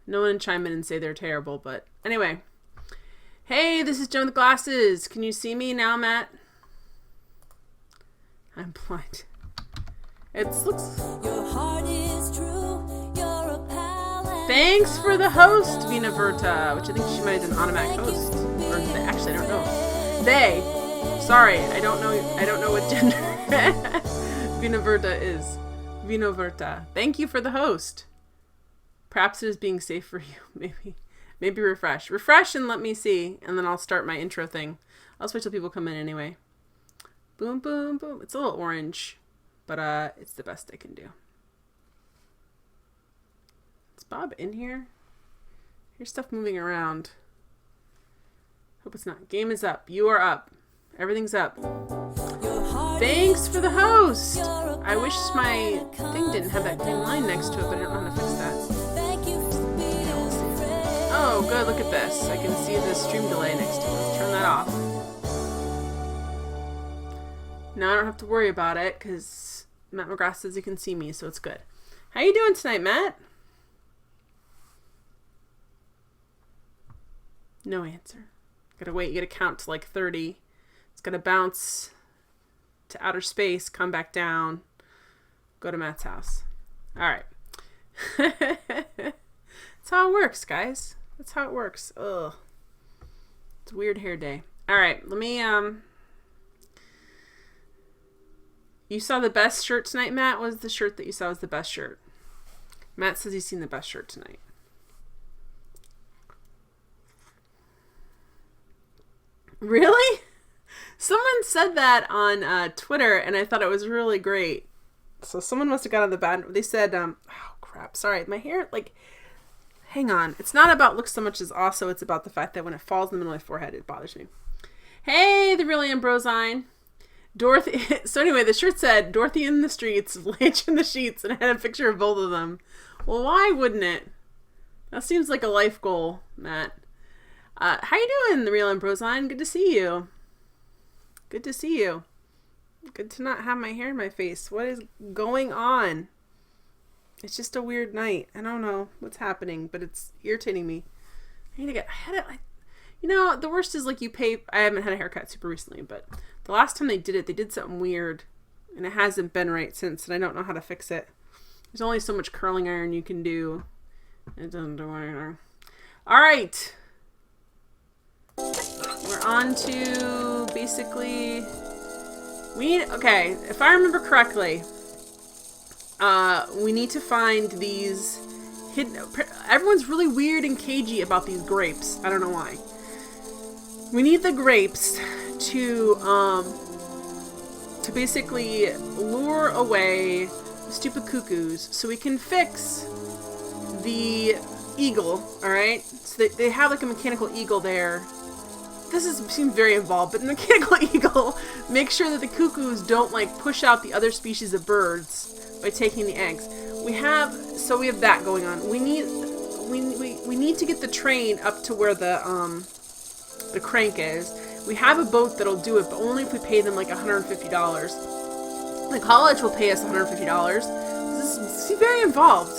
No one chime in and say they're terrible, but anyway. Hey, this is Joan with glasses. Can you see me now, Matt? I'm blind. It looks... Your heart is true. You're a pal. Thanks for the host, Vina Verta, which I think she might have been automatic host. Or they, actually, I don't know. They. Sorry, I don't know what gender Vina Verta is. Vino Verta. Thank you for the host. Perhaps it is being safe for you. Maybe refresh. Refresh and let me see. And then I'll start my intro thing. I'll wait till people come in anyway. Boom, boom, boom. It's a little orange. But it's the best I can do. Is Bob in here? Here's stuff moving around. Hope it's not. Game is up. You are up. Everything's up. Thanks for the host. I wish my thing didn't have that green line next to it, but I don't know how to fix that. Oh, good. Look at this. I can see the stream delay next to it. Turn that off. Now I don't have to worry about it because Matt McGrath says he can see me, so it's good. How you doing tonight, Matt? No answer. Gotta wait. You gotta count to like 30. It's gonna bounce to outer space, come back down, go to Matt's house. All right. That's how it works, guys. That's how it works. Ugh. It's a weird hair day. All right, let me, you saw the best shirt tonight, Matt? What was the shirt that you saw was the best shirt? Matt says he's seen the best shirt tonight. Really? Someone said that on Twitter, and I thought it was really great. So someone must have got on the bad. They said, oh, crap. Sorry. My hair, like, hang on. It's not about looks so much as also it's about the fact that when it falls in the middle of my forehead, it bothers me. Hey, the real Ambrosine. Dorothy. So anyway, the shirt said, Dorothy in the streets, Blanche in the sheets, and I had a picture of both of them. Well, why wouldn't it? That seems like a life goal, Matt. How you doing, the real Ambrosine? Good to see you. Good to see you. Good to not have my hair in my face. What is going on? It's just a weird night. I don't know what's happening, but it's irritating me. I need to get... you know, the worst is like you pay... I haven't had a haircut super recently, but the last time they did something weird, and it hasn't been right since, and I don't know how to fix it. There's only so much curling iron you can do. It doesn't do anything. All right. We're on to basically okay, if I remember correctly, we need to find these hidden, everyone's really weird and cagey about these grapes. I don't know why. We need the grapes to basically lure away stupid cuckoos so we can fix the eagle, alright? So they have like a mechanical eagle there. Seems very involved, but the mechanical eagle makes sure that the cuckoos don't like push out the other species of birds by taking the eggs. We have that going on. We need to get the train up to where the crank is. We have a boat that'll do it, but only if we pay them like $150. The college will pay us $150. This is very involved.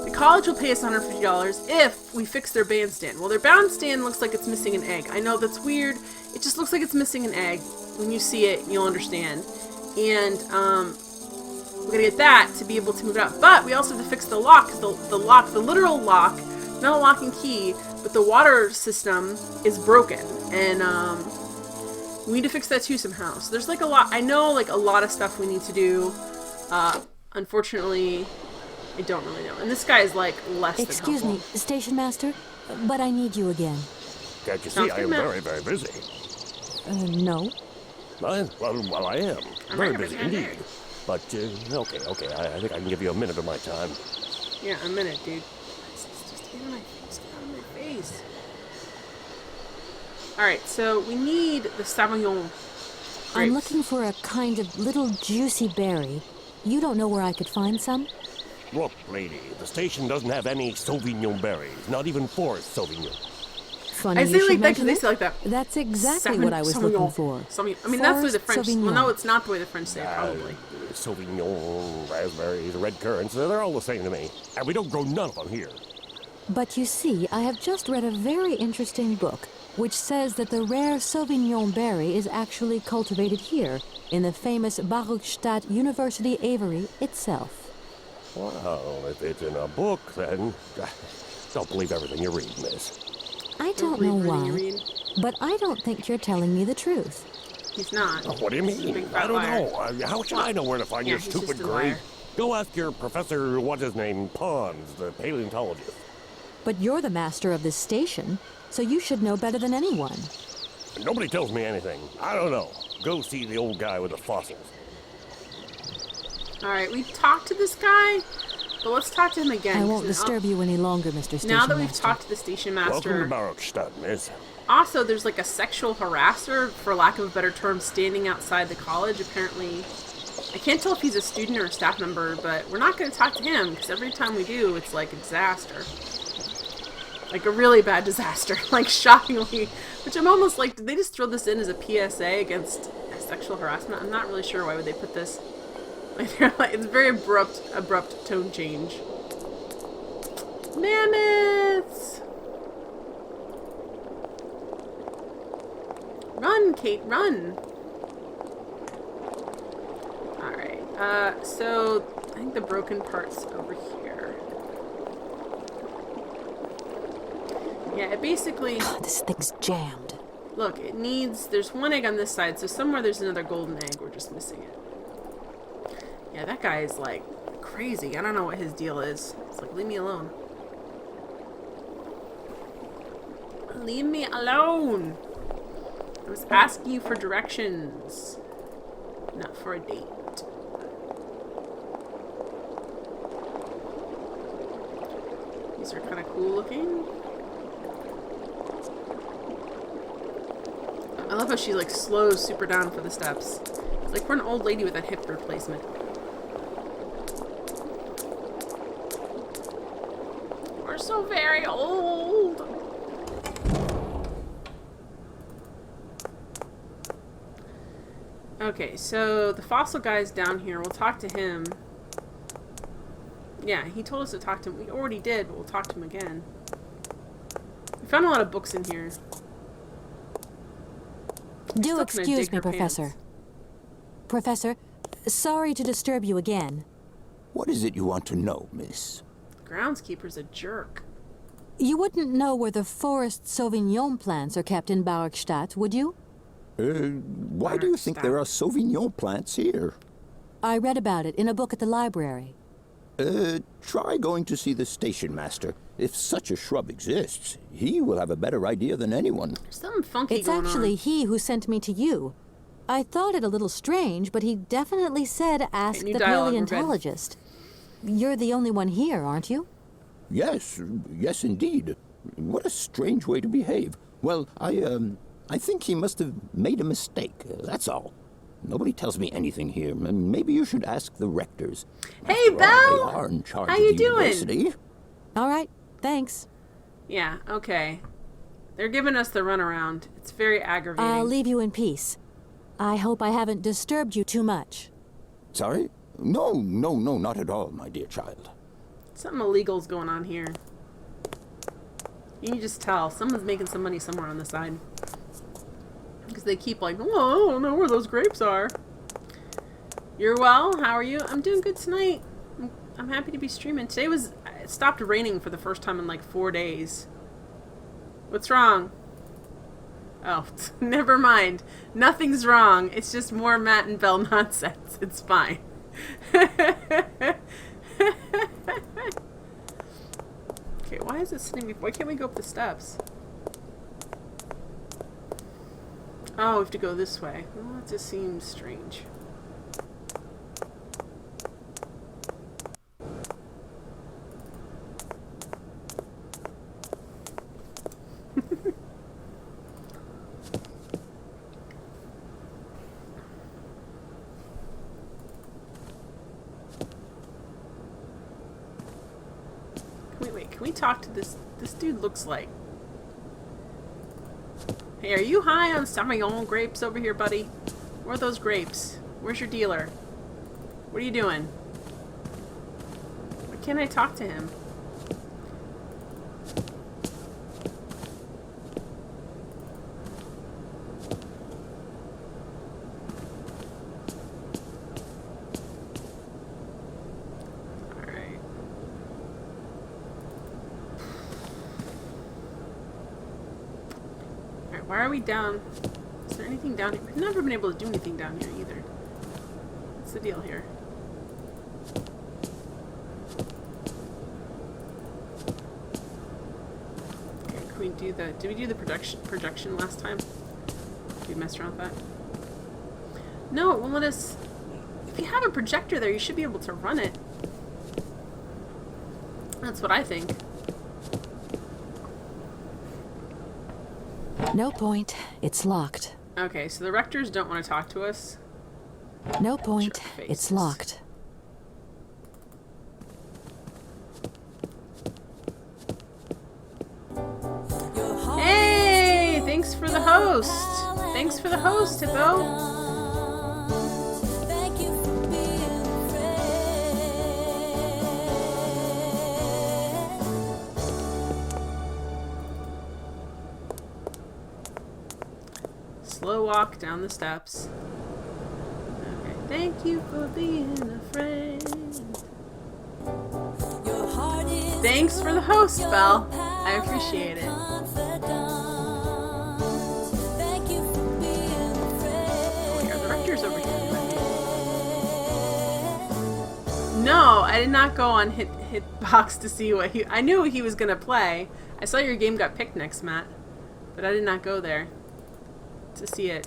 The college will pay us $150 if we fix their bandstand. Well, their bandstand looks like it's missing an egg. I know that's weird. It just looks like it's missing an egg. When you see it, you'll understand. And we're gonna get that to be able to move it out. But we also have to fix the lock. The literal lock, not a lock and key, but the water system is broken, and we need to fix that too somehow. So there's like a lot. I know like a lot of stuff we need to do. Unfortunately, I don't really know. And this guy is like less than helpful. Excuse me, station master, but I need you again. Can't you see I am very, very busy? No. Well, I am. Very busy indeed. But, okay, I think I can give you a minute of my time. Yeah, a minute, dude. Just get out of my face. Get out of my face. Alright, so we need the Sauvignon grapes. I'm looking for a kind of little juicy berry. You don't know where I could find some? Look, lady, the station doesn't have any Sauvignon berries, not even forest Sauvignon. Funny I say you like should that because mention they it. say like that. That's exactly what I was looking for. Sauvignon. I mean, that's the way the French... Sauvignon. Well, no, it's not the way the French say it, probably. Sauvignon, raspberries, red currants, they're all the same to me. And we don't grow none of them here. But you see, I have just read a very interesting book which says that the rare Sauvignon berry is actually cultivated here in the famous Barukstadt University aviary itself. Well, if it's in a book, then don't believe everything you read, miss. I don't know why, but I don't think you're telling me the truth. He's not. Oh, what do you mean? I don't know. How should I know where to find your he's stupid just a grape? liar. Go ask your professor, what's his name, Pons, the paleontologist. But you're the master of this station, so you should know better than anyone. Nobody tells me anything. I don't know. Go see the old guy with the fossils. Alright, we talked to this guy, but let's talk to him again. I won't disturb you any longer, Mr. Station Now that we've Master. talked to the station master. Welcome to Barukstadt, miss. Also, there's like a sexual harasser, for lack of a better term, standing outside the college. Apparently, I can't tell if he's a student or a staff member, but we're not going to talk to him, because every time we do, it's like a disaster. Like a really bad disaster. Like, shockingly. Which I'm almost like, did they just throw this in as a PSA against sexual harassment? I'm not really sure why would they put this. Like, they're like, it's very abrupt tone change. Mammoths! Run, Kate, run! Alright, so I think the broken part's over here. Yeah, it basically... This thing's jammed. Look, it needs... There's one egg on this side, so somewhere there's another golden egg. We're just missing it. Yeah, that guy is, like, crazy. I don't know what his deal is. It's like, leave me alone. Leave me alone! I was asking you for directions. Not for a date. These are kind of cool looking. I love how she like slows super down for the steps. It's like we're an old lady with a hip replacement. We're so very old. Okay, so the fossil guy's down here. We'll talk to him. Yeah, he told us to talk to him. We already did, but we'll talk to him again. We found a lot of books in here. Do excuse me, Professor. Professor, sorry to disturb you again. What is it you want to know, miss? Groundskeeper's a jerk. You wouldn't know where the forest Sauvignon plants are kept in Barukstadt, would you? Why do you think there are Sauvignon plants here? I read about it in a book at the library. Try going to see the station master. If such a shrub exists, he will have a better idea than anyone. There's something funky It's going actually on. he who sent me to you. I thought it a little strange, but he definitely said ask new the dialogue, we're good. paleontologist. You're the only one here, aren't you? Yes, yes indeed. What a strange way to behave. Well, I think he must have made a mistake, that's all. Nobody tells me anything here. Maybe you should ask the rectors. Hey, After all, Belle! they are in charge How of you the doing? university. All right, thanks. Yeah, okay. They're giving us the runaround. It's very aggravating. I'll leave you in peace. I hope I haven't disturbed you too much. Sorry? No, not at all, my dear child. Something illegal's going on here. You can just tell. Someone's making some money somewhere on the side. Because they keep like, oh, I don't know where those grapes are. You're well? How are you? I'm doing good tonight. I'm happy to be streaming. Today it stopped raining for the first time in like 4 days. What's wrong? Oh, never mind. Nothing's wrong. It's just more Matt and Belle nonsense. It's fine. Okay, why is it sitting me? Why can't we go up the steps? Oh, we have to go this way. Well, that just seems strange. Can we talk to this? This dude looks like... Hey, are you high on Sauvignon grapes over here, buddy? Where are those grapes? Where's your dealer? What are you doing? Why can't I talk to him? Why are we down? Is there anything down here? We've never been able to do anything down here either. What's the deal here? Okay, can we do the... Did we do the projection last time? Did we mess around with that? No, it won't let us... If you have a projector there, you should be able to run it. That's what I think. No point. It's locked. Okay, so the rectors don't want to talk to us. No point. Sure, It's faces. locked. Hey! Thanks for the host! Thanks for the host, Hippo! Slow walk down the steps. Okay. Thank you for being a friend. Thanks for the host, Belle. I appreciate it. Oh, yeah, the rector's over here. No, I did not go on Hitbox to see what he... I knew he was going to play. I saw your game got picked next, Matt. But I did not go there to see it.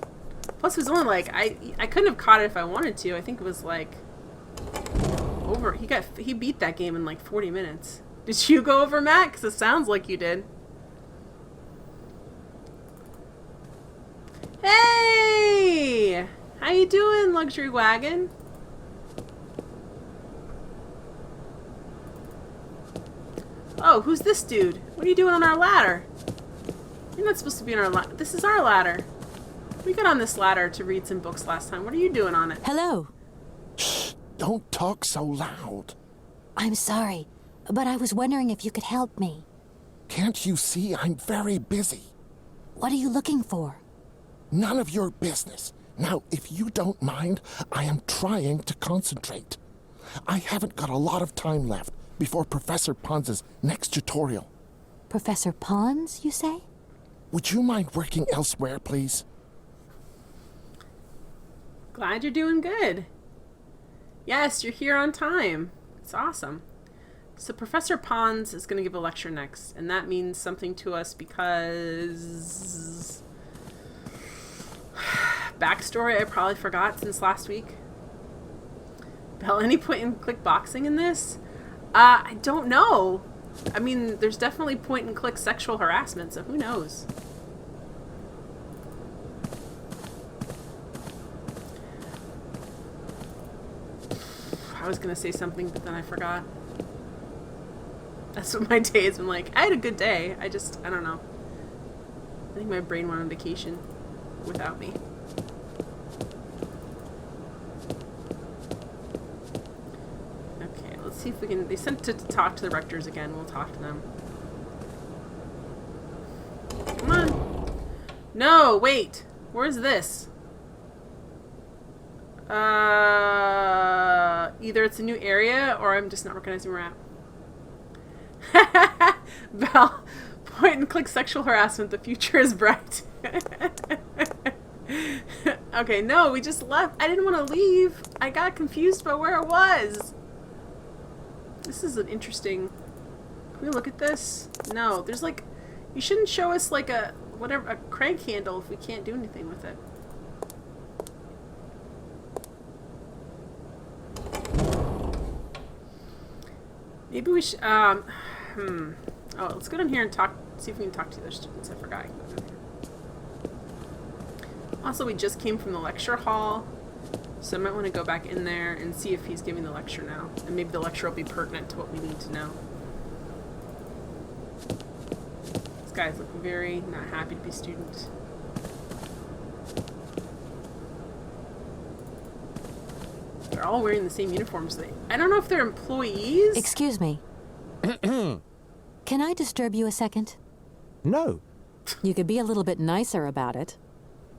Plus, it was only like... I couldn't have caught it if I wanted to. I think it was like... over... He beat that game in like 40 minutes. Did you go over, Matt? Because it sounds like you did. Hey! How you doing, Luxury Wagon? Oh, who's this dude? What are you doing on our ladder? You're not supposed to be on our ladder. This is our ladder. We got on this ladder to read some books last time. What are you doing on it? Hello. Shh! Don't talk so loud. I'm sorry, but I was wondering if you could help me. Can't you see I'm very busy? What are you looking for? None of your business. Now, if you don't mind, I am trying to concentrate. I haven't got a lot of time left before Professor Pons's next tutorial. Professor Pons, you say? Would you mind working elsewhere, please? Glad you're doing good. Yes, you're here on time. It's awesome. So Professor Pons is going to give a lecture next, and that means something to us because... Backstory I probably forgot since last week. Belle, any point and click boxing in this? I don't know. I mean, there's definitely point and click sexual harassment, so who knows? I was gonna say something, but then I forgot. That's what my day has been like. I had a good day. I don't know. I think my brain went on vacation without me. Okay, let's see if we can... They sent to talk to the rectors again. We'll talk to them. Come on. No, wait. Where's this? Either it's a new area or I'm just not recognizing where I'm at. Val, point and click sexual harassment. The future is bright. Okay, no, we just left. I didn't want to leave. I got confused about where it was. This is an interesting... Can we look at this? No, there's like... You shouldn't show us like a crank handle if we can't do anything with it. Maybe we should, Oh, let's go down here and talk, see if we can talk to the other students. I forgot. Also, we just came from the lecture hall, so I might want to go back in there and see if he's giving the lecture now. And maybe the lecture will be pertinent to what we need to know. This guy's looking very not happy to be a student. They're all wearing the same uniforms. I don't know if they're employees. Excuse me. Can I disturb you a second? No. You could be a little bit nicer about it.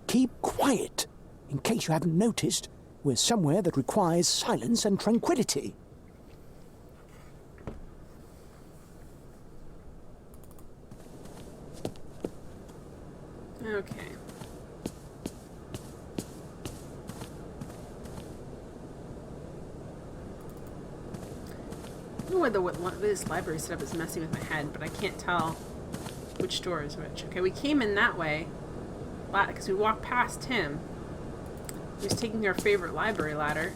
Keep quiet. In case you haven't noticed, we're somewhere that requires silence and tranquility. Okay. I don't know what this library setup is messing with my head, but I can't tell which door is which. Okay, we came in that way because we walked past him. He was taking our favorite library ladder.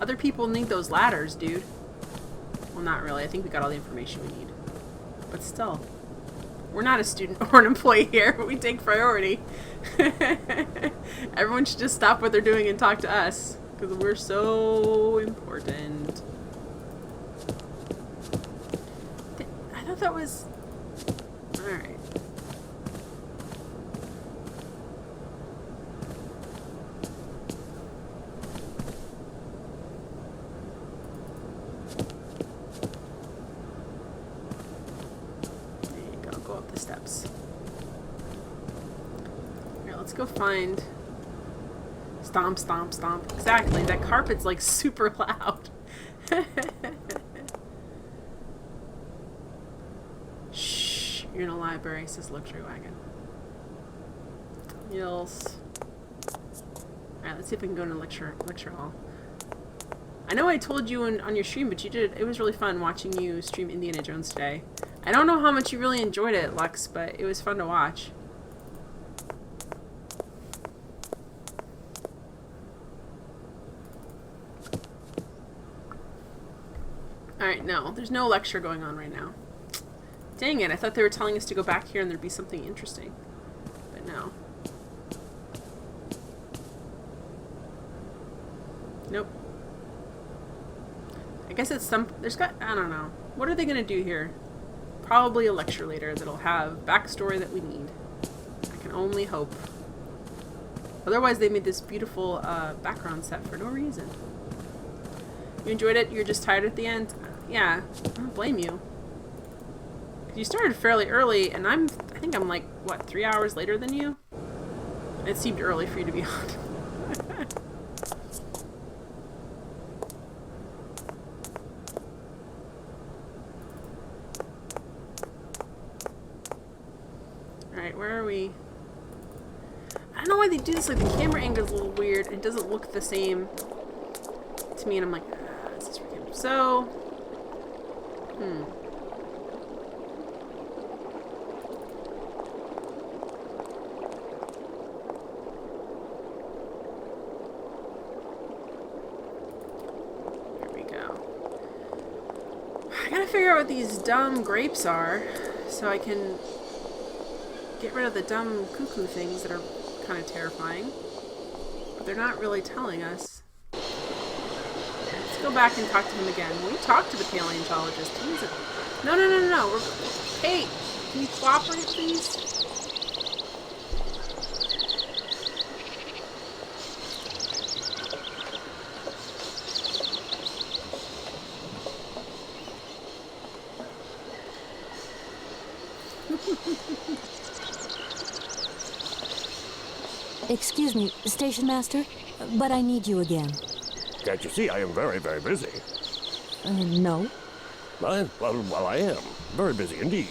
Other people need those ladders, dude. Well, not really. I think we got all the information we need. But still. We're not a student or an employee here, but we take priority. Everyone should just stop what they're doing and talk to us. Because we're so important. I thought that was... Alright. Go up the steps. Here, let's go find... Stomp, stomp, stomp. Exactly, that carpet's like super loud. Shh, you're in a library, says Luxury Wagon. Yills. Alright, let's see if we can go into lecture hall. I know I told you on your stream, but you did. It was really fun watching you stream Indiana Jones today. I don't know how much you really enjoyed it, Lux, but it was fun to watch. Alright, no. There's no lecture going on right now. Dang it, I thought they were telling us to go back here and there'd be something interesting. But no. Nope. I guess it's I don't know. What are they gonna do here? Probably a lecture later that'll have backstory that we need. I can only hope. Otherwise they made this beautiful background set for no reason. You enjoyed it? You're just tired at the end? Yeah, I don't blame you. You started fairly early, and I think I'm like, what, 3 hours later than you? It seemed early for you to be on. Alright, where are we? I don't know why they do this, like the camera angle is a little weird. It doesn't look the same to me, and I'm like, is this for camera? So, Here we go. I gotta figure out what these dumb grapes are, so I can get rid of the dumb cuckoo things that are kind of terrifying. But they're not really telling us. Let's go back and talk to him again. We talked to the paleontologist. He's a... No. Hey, can you cooperate, please? Excuse me, Station Master, but I need you again. Can't you see I am very, very busy? No. Well, I am. Very busy indeed.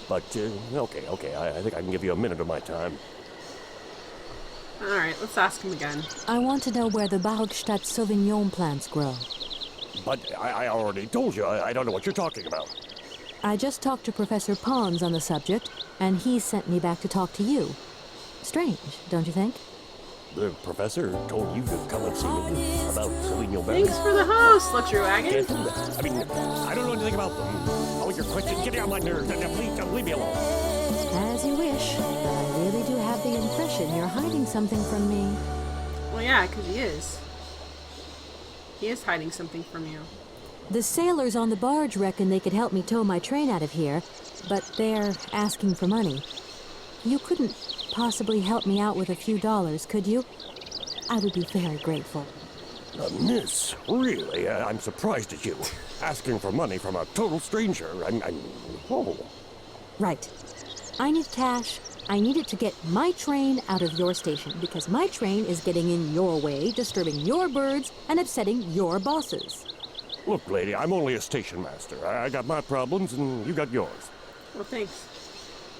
But, okay, I think I can give you a minute of my time. Alright, let's ask him again. I want to know where the Barockstadt Sauvignon plants grow. But I already told you, I don't know what you're talking about. I just talked to Professor Pons on the subject, and he sent me back to talk to you. Strange, don't you think? The professor told you to come and see me about Sauvignon berries. Thanks for the host, Luxury Wagon. Can't do that. I mean, I don't know anything about them. All your questions get on my nerves. Please, leave me alone. As you wish, but I really do have the impression you're hiding something from me. Well, yeah, because he is. He is hiding something from you. The sailors on the barge reckon they could help me tow my train out of here, but they're asking for money. You couldn't possibly help me out with a few dollars, could you? I would be very grateful. Miss, really, I'm surprised at you. Asking for money from a total stranger. Oh. Right. I need cash. I need it to get my train out of your station, because my train is getting in your way, disturbing your birds, and upsetting your bosses. Look, lady, I'm only a station master. I got my problems, and you got yours. Well, thanks.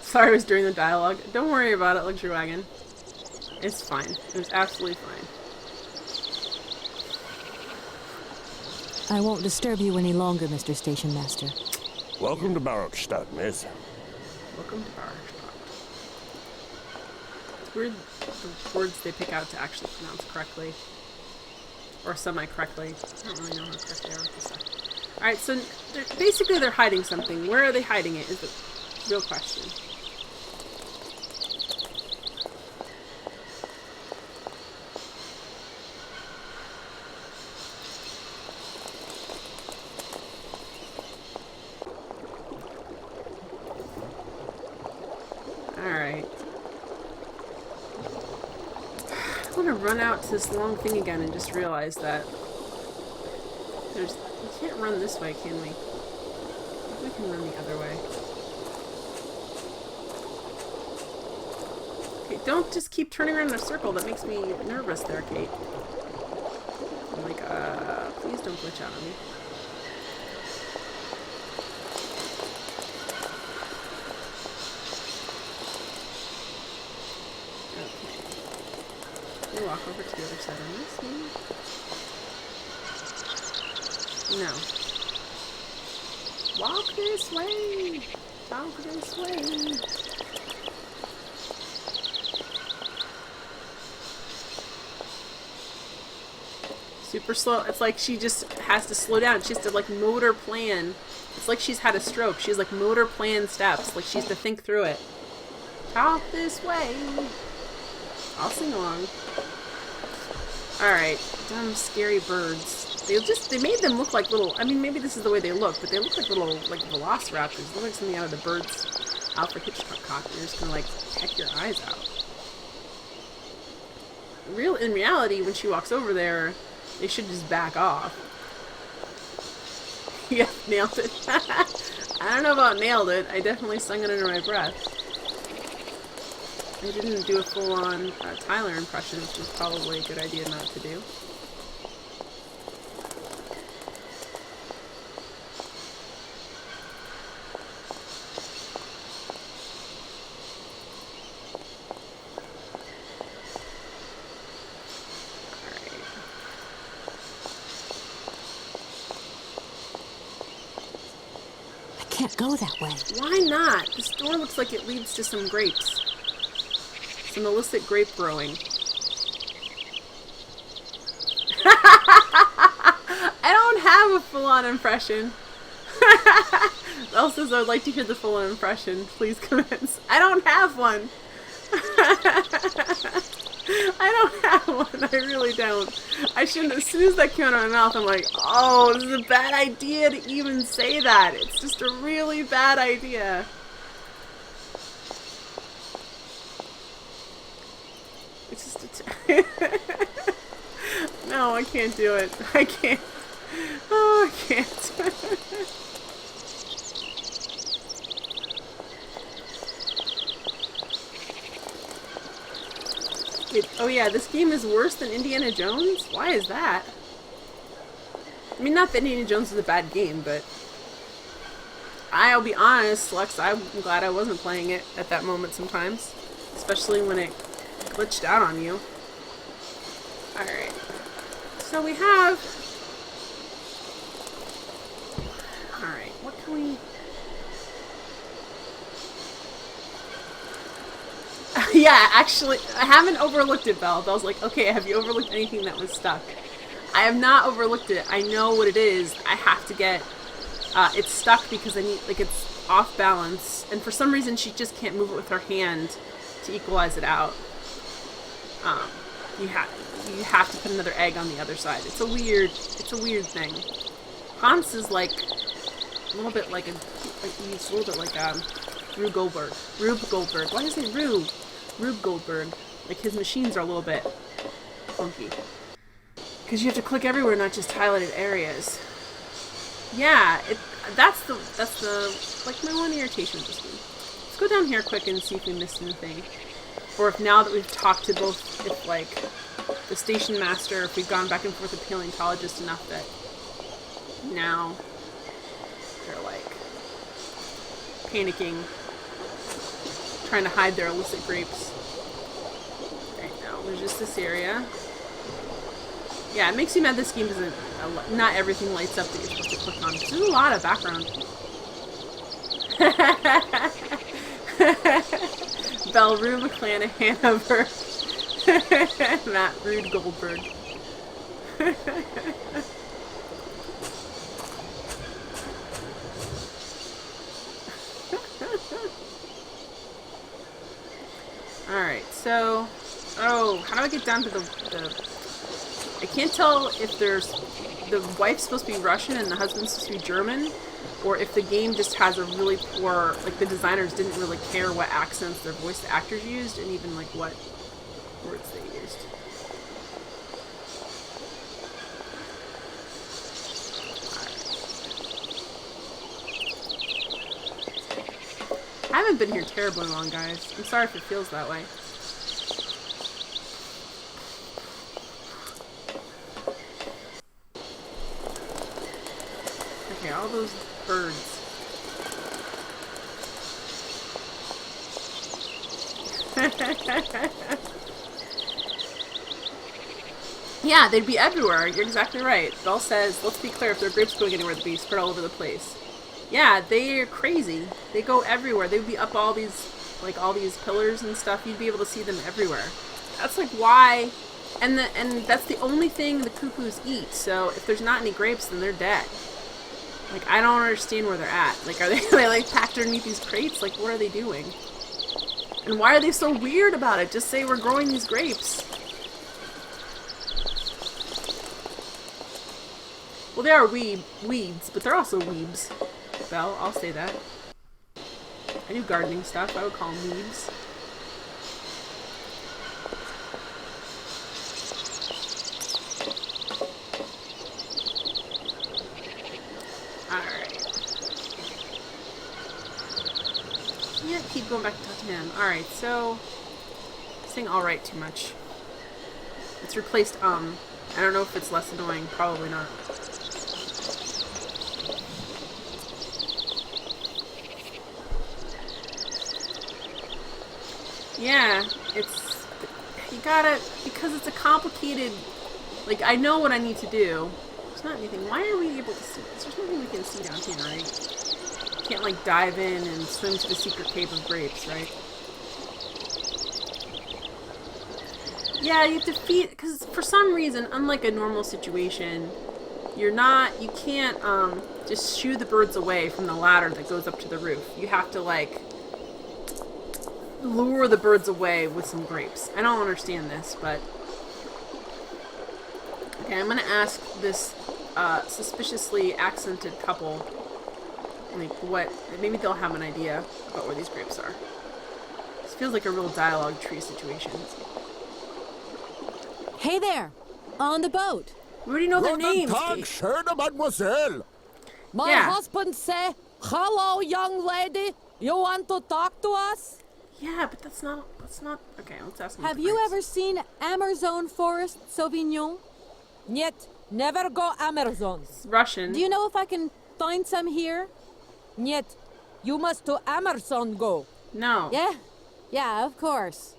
Sorry, it was during the dialogue. Don't worry about it, Luxury Wagon. It's fine. It was absolutely fine. I won't disturb you any longer, Mr. Station Master. Welcome to Barrockstadt, miss. Welcome to Barrockstadt. It's weird the words they pick out to actually pronounce correctly. Or semi-correctly. I don't really know how correct they are with this stuff. Alright, so basically they're hiding something. Where are they hiding it is the real question. Alright. I want to run out to this long thing again and just realize that we can't run this way, can we? Maybe we can run the other way. Okay, don't just keep turning around in a circle. That makes me nervous there, Kate. I'm like, please don't glitch out on me. Okay. Walk over to the other side on this, maybe? No. Walk this way! Walk this way! Super slow. It's like she just has to slow down. She has to, like, motor plan. It's like she's had a stroke. She's, like, motor plan steps. Like, she has to think through it. Talk this way! I'll sing along. Alright, dumb, scary birds. They made them look like little, I mean, maybe this is the way they look, but they look like little, like, velociraptors. They look like something out of the Birds Alfred Hitchcock. They're just gonna, like, peck your eyes out. In reality, when she walks over there, they should just back off. Yeah, nailed it. I don't know about nailed it. I definitely sung it under my breath. I didn't do a full-on Tyler impression, which is probably a good idea not to do. I can't go that way. Why not? This door looks like it leads to some grapes. Some illicit grape growing. I don't have a full-on impression. Elsa says I would like to hear the full-on impression. Please commence. I don't have one. I don't have one. I really don't. I shouldn't. As soon as that came out of my mouth, I'm like, oh, this is a bad idea to even say that. It's just a really bad idea. It's just no, I can't do it. I can't. Oh, I can't. Oh yeah, this game is worse than Indiana Jones? Why is that? I mean, not that Indiana Jones is a bad game, but I'll be honest, Lex, I'm glad I wasn't playing it at that moment sometimes. Especially when it glitched out on you. Alright. So we have... Alright, what can we... Yeah, actually, I haven't overlooked it, Belle. Belle's like, okay, have you overlooked anything that was stuck? I have not overlooked it. I know what it is. I have to get... it's stuck because I need, like, it's off balance. And for some reason, she just can't move it with her hand to equalize it out. You have to put another egg on the other side. It's a weird thing. Hans is like a little bit like he's a little bit like Rube Goldberg. Why is it Rube? Rube Goldberg. Like his machines are a little bit funky. Because you have to click everywhere, not just highlighted areas. Yeah, that's the like my one irritation with this game. Let's go down here quick and see if we missed anything. Or if now that we've talked to both, if like the station master, if we've gone back and forth with paleontologists enough that now they're like panicking. trying to hide their illicit grapes. Right now, there's just this area. Yeah, it makes you mad this game doesn't... not everything lights up that you're supposed to click on. There's a lot of background. Bell, Rue McClanahan, Hanover. Matt Rude Goldberg. Alright, so... Oh, how do I get down to the... I can't tell if there's... The wife's supposed to be Russian and the husband's supposed to be German, or if the game just has a really poor... Like, the designers didn't really care what accents their voice actors used, and even, like, what words they used. I haven't been here terribly long, guys. I'm sorry if it feels that way. Okay, all those birds. Yeah, they'd be everywhere. You're exactly right. Bell says, let's be clear, if there are grapes going anywhere, they'd be spread all over the place. Yeah, they're crazy. They go everywhere. They would be up all these, like, all these pillars and stuff. You'd be able to see them everywhere. That's, like, why... And that's the only thing the cuckoos eat. So if there's not any grapes, then they're dead. Like, I don't understand where they're at. Like, are they like, packed underneath these crates? Like, what are they doing? And why are they so weird about it? Just say we're growing these grapes. Well, they are weeds, but they're also weebs. Bell, I'll say that. I do gardening stuff. I would call them weebs. Alright. Can't keep going back to talk to him. Alright, so... saying alright too much. It's replaced, I don't know if it's less annoying. Probably not. Yeah, it's... You gotta... Because it's a complicated... Like, I know what I need to do. There's not anything... Why are we able to see this? There's nothing we can see down here, right? Can't, like, dive in and swim to the secret cave of grapes, right? Yeah, you defeat... Because for some reason, unlike a normal situation, you're not... You can't, just shoo the birds away from the ladder that goes up to the roof. You have to, like... lure the birds away with some grapes. I don't understand this, but... Okay, I'm gonna ask this suspiciously accented couple, like, what... Maybe they'll have an idea about where these grapes are. This feels like a real dialogue tree situation. Hey there! On the boat! We already know their names, Tag, Kate. schöne Mademoiselle. My Yeah. husband say, hello, young lady. You want to talk to us? Yeah, but that's not... Okay, let's ask them. Have you ever seen Amazon Forest Sauvignon? Niet. Never go Amazon. It's Russian. Do you know if I can find some here? Niet. You must to Amazon go. No. Yeah? Yeah, of course.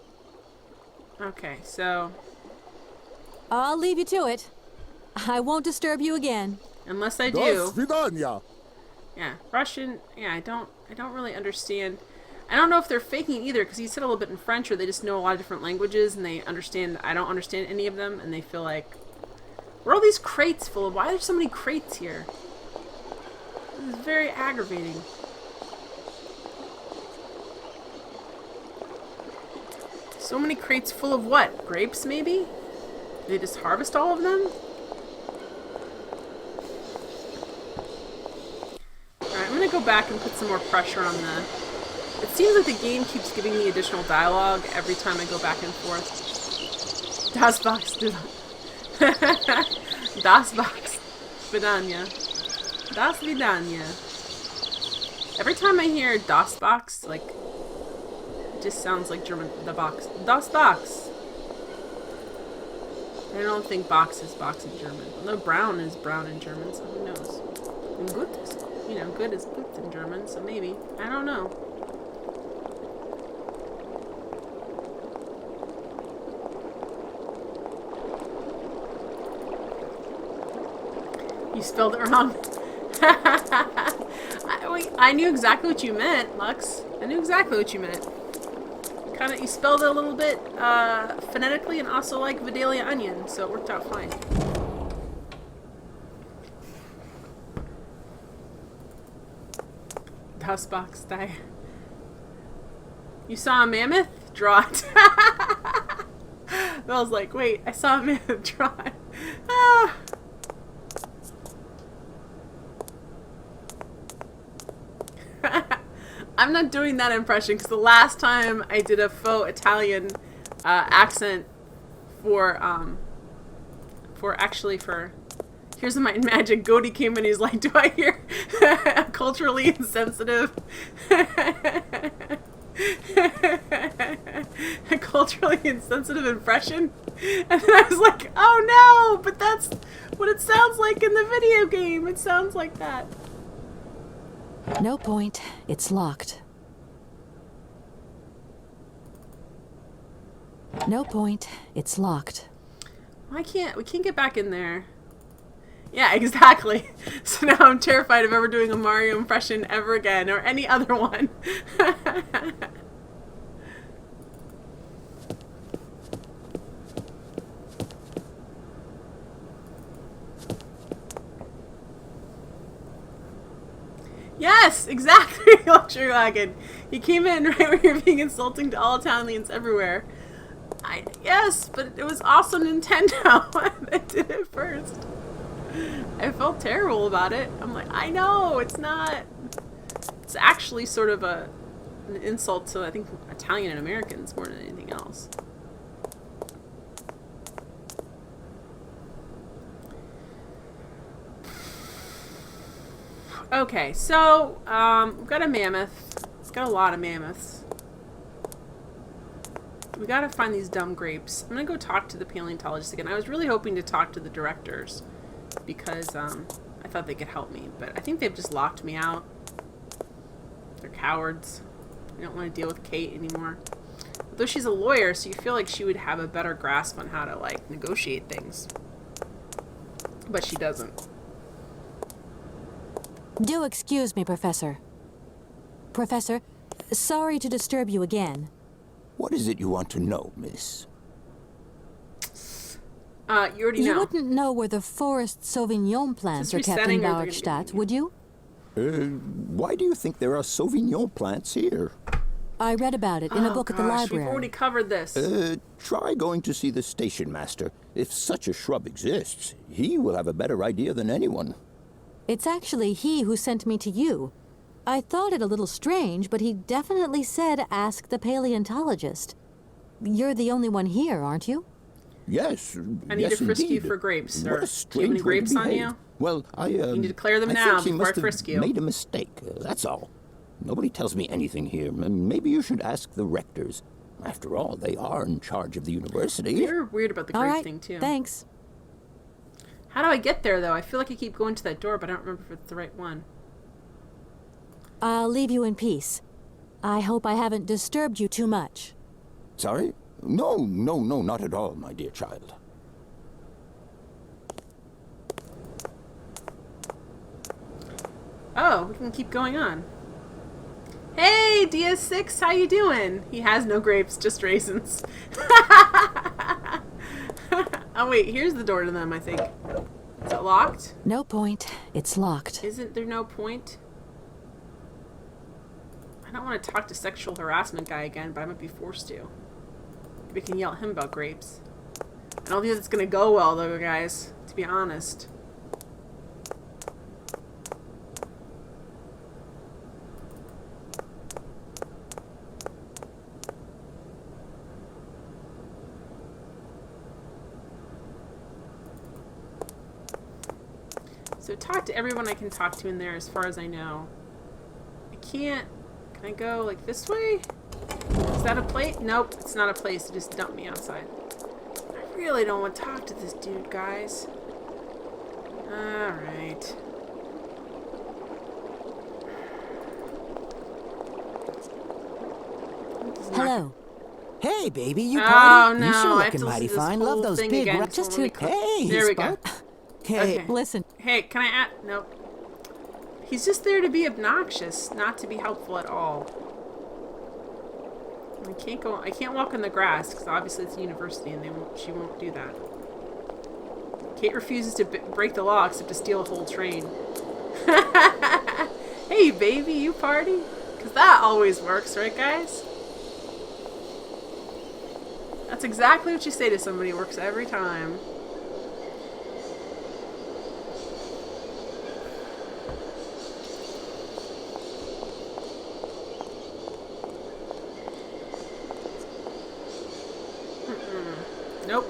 Okay, so... I'll leave you to it. I won't disturb you again. Unless I До do... свидания. Yeah, Russian... Yeah, I don't really understand... I don't know if they're faking it either, because he said a little bit in French, or they just know a lot of different languages, and they understand... I don't understand any of them, and they feel like... Where are all these crates full of? Why are there so many crates here? This is very aggravating. So many crates full of what? Grapes, maybe? Did they just harvest all of them? Alright, I'm gonna go back and put some more pressure on the... It seems like the game keeps giving me additional dialogue every time I go back and forth. Das Box... Das Box. Vidania. Das Vidania. Every time I hear Das Box, like... It just sounds like German. The box. Das Box. I don't think box is box in German. Although brown is brown in German, so who knows? And gut is, good is gut in German, so maybe. I don't know. You spelled it wrong. I knew exactly what you meant, Lux. I knew exactly what you meant. You spelled it a little bit phonetically and also like Vidalia onion, so it worked out fine. Dustbox die. You saw a mammoth? Draw it. I was like, wait, I saw a mammoth, draw it. Ah. I'm not doing that impression because the last time I did a faux Italian accent for Here's My Magic, Goaty came in, he's like, do I hear a culturally insensitive a culturally insensitive impression? And then I was like, oh no, but that's what it sounds like in the video game. It sounds like that. No point. It's locked. No point. It's locked. We can't get back in there. Yeah, exactly. So now I'm terrified of ever doing a Mario impression ever again, or any other one. Yes, exactly, Luxury Wagon. He came in right where you're being insulting to all Italians everywhere. Yes, but it was also Nintendo that did it first. I felt terrible about it. I'm like, I know, it's not. It's actually sort of an insult to, I think, Italian and Americans more than anything else. Okay, so, we've got a mammoth. It's got a lot of mammoths. We gotta find these dumb grapes. I'm gonna go talk to the paleontologist again. I was really hoping to talk to the directors because, I thought they could help me, but I think they've just locked me out. They're cowards. They don't want to deal with Kate anymore. Although she's a lawyer, so you feel like she would have a better grasp on how to, like, negotiate things. But she doesn't. Do excuse me, Professor. Professor, sorry to disturb you again. What is it you want to know, miss? You already know. You wouldn't know where the forest Sauvignon plants are kept in Barkstadt, would you? Why do you think there are Sauvignon plants here? I read about it in a book at the library. We've already covered this. Try going to see the station master. If such a shrub exists, he will have a better idea than anyone. It's actually he who sent me to you. I thought it a little strange, but he definitely said ask the paleontologist. You're the only one here, aren't you? Yes, I need to frisk you for grapes, sir. What a Do you have strange any grapes way to on behave. you? Well, You need to declare them I now think he before I must frisk you. have made a mistake, that's all. Nobody tells me anything here. Maybe you should ask the rectors. After all, they are in charge of the university. You're weird about the grape All right, thing, too. thanks. How do I get there, though? I feel like I keep going to that door, but I don't remember if it's the right one. I'll leave you in peace. I hope I haven't disturbed you too much. Sorry? No, not at all, my dear child. Oh, we can keep going on. Hey, DS6, how you doing? He has no grapes, just raisins. Oh, wait, here's the door to them, I think. Is it locked? No point. It's locked. Isn't there no point? I don't want to talk to sexual harassment guy again, but I might be forced to. We can yell at him about grapes. I don't think it's gonna go well, though, guys, to be honest. So talk to everyone I can talk to in there as far as I know. I can't... Can I go, like, this way? Is that a place? Nope, it's not a place. It just dumped me outside. I really don't want to talk to this dude, guys. Alright. Hello. Hey, baby, you Oh, party? no, You sure I have looking to mighty listen to this fine. whole Love those thing big again. rocks. Just to- Hey, There we go. Spot. Hey, Okay. listen. Hey, can I add? Nope. He's just there to be obnoxious, not to be helpful at all. I can't go. I can't walk in the grass because obviously it's a university and she won't do that. Kate refuses to break the law except to steal a whole train. Hey, baby, you party? Because that always works, right, guys? That's exactly what you say to somebody. It works every time. Nope.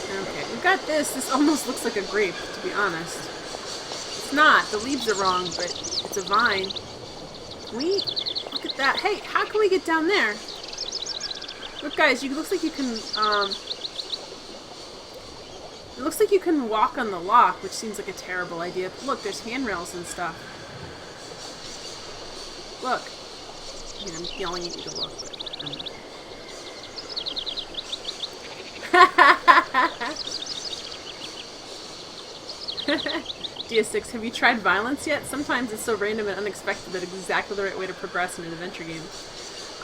Okay, we've got this. This almost looks like a grape, to be honest. It's not. The leaves are wrong, but it's a vine. Look at that. Hey, how can we get down there? Look, guys, it looks like you can, it looks like you can walk on the lock, which seems like a terrible idea. But look, there's handrails and stuff. Look. I mean, I'm yelling at you to look, but... DS6, have you tried violence yet? Sometimes it's so random and unexpected that it's exactly the right way to progress in an adventure game.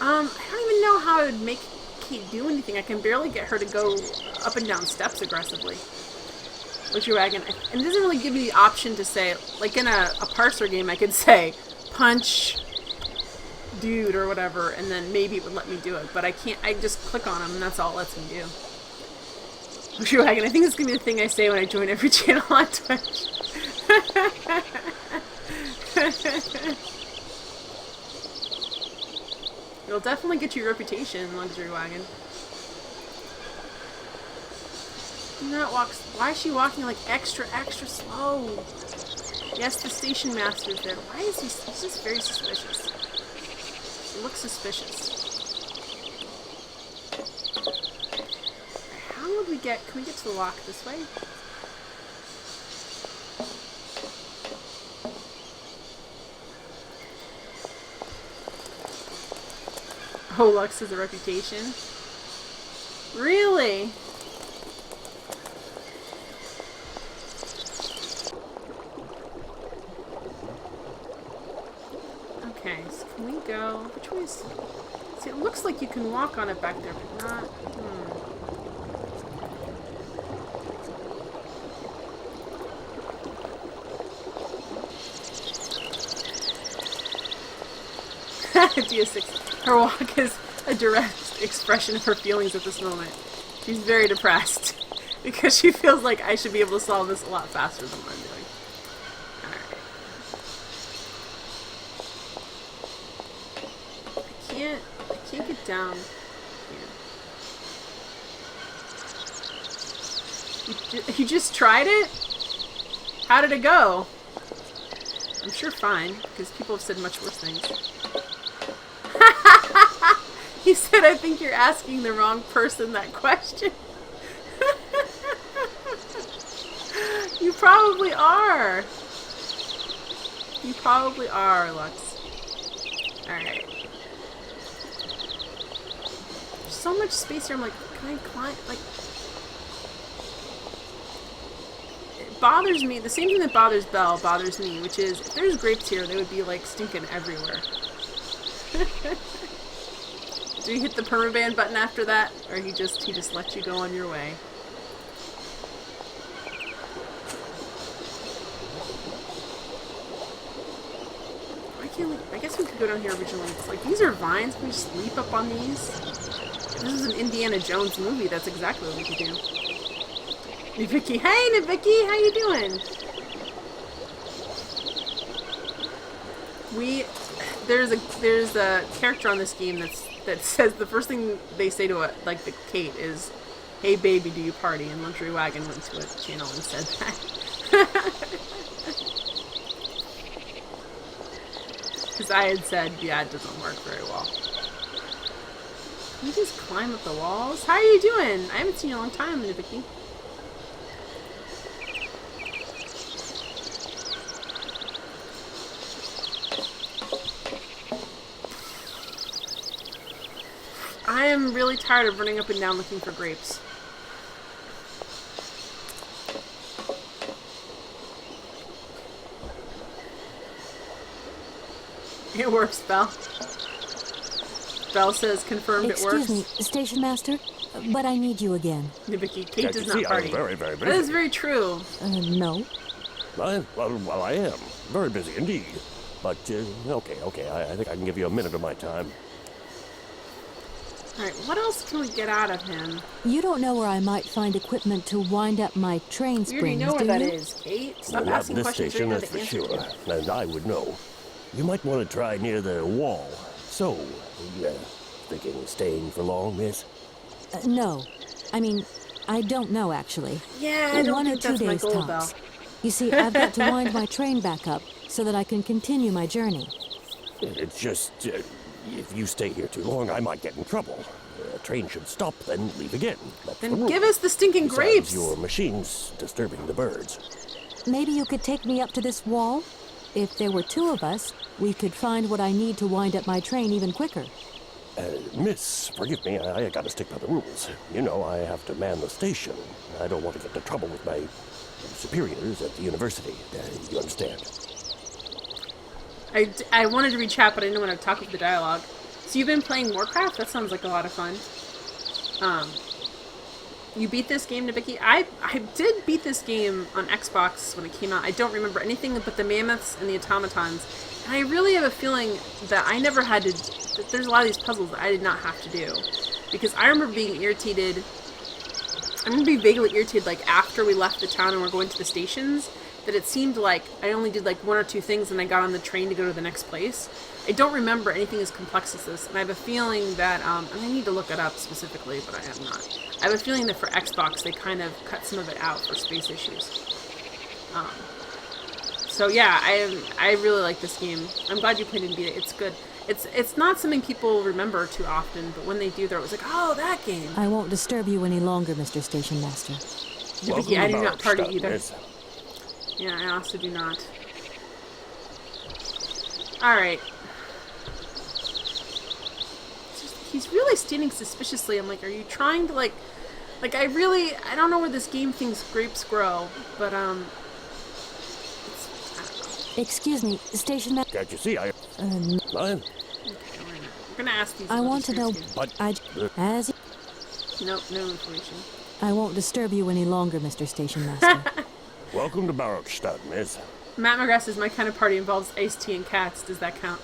I don't even know how I would make Kate do anything. I can barely get her to go up and down steps aggressively. What's your wagon? And it doesn't really give me the option to say, like in a parser game, I could say, punch... dude or whatever, and then maybe it would let me do it, but I can't. I just click on them and that's all it lets me do. Wagon, I think it's gonna be the thing I say when I join every channel on Twitch. It'll definitely get you a reputation, Luxury Wagon. Why is she walking like extra slow? Yes, the station master's there. Why is he's just very suspicious. It looks suspicious. How would we get... Can we get to the lock this way? Oh, Lux has a reputation? Really? Okay, so can we go... Which way is... See, it looks like you can walk on it back there, but not... DS6. Her walk is a direct expression of her feelings at this moment. She's very depressed because she feels like I should be able to solve this a lot faster than what I'm doing. Alright. I can't get down here. You just tried it? How did it go? I'm sure fine, because people have said much worse things. He said, I think you're asking the wrong person that question. You probably are. You probably are, Lux. Alright. There's so much space here, I'm like, can I climb? Like, it bothers me. The same thing that bothers Belle bothers me, which is, if there's grapes here, they would be, like, stinking everywhere. Do you hit the permaban button after that? Or he just let you go on your way? Why can't we... I guess we could go down here originally. It's like, these are vines. Can we just leap up on these? If this is an Indiana Jones movie, that's exactly what we could do. Nibiki. Hey, Nibiki! How you doing? There's a character on this game that says the first thing they say to the Kate is, "Hey baby, do you party?" And Luxury Wagon went to a channel and said that. Because I had said, yeah, it doesn't work very well. Can you just climb up the walls? How are you doing? I haven't seen you in a long time, Nibiki. I am really tired of running up and down looking for grapes. It works, Belle. Belle says confirmed it works. Excuse me, Station Master, but I need you again. Nibiki, Kate Can't does you not see party. I'm very, very busy. That is very true. No. Well, I am. Very busy indeed. But, okay, I think I can give you a minute of my time. Alright, what else can we get out of him? You don't know where I might find equipment to wind up my train We already springs, know where do that you? is, Kate. Stop Not asking this questions you station, don't know that's the for answer sure. to. And I would know. You might want to try near the wall. So, thinking of staying for long, miss? No. I mean, I don't know, actually. Yeah, I don't One or think two that's my days goal, tops. Belle. You see, I've got to wind my train back up so that I can continue my journey. It's just, if you stay here too long, I might get in trouble. A train should stop, then leave again. That's the Then rule. give us the stinking Besides, grapes! your machine's disturbing the birds. Maybe you could take me up to this wall? If there were two of us, we could find what I need to wind up my train even quicker. Miss, forgive me, I gotta stick by the rules. You know, I have to man the station. I don't want to get into trouble with my superiors at the university. You understand? I wanted to read chat, but I didn't want to talk with the dialogue. So you've been playing Warcraft? That sounds like a lot of fun. You beat this game, Nibiki? I did beat this game on Xbox when it came out. I don't remember anything but the mammoths and the automatons. And I really have a feeling that I never had to... that there's a lot of these puzzles that I did not have to do. Because I remember being irritated... I remember being vaguely irritated, like, after we left the town and we're going to the stations, that it seemed like I only did, like, one or two things and I got on the train to go to the next place. I don't remember anything as complex as this, and I have a feeling that, and I need to look it up specifically, but I have not. I have a feeling that for Xbox, they kind of cut some of it out for space issues. So yeah, I really like this game. I'm glad you played and beat it. It's good. It's not something people remember too often, but when they do, they're always like, oh, that game. I won't disturb you any longer, Mr. Station Master. Nibiki, I do not party Stop, either. miss. Yeah, I also do not. Alright. He's really standing suspiciously. I'm like, are you trying to, like, I don't know where this game thinks grapes grow, but, it's, I don't know. Excuse me, Station Master. Can't you see? No. Lion? We're gonna ask these. I want to know. But As Nope, no information. I won't disturb you any longer, Mr. Station Master. welcome to Barockstadt, miss. Matt McGrath says my kind of party involves iced tea and cats. Does that count?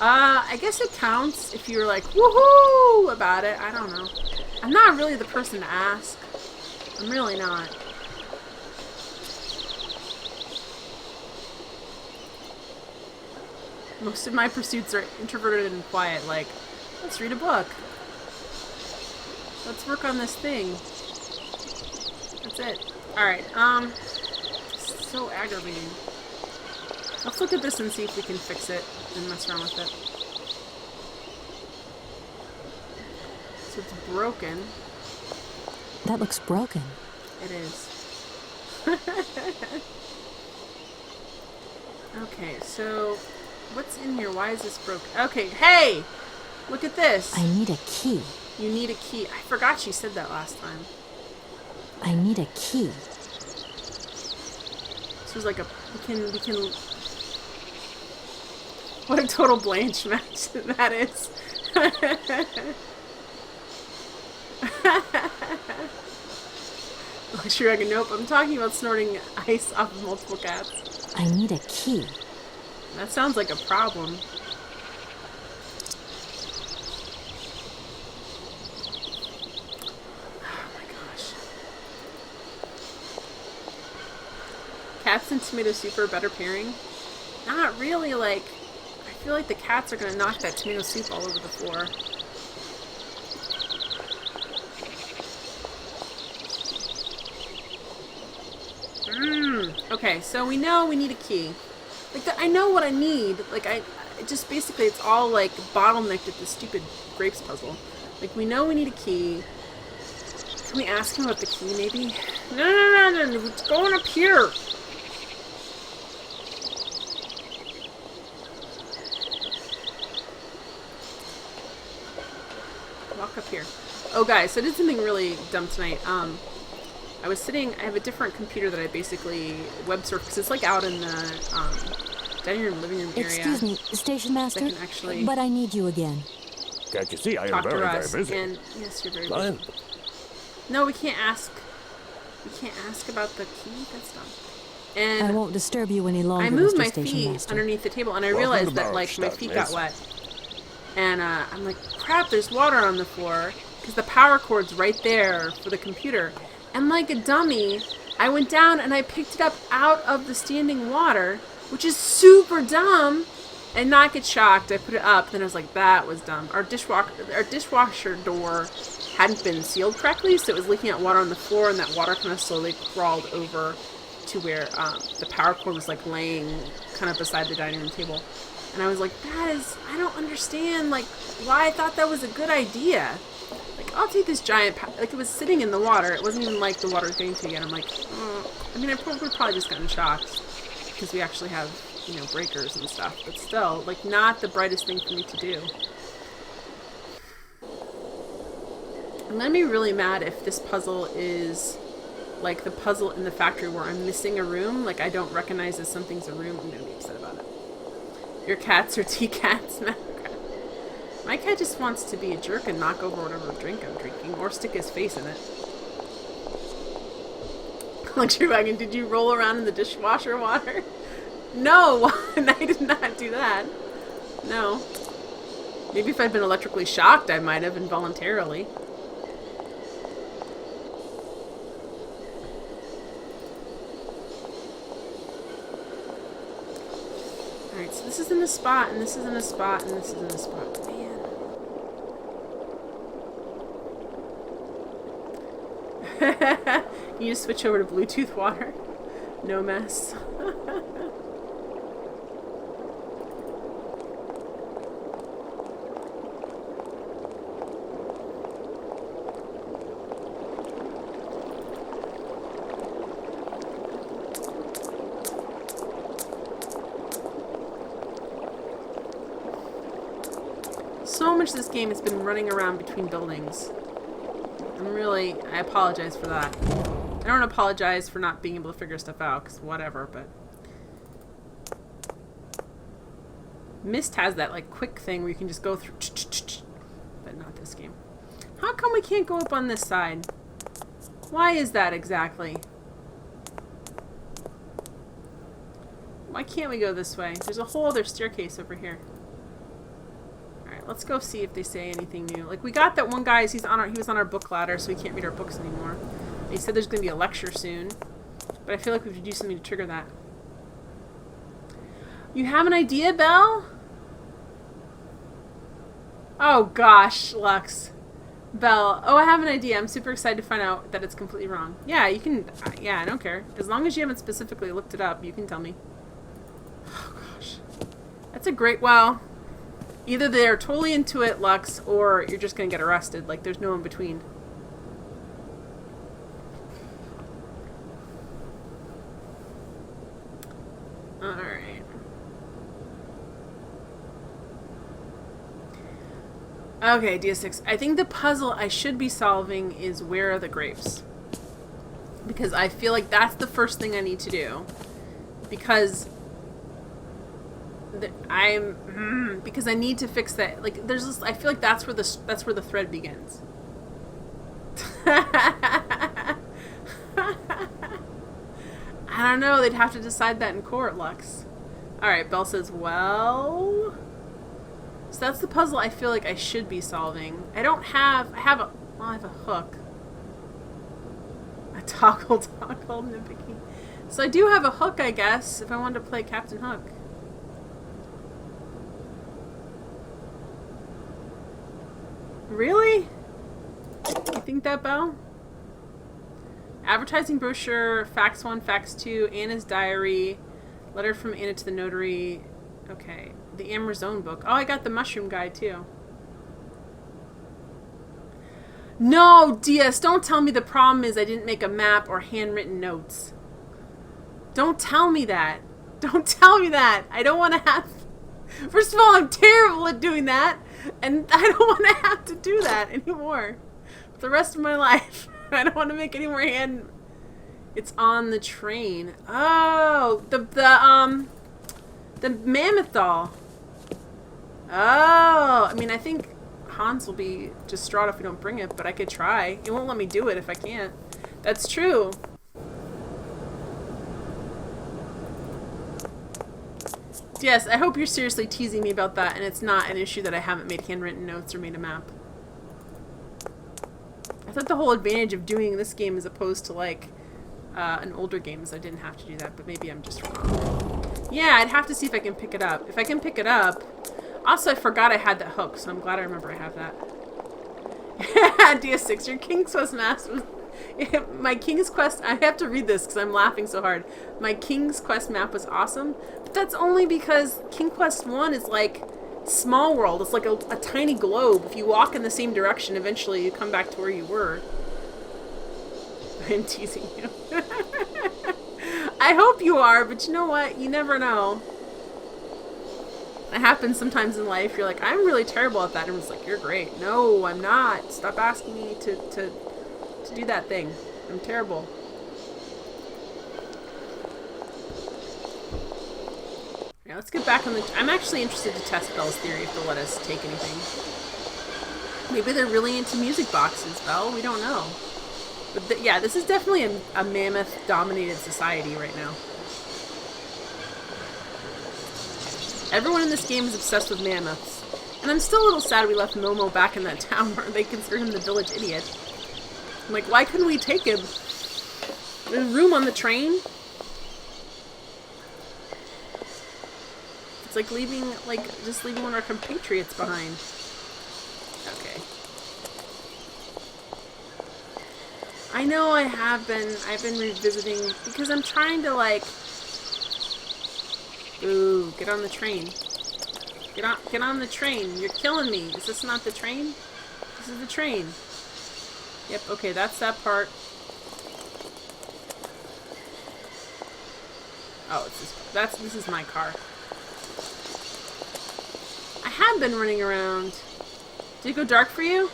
I guess it counts if you're like, woohoo about it. I don't know. I'm not really the person to ask. I'm really not. Most of my pursuits are introverted and quiet, like, let's read a book. Let's work on this thing. That's it. Alright, so aggravating. Let's look at this and see if we can fix it and mess around with it. So it's broken. That looks broken. It is. Okay, so what's in here? Why is this broken? Okay, hey! Look at this. I need a key. You need a key. I forgot she said that last time. I need a key. This was like a... We can... What a total Blanche match that is. Luxury Dragon, nope. I'm talking about snorting ice off of multiple cats. I need a key. That sounds like a problem. Oh my gosh. Cats and tomato soup are a better pairing? Not really, like... I feel like the cats are gonna knock that tomato soup all over the floor. Okay, so we know we need a key. Like, I know what I need. Like, I just basically, it's all, like, bottlenecked at this stupid grapes puzzle. Like, we know we need a key. Can we ask him about the key, maybe? No, it's going up here! Walk walk up here. Oh, guys, so I did something really dumb tonight. I was sitting, I have a different computer that I basically web surf, because it's like out in the dining room, living room area. Excuse me, Station Master, can actually but I need you again. Can't you see I am talk to very, very us. busy? And yes, you're very Fine. busy. No, we can't ask. We can't ask about the key. That's dumb. And I won't disturb you any longer, I moved Mr. my Station feet Master. underneath the table, and I Welcome realized to that like my Barstow, feet got miss. wet. And I'm like, crap! There's water on the floor because the power cord's right there for the computer. And like a dummy, I went down and I picked it up out of the standing water, which is super dumb. And not get shocked. I put it up, then I was like, that was dumb. Our dishwasher door hadn't been sealed correctly, so it was leaking out water on the floor, and that water kind of slowly crawled over to where the power cord was like laying kind of beside the dining room table. And I was like, I don't understand, like, why I thought that was a good idea. Like, I'll take this giant, like, it was sitting in the water. It wasn't even like the water was getting to it yet. I'm like, I mean, I probably just gotten shocked because we actually have, you know, breakers and stuff, but still, like, not the brightest thing for me to do. I'm gonna be really mad if this puzzle is like the puzzle in the factory where I'm missing a room, like I don't recognize that something's a room. I'm gonna be upset about it. Your cats are tea cats, man. My cat just wants to be a jerk and knock over whatever drink I'm drinking, or stick his face in it. Luxury Wagon, did you roll around in the dishwasher water? No, I did not do that. No. Maybe if I'd been electrically shocked, I might have involuntarily. Alright, so this is in a spot, and this is in a spot, and this is in a spot. Man. You just switch over to Bluetooth water. No mess. So much of this game has been running around between buildings. I apologize for that. I don't apologize for not being able to figure stuff out, because whatever, but... Myst has that, like, quick thing where you can just go through... But not this game. How come we can't go up on this side? Why is that exactly? Why can't we go this way? There's a whole other staircase over here. Let's go see if they say anything new. Like, we got that one guy, he was on our book ladder, so we can't read our books anymore. They said there's going to be a lecture soon. But I feel like we should do something to trigger that. You have an idea, Belle? Oh, gosh, Lux. Belle. Oh, I have an idea. I'm super excited to find out that it's completely wrong. Yeah, you can... Yeah, I don't care. As long as you haven't specifically looked it up, you can tell me. Oh, gosh. That's a great... Well... Either they're totally into it, Lux, or you're just going to get arrested. Like, there's no in between. Alright. Okay, DS6. I think the puzzle I should be solving is where are the grapes? Because I feel like that's the first thing I need to do. Because... because I need to fix that. Like, there's this, I feel like that's where the thread begins. I don't know. They'd have to decide that in court, Lux. All right, Belle says, well. So that's the puzzle I feel like I should be solving. I have a hook. A toggle nitpicky. So I do have a hook, I guess, if I wanted to play Captain Hook. Really? You think that, Belle? Advertising brochure, fax 1, fax 2, Anna's diary, letter from Anna to the notary. Okay. The Amazon book. Oh, I got the mushroom guide, too. No, DS, don't tell me the problem is I didn't make a map or handwritten notes. Don't tell me that. Don't tell me that. I don't want to have... First of all, I'm terrible at doing that. And I don't want to have to do that anymore. For the rest of my life. I don't want to make any more hand... It's on the train. Oh, the mammoth doll. Oh, I mean, I think Hans will be distraught if we don't bring it, but I could try. It won't let me do it if I can't. That's true. Yes, I hope you're seriously teasing me about that, and it's not an issue that I haven't made handwritten notes or made a map. I thought the whole advantage of doing this game as opposed to, like, an older game is I didn't have to do that, but maybe I'm just wrong. Yeah, I'd have to see if I can pick it up. If I can pick it up... Also, I forgot I had that hook, so I'm glad I remember I have that. DS6, your King's Quest mask was... My King's Quest... I have to read this because I'm laughing so hard. My King's Quest map was awesome, but that's only because King Quest 1 is like small world. It's like a tiny globe. If you walk in the same direction, eventually you come back to where you were. I'm teasing you. I hope you are, but you know what? You never know. It happens sometimes in life. You're like, I'm really terrible at that. And it's like, you're great. No, I'm not. Stop asking me to do that thing. I'm terrible. Yeah, let's get back on the... I'm actually interested to test Belle's theory if they'll let us take anything. Maybe they're really into music boxes, Belle. We don't know. But yeah, this is definitely a mammoth-dominated society right now. Everyone in this game is obsessed with mammoths. And I'm still a little sad we left Momo back in that town where they consider him the village idiot. I'm like, why couldn't we take him? There's room on the train? It's like leaving, just leaving one of our compatriots behind. Okay. I know I've been revisiting, because I'm trying to, like... Ooh, get on the train. Get on the train. You're killing me. Is this not the train? This is the train. Yep, okay, that's that part. Oh, this is my car. I have been running around. Did it go dark for you?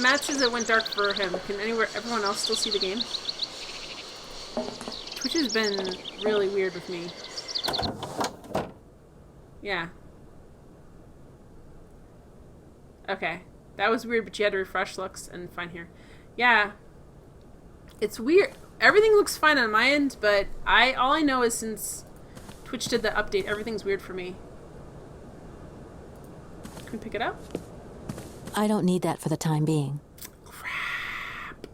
Matt says it went dark for him. Can everyone else still see the game? Twitch has been really weird with me. Yeah. Okay. That was weird, but you had to refresh looks and fine here. Yeah. It's weird. Everything looks fine on my end, but all I know is since Twitch did the update, everything's weird for me. Can we pick it up? I don't need that for the time being. Crap.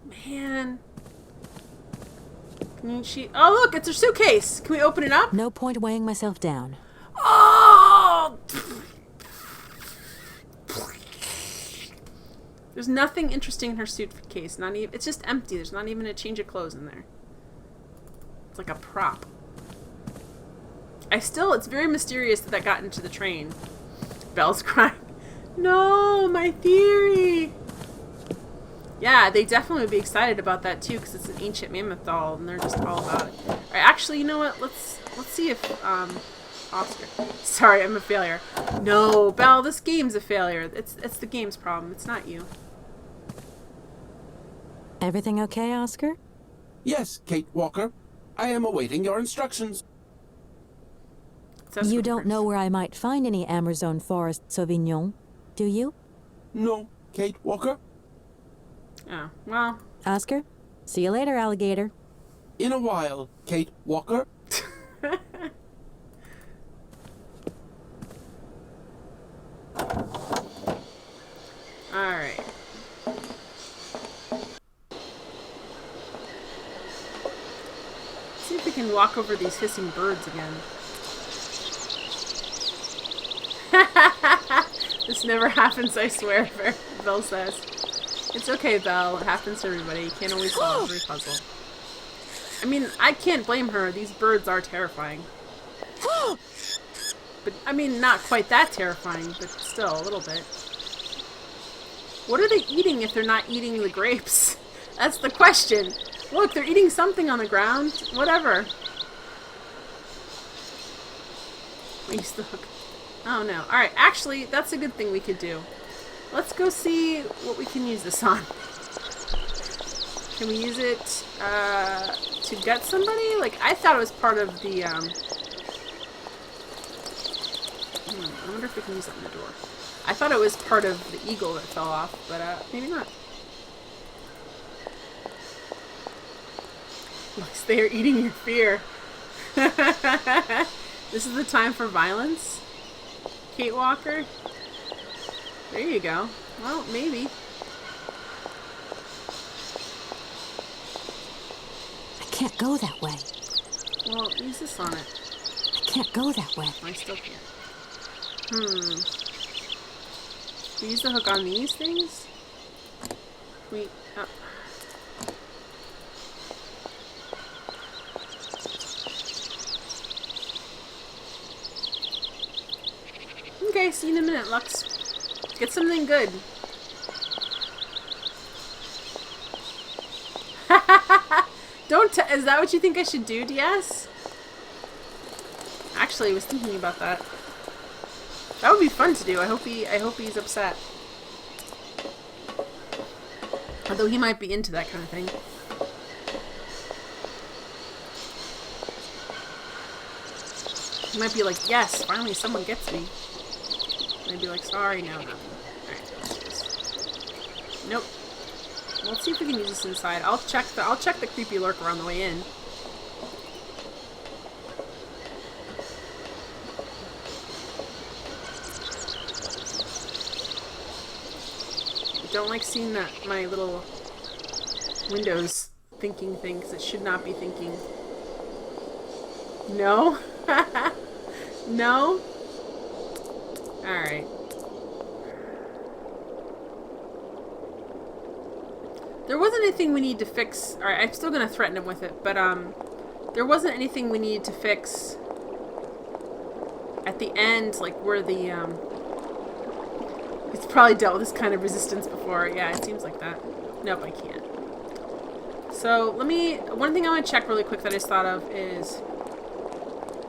Man. Oh, look, it's her suitcase. Can we open it up? No point weighing myself down. Oh! There's nothing interesting in her suitcase. Not even. It's just empty. There's not even a change of clothes in there. It's like a prop. It's very mysterious that got into the train. Belle's crying. No, my theory. Yeah, they definitely would be excited about that too, because it's an ancient mammoth doll, and they're just all about it. All right, actually, you know what? Let's see if Oscar. Sorry, I'm a failure. No, Belle, this game's a failure. It's the game's problem. It's not you. Everything okay, Oscar? Yes, Kate Walker. I am awaiting your instructions. You don't know where I might find any Amazon Forest Sauvignon, do you? No, Kate Walker. Oh, well. Oscar, see you later, alligator. In a while, Kate Walker. Alright. See if we can walk over these hissing birds again. This never happens, I swear, Belle says. It's okay, Belle. It happens to everybody. You can't always solve every puzzle. I mean, I can't blame her. These birds are terrifying. But, I mean, not quite that terrifying, but still, a little bit. What are they eating if they're not eating the grapes? That's the question. Look, they're eating something on the ground. Whatever. Use the hook. Oh no. Alright, actually, that's a good thing we could do. Let's go see what we can use this on. Can we use it to gut somebody? Like, I thought it was part of the, I wonder if we can use that in the door. I thought it was part of the eagle that fell off, but maybe not. Looks they are eating your fear. This is the time for violence? Kate Walker? There you go. Well, maybe. I can't go that way. Well, use this on it. I can't go that way. I still can't. We use the hook on these things? We... Okay, see you in a minute, Lux. Get something good. Is that what you think I should do, DS? Actually, I was thinking about that. That would be fun to do. I hope he's upset. Although he might be into that kind of thing. He might be like, yes, finally someone gets me. And I'd be like, sorry, no, nothing. Alright, let's do this. Nope. Let's see if we can use this inside. I'll check the creepy lurker on the way in. I don't like seeing that my little Windows thinking thing, because it should not be thinking. No? No? Alright. There wasn't anything we need to fix. Alright, I'm still gonna threaten him with it, but there wasn't anything we needed to fix at the end, like where the he's probably dealt with this kind of resistance before. Yeah, it seems like that. Nope, I can't. So one thing I want to check really quick that I just thought of is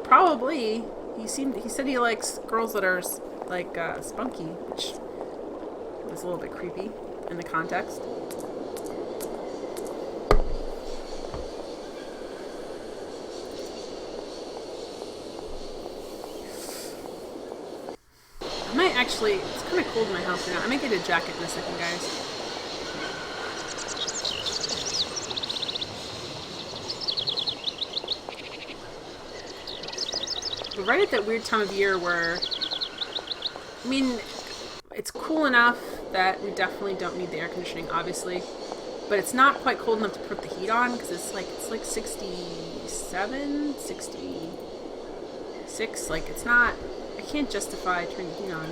probably he said he likes girls that are like spunky, which is a little bit creepy in the context. I might actually, it's kind of cold in my house right now. I might get a jacket in a second, guys. But right at that weird time of year where, I mean, it's cool enough that we definitely don't need the air conditioning, obviously. But it's not quite cold enough to put the heat on, because it's like 67, 66. Like, it's not, I can't justify turning the heat on,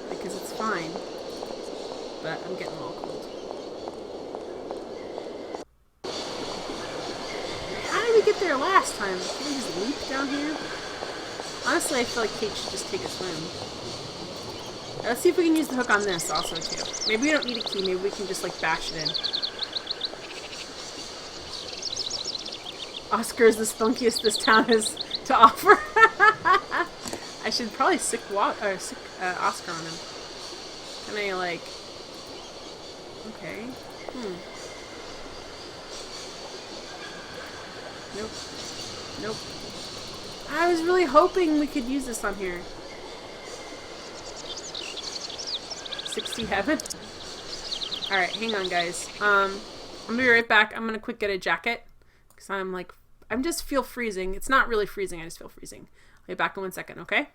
because it's fine. But I'm getting a little cold. How did we get there last time? Did we just leap down here? Honestly, I feel like Kate should just take a swim. Let's see if we can use the hook on this also, too. Maybe we don't need a key. Maybe we can just, like, bash it in. Oscar is the spunkiest this town has to offer. I should probably sick Oscar on him. Can I, like... Okay. Nope. Nope. I was really hoping we could use this on here. 60 heaven? Alright, hang on, guys. I'm gonna be right back. I'm gonna quick get a jacket. Because I'm just feel freezing. It's not really freezing, I just feel freezing. I'll be back in 1 second, okay?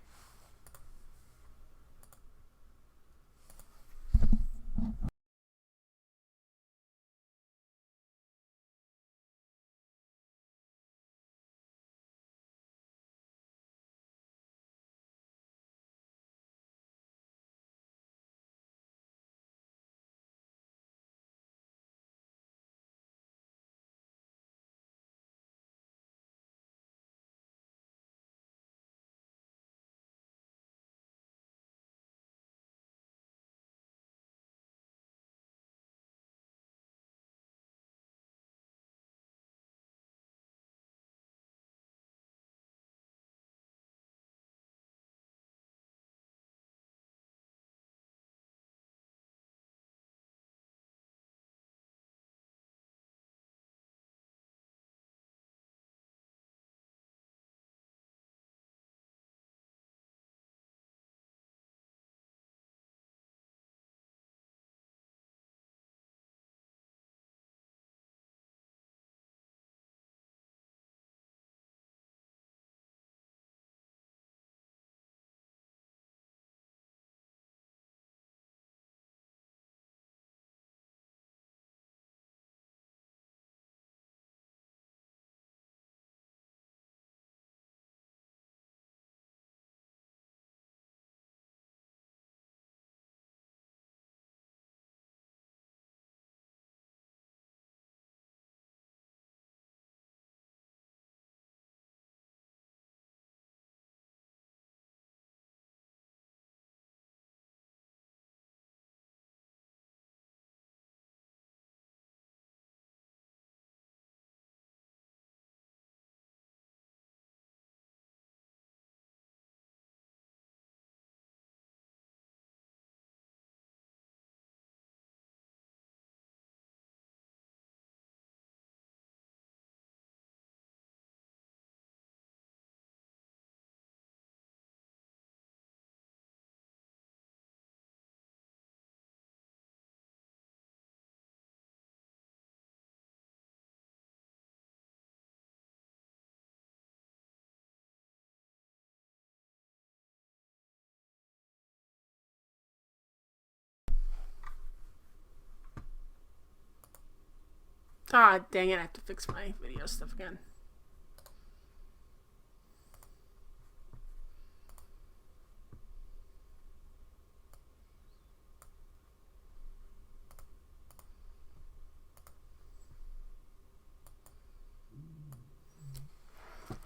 Ah, dang it, I have to fix my video stuff again.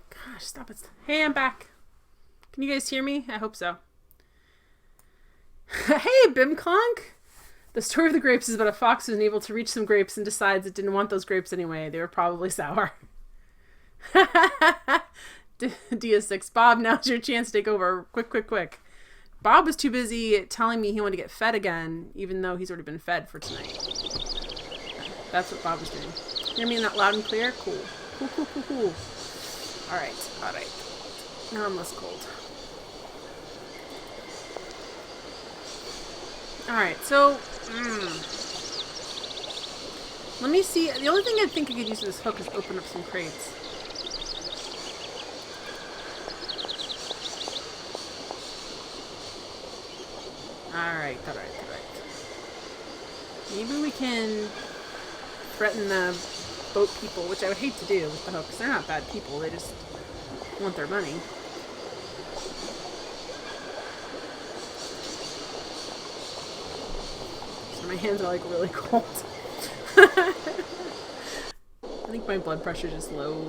Gosh, stop it. Hey, I'm back. Can you guys hear me? I hope so. Hey, Bimclonk! The story of the grapes is about a fox who's unable to reach some grapes and decides it didn't want those grapes anyway. They were probably sour. Dia6. Bob, now's your chance to take over. Quick, quick, quick. Bob was too busy telling me he wanted to get fed again, even though he's already been fed for tonight. That's what Bob was doing. Hear me that loud and clear? Cool. Cool, cool, cool, cool. Alright, alright. Now I'm less cold. Alright, so... let me see. The only thing I think I could use with this hook is open up some crates. Alright, alright, alright. Maybe we can threaten the boat people, which I would hate to do with the hook, because they're not bad people, they just want their money. So my hands are like really cold. I think my blood pressure is just low.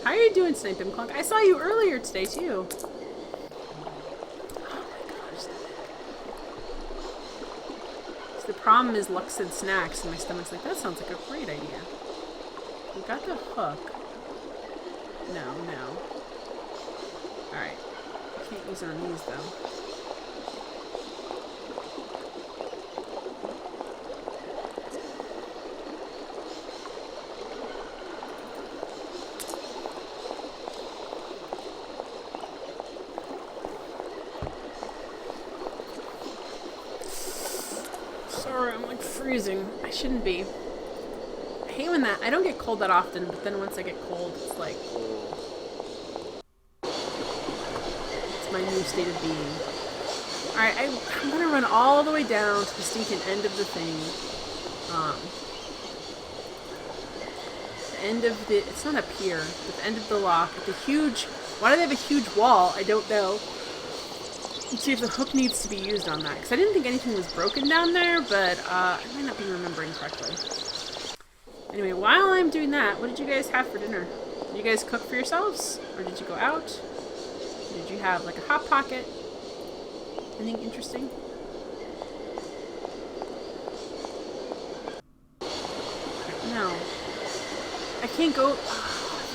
How are you doing tonight, Bimclonk? I saw you earlier today, too. Oh my gosh. So the problem is Lux said snacks, and my stomach's like, that sounds like a great idea. We got the hook. No, no. Alright. Can't use it on these, though. Sorry, I'm like freezing. I shouldn't be. I hate when I don't get cold that often, but then once I get cold, it's like, it's my new state of being. Alright, I'm gonna run all the way down to the stinking end of the thing. The end of the, it's not up here, but the end of the lock, the huge, why do they have a huge wall? I don't know. Let's see if the hook needs to be used on that. Because I didn't think anything was broken down there, but I might not be remembering correctly. Anyway, while I'm doing that, what did you guys have for dinner? Did you guys cook for yourselves? Or did you go out? Did you have like a Hot Pocket? Anything interesting? No. I can't go... Oh, I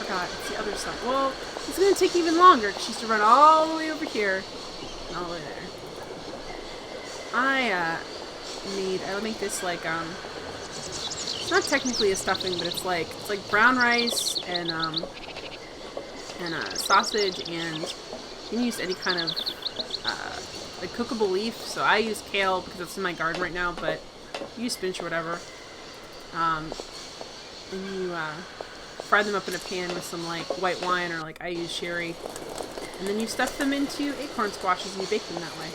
forgot. It's the other side. Well, it's going to take even longer because she has to run all the way over here. All the way there. I make this like, it's not technically a stuffing, but it's like brown rice and sausage, and you can use any kind of, like cookable leaf. So I use kale because it's in my garden right now, but you use spinach or whatever. And you, fry them up in a pan with some like white wine, or like I use sherry. And then you stuff them into acorn squashes and you bake them that way.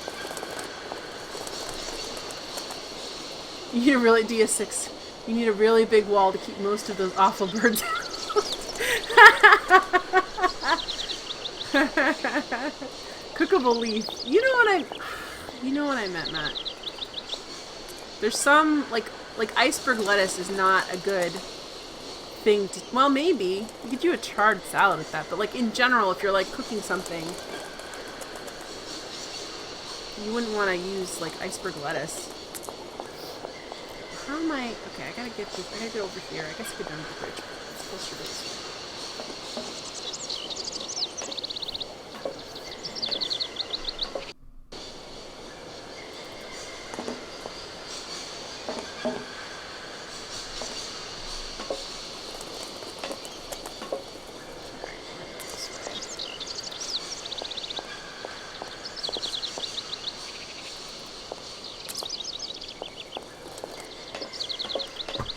You need a really, Dia6, you need a really big wall to keep most of those awful birds out. Cookable leaf. You know what I meant, Matt. There's some, like iceberg lettuce is not a good thing to, well, maybe you could do a charred salad with that, but like in general, if you're like cooking something, you wouldn't want to use like iceberg lettuce. How am I? Okay, I gotta get over here. I guess I could down to the bridge. It's closer to this way.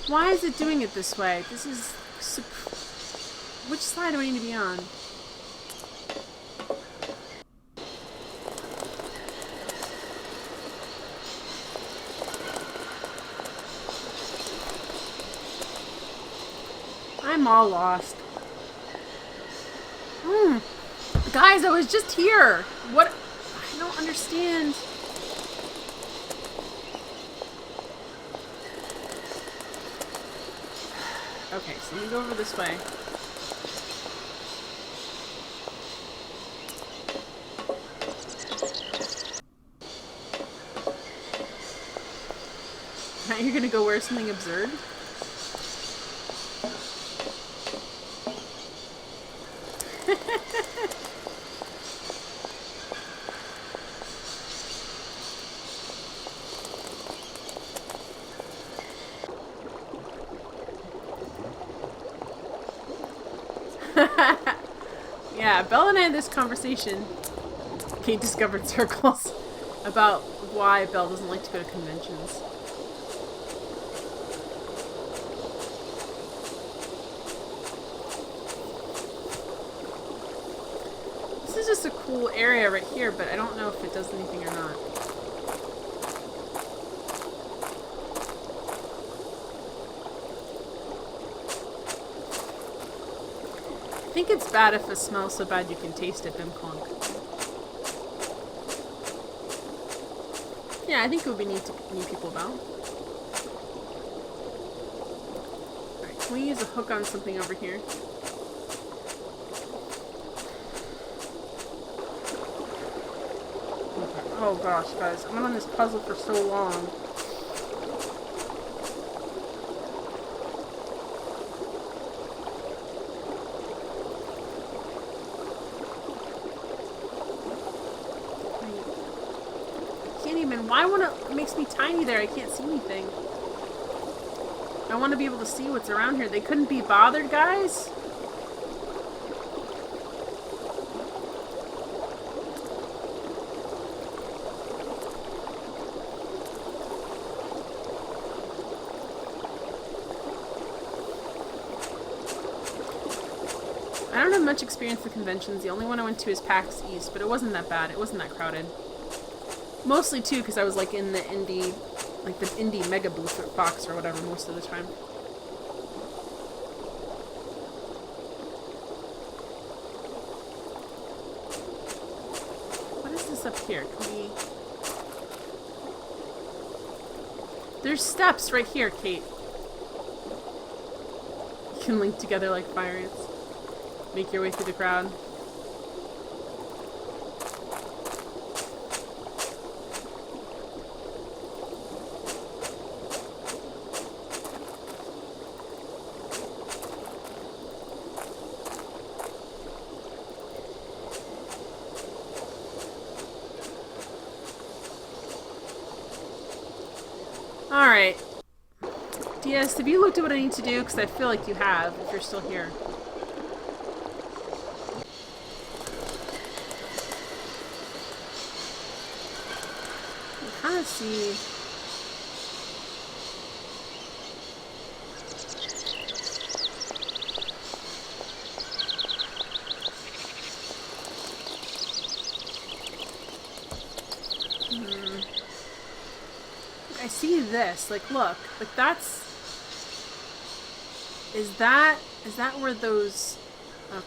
Why is it doing it this way? This is... Which side do I need to be on? I'm all lost. Guys, I was just here. What? I don't understand. Okay, so let me go over this way. Now you're gonna go wear something absurd? Yeah, Belle and I had this conversation, Kate discovered circles, about why Belle doesn't like to go to conventions. This is just a cool area right here, but I don't know if it does anything or not. I think it's bad if it smells so bad you can taste it, Bim Clunk. Yeah, I think it would be neat to meet people about. Alright, can we use a hook on something over here? Okay. Oh gosh, guys, I've been on this puzzle for so long. Why when it makes me tiny there, I can't see anything. I want to be able to see what's around here. They couldn't be bothered, guys? I don't have much experience with conventions. The only one I went to is PAX East, but it wasn't that bad. It wasn't that crowded. Mostly, too, because I was, like, in the indie mega booth at Fox or whatever most of the time. What is this up here? Can we... There's steps right here, Kate. You can link together like fire ants. Make your way through the crowd. Alright. DS, have you looked at what I need to do? Because I feel like you have, if you're still here. I kind of see... I see this. Like, look. Like, that's... Is that where those... Okay.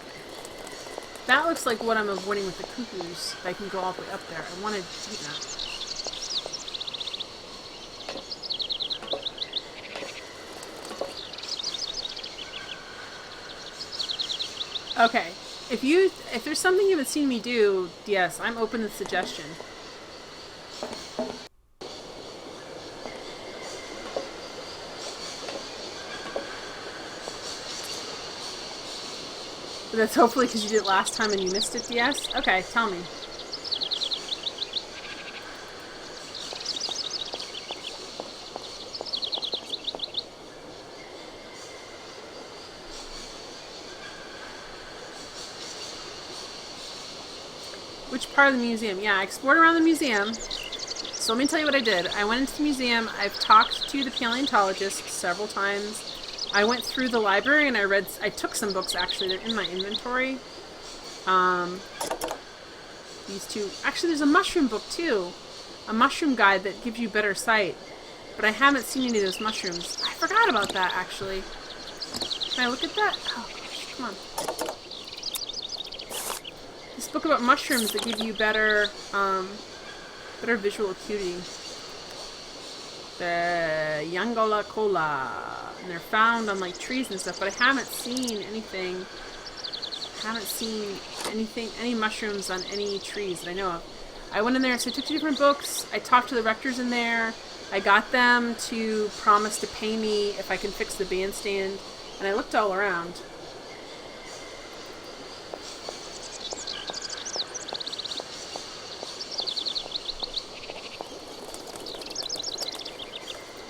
That looks like what I'm avoiding with the cuckoos. I can go all the way up there. I wanted to do that. Okay. If there's something you haven't seen me do, yes, I'm open to suggestion. But that's hopefully because you did it last time and you missed it, DS? Okay, tell me. Which part of the museum? Yeah, I explored around the museum. So let me tell you what I did. I went into the museum. I've talked to the paleontologist several times. I went through the library and I took some books actually. They're in my inventory. These two. Actually, there's a mushroom book too. A mushroom guide that gives you better sight. But I haven't seen any of those mushrooms. I forgot about that actually. Can I look at that? Oh gosh, come on. This book about mushrooms that give you better, better visual acuity. The Yangola Cola. And they're found on like trees and stuff, but I haven't seen anything. Any mushrooms on any trees that I know of. I went in there, so I took 2 different books. I talked to the rectors in there. I got them to promise to pay me if I can fix the bandstand. And I looked all around.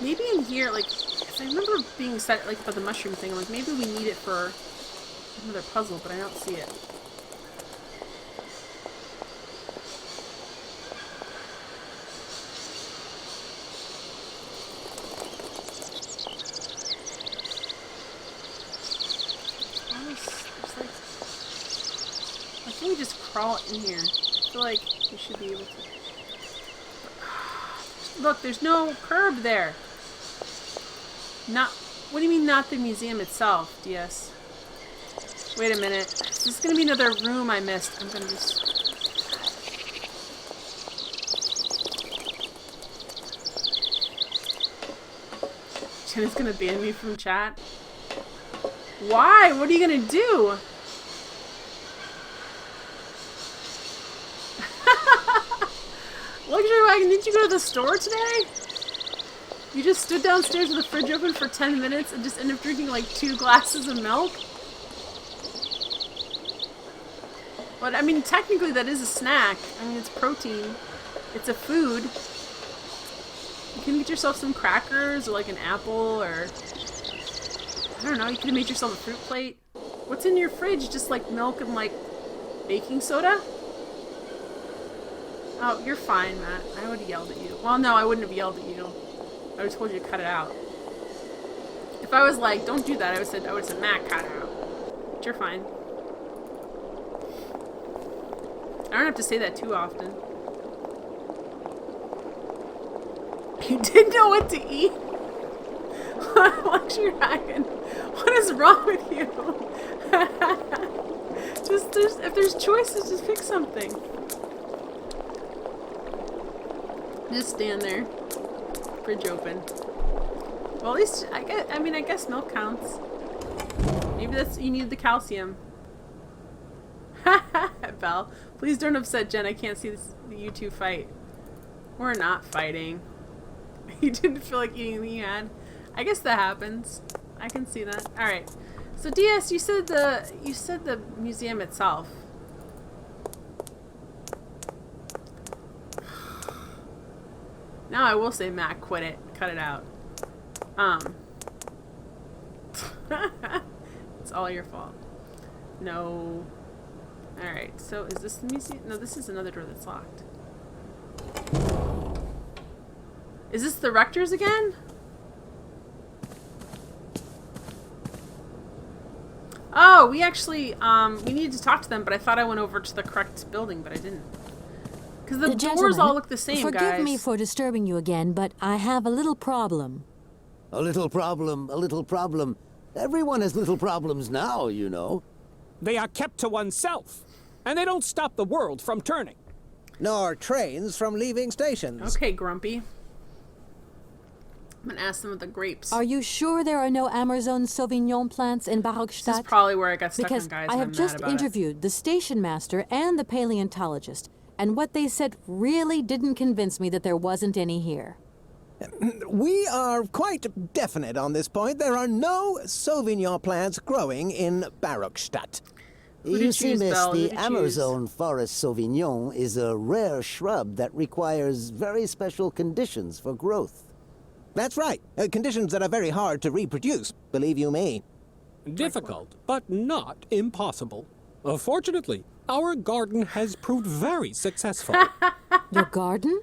Maybe in here, like, 'cause I remember being excited, like, about the mushroom thing. Like, maybe we need it for another puzzle, but I don't see it. Why can't we just crawl in here? I feel like we should be able to. Look, there's no curb there. Not. What do you mean, not the museum itself, DS? Wait a minute. This is gonna be another room I missed. I'm gonna just. Jenna's gonna ban me from chat. Why? What are you gonna do? Luxury Wagon, didn't you go to the store today? You just stood downstairs with the fridge open for 10 minutes and just ended up drinking like 2 glasses of milk? But I mean, technically that is a snack. I mean, it's protein. It's a food. You can get yourself some crackers or like an apple or... I don't know, you could have made yourself a fruit plate. What's in your fridge? Just like milk and like baking soda? Oh, you're fine, Matt. I would have yelled at you. Well, no, I wouldn't have yelled at you. I would have told you to cut it out. If I was like, don't do that, I would have said, Matt, cut it out. But you're fine. I don't have to say that too often. You didn't know what to eat? Luxury Dragon. What is wrong with you? If there's choices, just pick something. Just stand there. Fridge open. Well, at least, I guess milk counts. Maybe you need the calcium. Belle, please don't upset Jen. I can't see you two fight. We're not fighting. You didn't feel like eating anything you had. I guess that happens. I can see that. Alright. So DS, you said the museum itself. Now I will say, Matt, quit it. Cut it out. It's all your fault. No. Alright, so is this the museum? No, this is another door that's locked. Is this the rector's again? Oh, we actually, we needed to talk to them, but I thought I went over to the correct building, but I didn't. Because the doors all look the same, forgive guys. Forgive me for disturbing you again, but I have a little problem. A little problem, a little problem. Everyone has little problems now, you know. They are kept to oneself, and they don't stop the world from turning. Nor trains from leaving stations. Okay, Grumpy. I'm gonna ask them with the grapes. Are you sure there are no Amazon Sauvignon plants in Barockstadt? This is probably where I got stuck because on, guys. I have just interviewed the station master and the paleontologist, and what they said really didn't convince me that there wasn't any here. We are quite definite on this point. There are no Sauvignon plants growing in Barockstadt. You see, miss, the Amazon Forest Sauvignon is a rare shrub that requires very special conditions for growth. That's right. Conditions that are very hard to reproduce, believe you me. Difficult, but not impossible. Fortunately, our garden has proved very successful. Your garden?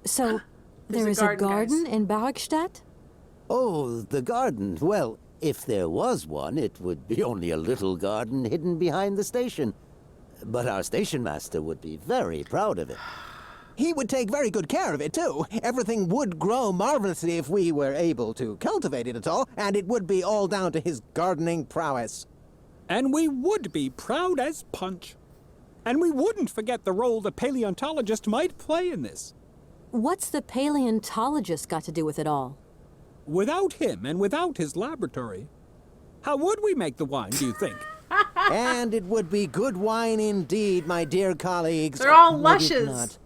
So, there is a garden in Barockstadt? Oh, the garden. Well, if there was one, it would be only a little garden hidden behind the station. But our station master would be very proud of it. he would take very good care of it, too. Everything would grow marvelously if we were able to cultivate it at all, and it would be all down to his gardening prowess. And we would be proud as punch. And we wouldn't forget the role the paleontologist might play in this. What's the paleontologist got to do with it all? Without him and without his laboratory, how would we make the wine, do you think? And it would be good wine indeed, my dear colleagues. They're all would it lushes. not?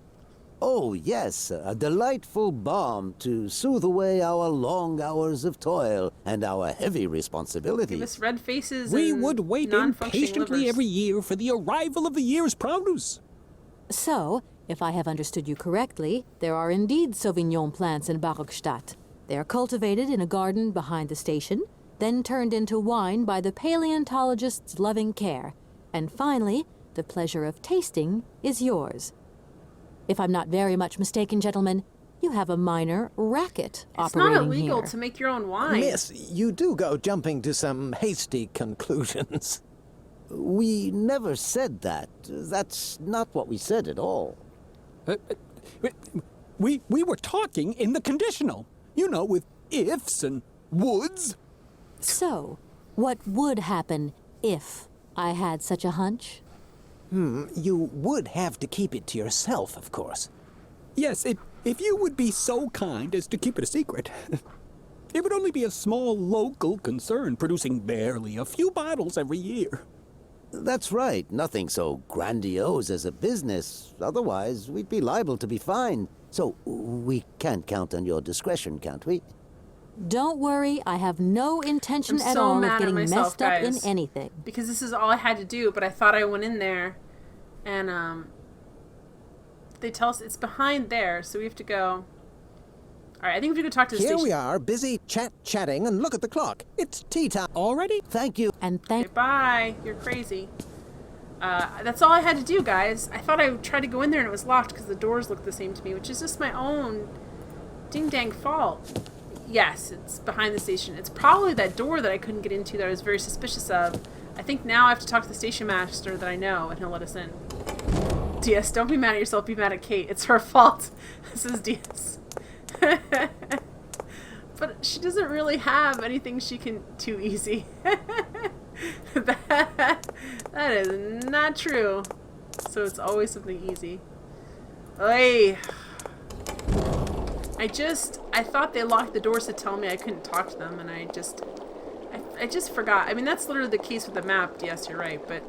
Oh, yes, a delightful balm to soothe away our long hours of toil and our heavy responsibilities. Give us red faces We and would wait non-functioning impatiently livers. every year for the arrival of the year's produce. So, if I have understood you correctly, there are indeed Sauvignon plants in Barockstadt. They are cultivated in a garden behind the station, then turned into wine by the paleontologist's loving care. And finally, the pleasure of tasting is yours. If I'm not very much mistaken, gentlemen, you have a minor racket It's operating not illegal here. to make your own wine. Miss, you do go jumping to some hasty conclusions. We never said that. That's not what we said at all. We were talking in the conditional. You know, with ifs and woulds. So, what would happen if I had such a hunch? You would have to keep it to yourself, of course. Yes, if you would be so kind as to keep it a secret. It would only be a small local concern, producing barely a few bottles every year. That's right. Nothing so grandiose as a business. Otherwise, we'd be liable to be fined. So we can't count on your discretion, can't we? Don't worry, I have no intention I'm at so all mad of at getting myself, messed up in guys. anything. Because this is all I had to do, but I thought I went in there, and they tell us it's behind there, so we have to go. All right, I think we have to go talk to the Here station. we are, busy chatting, and look at the clock. It's tea time. Already? Thank you. And Okay, bye. You're crazy. That's all I had to do, guys. I thought I tried to go in there and it was locked because the doors looked the same to me, which is just my own ding-dang fault. Yes, it's behind the station. It's probably that door that I couldn't get into that I was very suspicious of. I think now I have to talk to the station master that I know, and he'll let us in. DS, don't be mad at yourself. Be mad at Kate. It's her fault. This is DS. But she doesn't really have anything she can do easy. That is not true. So it's always something easy. Oy. I thought they locked the doors to tell me I couldn't talk to them, and I just forgot. I mean, that's literally the case with the map. Yes, you're right, but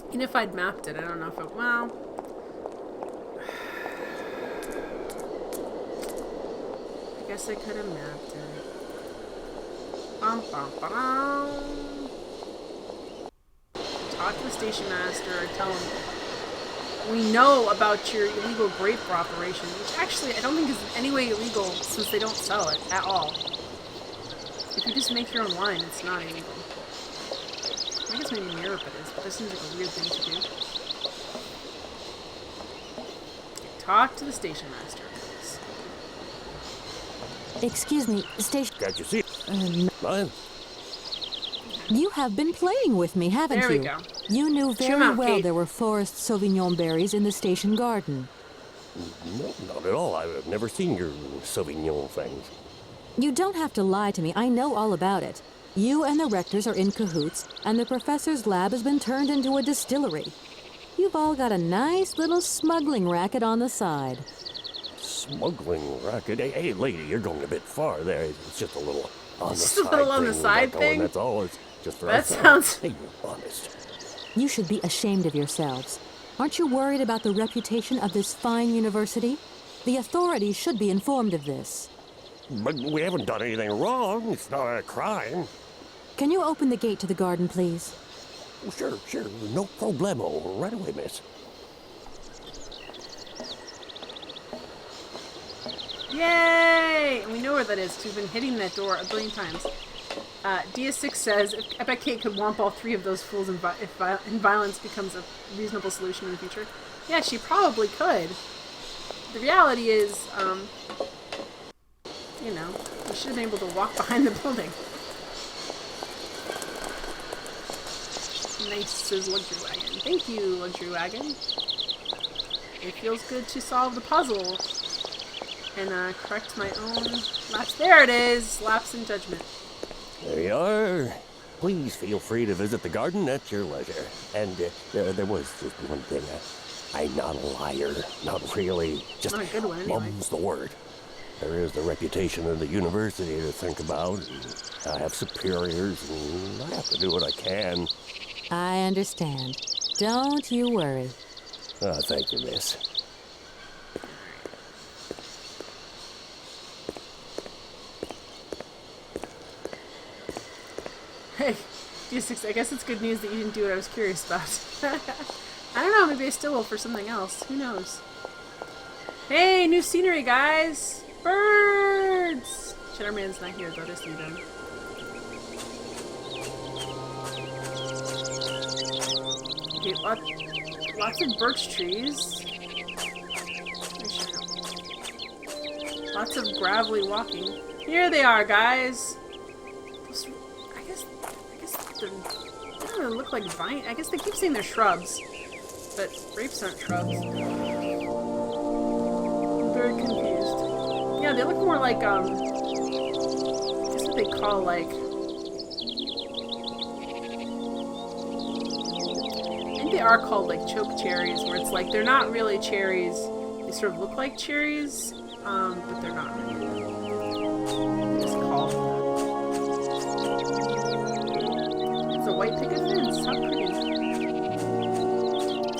even if I'd mapped it, I don't know if it, well, I guess I could have mapped it. Bum, bum, ba-dum. Talk to the station master, tell him we know about your illegal grape operation, which actually I don't think is in any way illegal since they don't sell it at all. If you just make your own wine, it's not illegal. I guess maybe in Europe it is, but this seems like a weird thing to do. Talk to the station master, please. excuse me, station... Can't you see it? Mine? You have been playing with me, haven't There we you? go. You knew Chew very 'em out, well Kate. there were forest Sauvignon berries in the station garden. No, not at all. I've never seen your Sauvignon things. You don't have to lie to me. I know all about it. You and the rectors are in cahoots, and the professor's lab has been turned into a distillery. You've all got a nice little smuggling racket on the side. Smuggling racket? Hey, lady, you're going a bit far there. It's just a little on the Just side a little on the thing we side got going, thing? That's all. It's just for That us. sounds- Hey, you're honest. You should be ashamed of yourselves. Aren't you worried about the reputation of this fine university? The authorities should be informed of this. But we haven't done anything wrong. It's not a crime. Can you open the gate to the garden, please? Sure. No problemo. Right away, miss. Yay! And we know where that is, 'cause we've been hitting that door a billion times. DS6 says, I bet Kate could womp all three of those fools if violence becomes a reasonable solution in the future. Yeah, she probably could. The reality is, you know, we should have been able to walk behind the building. Nice, says Luxury Wagon. Thank you, Luxury Wagon. it feels good to solve the puzzle and correct my own lapse. There it is, lapse in judgment. There you are. Please feel free to visit the garden at your leisure. And there was just one thing. I'm not a liar. Not really. Just Not a good one, anyway. mum's the word. There is the reputation of the university to think about. And I have superiors, and I have to do what I can. I understand. Don't you worry. Oh, thank you, miss. Hey, D6, I guess it's good news that you didn't do what I was curious about. I don't know, maybe I still will for something else. Who knows? Hey, new scenery, guys! Birds! Cheddarman's not here, though. Just leave him. Okay, lots of birch trees. Lots of gravelly walking. Here they are, guys! I guess they don't really look like vine. I guess they keep saying they're shrubs, but grapes aren't shrubs. I'm very confused. Yeah, they look more like I guess what they call like. I think they are called like choke cherries, where it's like they're not really cherries. They sort of look like cherries, but they're not really. It's called that. It's a white picket fence. How pretty.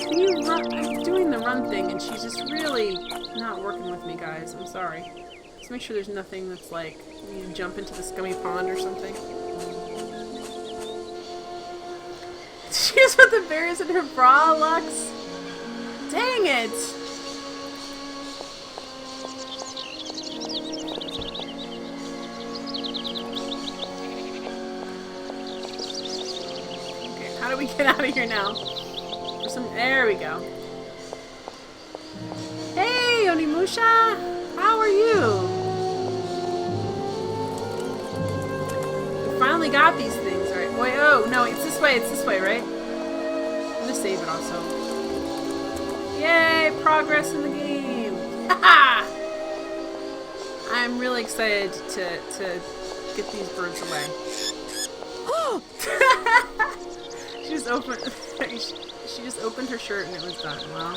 Can you run? I'm doing the run thing, and she's just really not working with me, guys. I'm sorry. Just make sure there's nothing that's like you jump into the scummy pond or something. She just put the berries in her bra, Lux. Dang it! Okay, how do we get out of here now? There we go. Hey, Onimusha! How are you? We finally got these things, right? Wait, oh, no, it's this way, right? I'm gonna save it also. Yay, progress in the game! Haha! I'm really excited to get these birds away. She just opened her shirt and it was done. Well,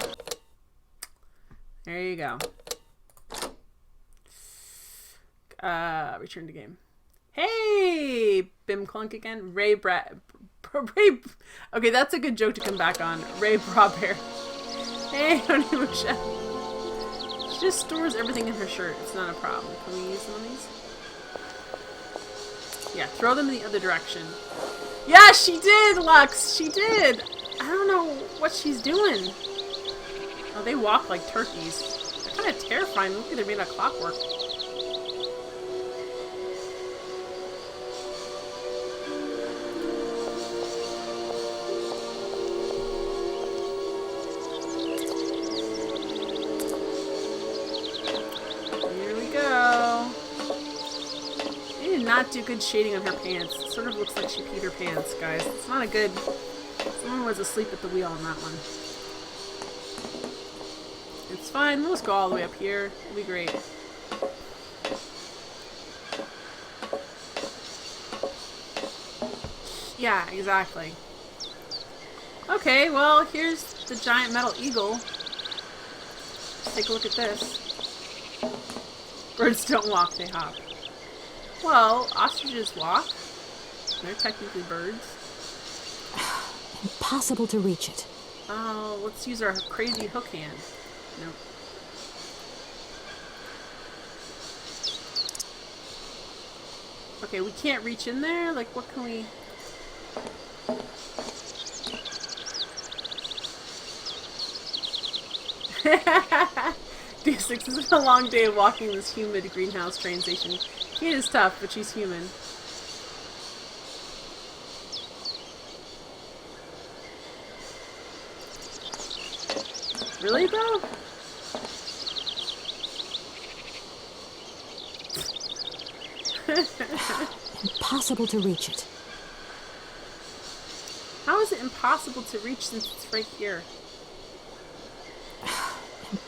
there you go. Return to game. Hey, Bim Clunk again. Ray. Okay, that's a good joke to come back on. Ray Brabear. Hey, Onimusha. She just stores everything in her shirt. It's not a problem. Can we use some of these? Yeah, throw them in the other direction. Yeah, she did, Lux. She did. I don't know what she's doing. Oh, they walk like turkeys. They're kind of terrifying. Look, they're made of clockwork. Here we go. They did not do good shading on her pants. It sort of looks like she peed her pants, guys. It's not a good... Someone was asleep at the wheel on that one. It's fine. We'll just go all the way up here. It'll be great. Yeah, exactly. Okay, well, here's the giant metal eagle. Let's take a look at this. Birds don't walk, they hop. Well, ostriches walk. They're technically birds. Impossible to reach it. Oh, let's use our crazy hook hand. Nope. Okay, we can't reach in there? Like, what can we... D6, this is a long day of walking this humid greenhouse train station. Kate is tough, but she's human. Really, bro? Impossible to reach it. How is it impossible to reach since it's right here?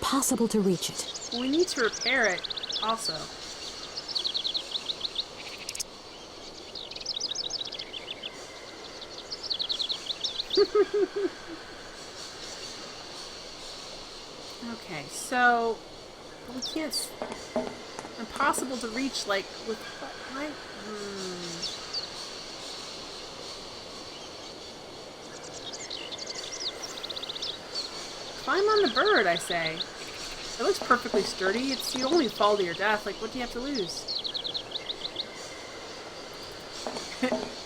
impossible to reach it. We need to repair it also. Okay, so we can't. Impossible to reach, like with what? Climb on the bird, I say. It looks perfectly sturdy. It's you only fall to your death. Like, what do you have to lose?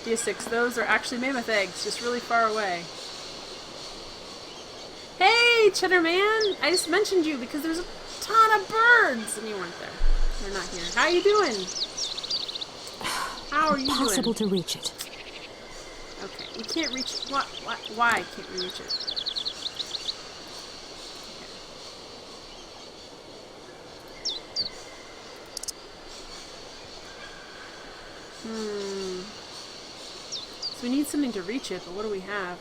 D6. Those are actually mammoth eggs, just really far away. Hey, Cheddar Man! I just mentioned you because there's a ton of birds, and you weren't there. They're not here. How you doing? How are you doing? Impossible to reach it. Okay, we can't reach it. What? Why can't we reach it? So we need something to reach it, but what do we have?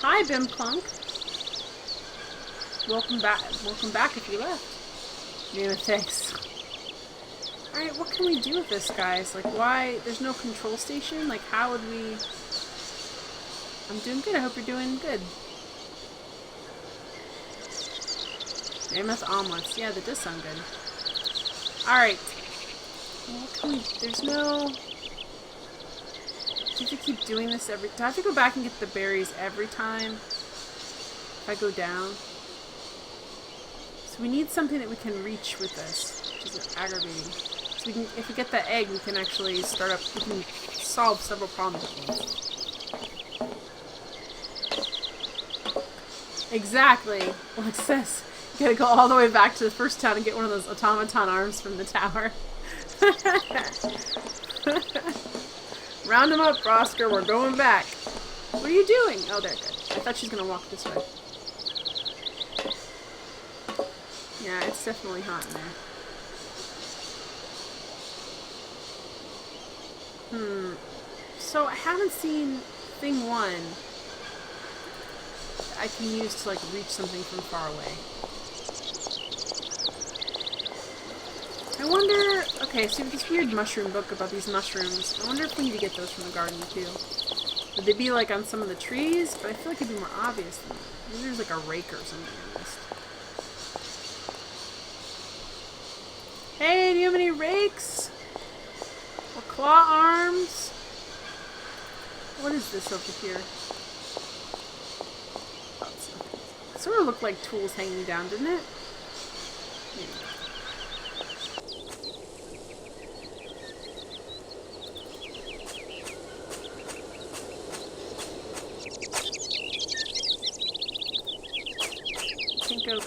Hi, Bim Clunk. Welcome back. Welcome back if you left. Yeah, thanks. Alright, what can we do with this, guys? Like, why? There's no control station? Like, how would we... I'm doing good. I hope you're doing good. Mammoth omelets. Yeah, that does sound good. Alright. What can we... There's no... Do you have to keep doing this every... Do I have to go back and get the berries every time? If I go down? So we need something that we can reach with this, which is aggravating. So we can, if we get the egg, we can actually start up, we can solve several problems at once. Exactly. Like this. You gotta go all the way back to the first town and get one of those automaton arms from the tower. Round them up, Oscar. We're going back. What are you doing? Oh, there, good. I thought she's gonna walk this way. Yeah, it's definitely hot in there. So I haven't seen thing 1 I can use to like reach something from far away. I wonder, okay, so this weird mushroom book about these mushrooms. I wonder if we need to get those from the garden too. Would they be like on some of the trees? But I feel like it'd be more obvious than that. Maybe there's like a rake or something I missed. Hey, do you have any rakes? Or claw arms? What is this over here? Oh, it sort of looked like tools hanging down, didn't it? Maybe.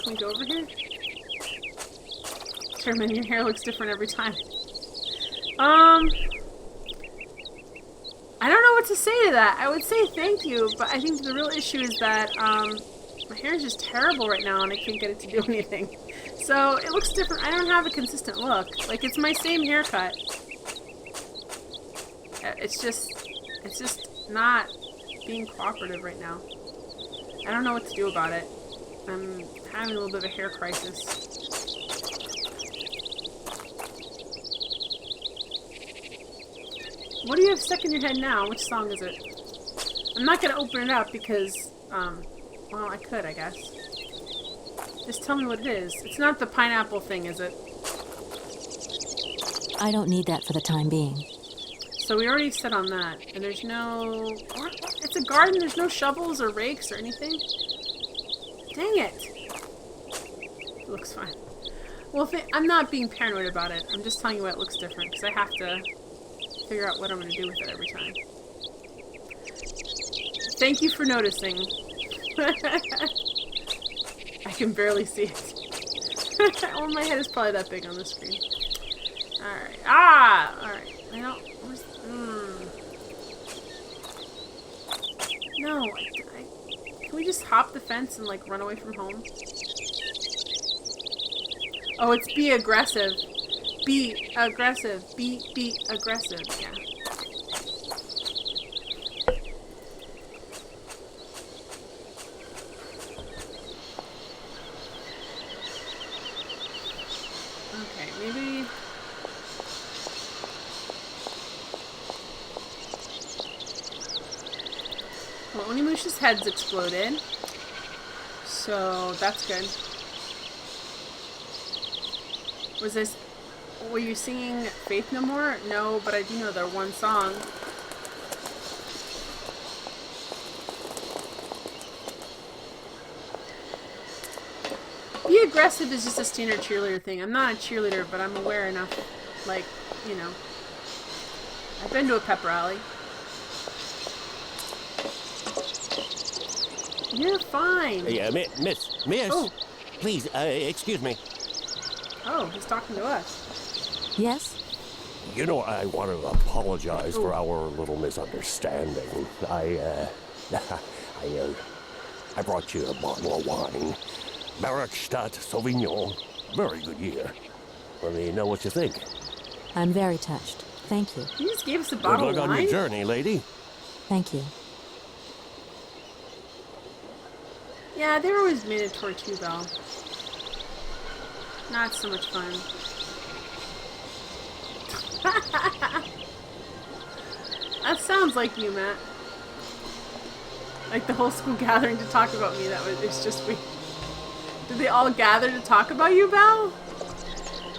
Can we go over here? Sherman, your hair looks different every time. I don't know what to say to that. I would say thank you, but I think the real issue is that, my hair is just terrible right now and I can't get it to do anything. So, it looks different. I don't have a consistent look. Like, it's my same haircut. It's just not being cooperative right now. I don't know what to do about it. I'm having a little bit of a hair crisis. What do you have stuck in your head now? Which song is it? I'm not gonna open it up because, well, I could, I guess. Just tell me what it is. It's not the pineapple thing, is it? I don't need that for the time being. So we already set on that, and there's no... What? It's a garden, there's no shovels or rakes or anything? Dang it! It looks fine. Well, I'm not being paranoid about it. I'm just telling you why it looks different, because I have to figure out what I'm going to do with it every time. Thank you for noticing. I can barely see it. Well, my head is probably that big on the screen. Alright. Ah! Alright. I don't... No, can we just hop the fence and, like, run away from home? Oh, it's be aggressive. Be aggressive. Be aggressive. Yeah. Well, Onimusha's head's exploded. So, that's good. Were you singing Faith No More? No, but I do know their one song. Be aggressive is just a standard cheerleader thing. I'm not a cheerleader, but I'm aware enough. Like, you know. I've been to a pep rally. You're fine. Yeah, miss. Oh. Please, excuse me. Oh, he's talking to us. Yes? You know, I want to apologize for our little misunderstanding. I brought you a bottle of wine. Barakstadt Sauvignon. Very good year. Let me know what you think. I'm very touched. Thank you. You just gave us a Good bottle luck of on wine? your journey, lady. Thank you. Yeah, they're always mandatory too, though. Not so much fun. That sounds like you, Matt. Like the whole school gathering to talk about me. It's just weird. Did they all gather to talk about you, Val?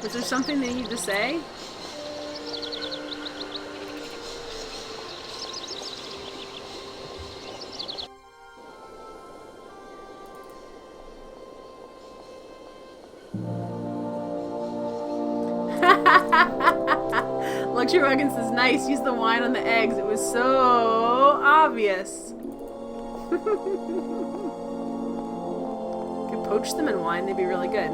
Was there something they need to say? Luxury Wagon says, nice, use the wine on the eggs. It was so obvious. Could poach them in wine, they'd be really good.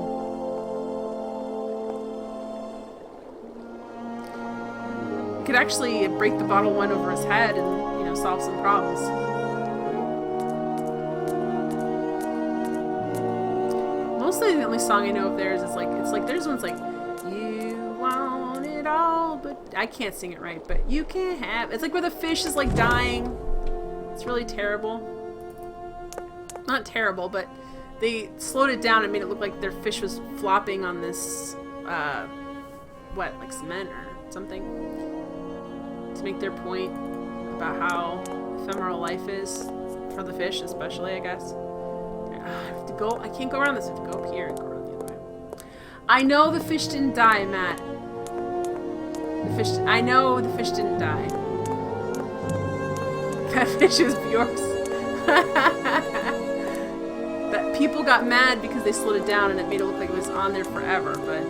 Could actually break the bottle of wine over his head and, you know, solve some problems. Mostly the only song I know of theirs is like, it's like, there's one's like, you want it all, but I can't sing it right, but you can't have, it's like where the fish is like dying. It's really terrible. Not terrible, but they slowed it down and made it look like their fish was flopping on this, what, like cement or something? To make their point about how ephemeral life is for the fish, especially, I guess. I have to go. I can't go around this. I have to go up here and go around the other way. I know the fish didn't die, Matt. I know the fish didn't die. That fish is Bjork's. That people got mad because they slowed it down and it made it look like it was on there forever, but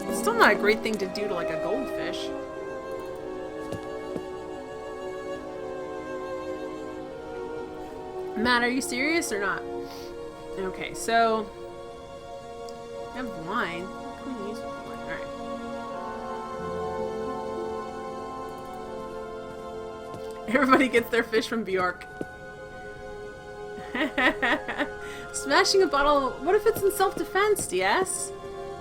it's still not a great thing to do to like a goldfish. Matt, are you serious or not? Okay, so I have wine. What can we use with wine? Alright. Everybody gets their fish from Bjork. Smashing a bottle. What if it's in self-defense, DS?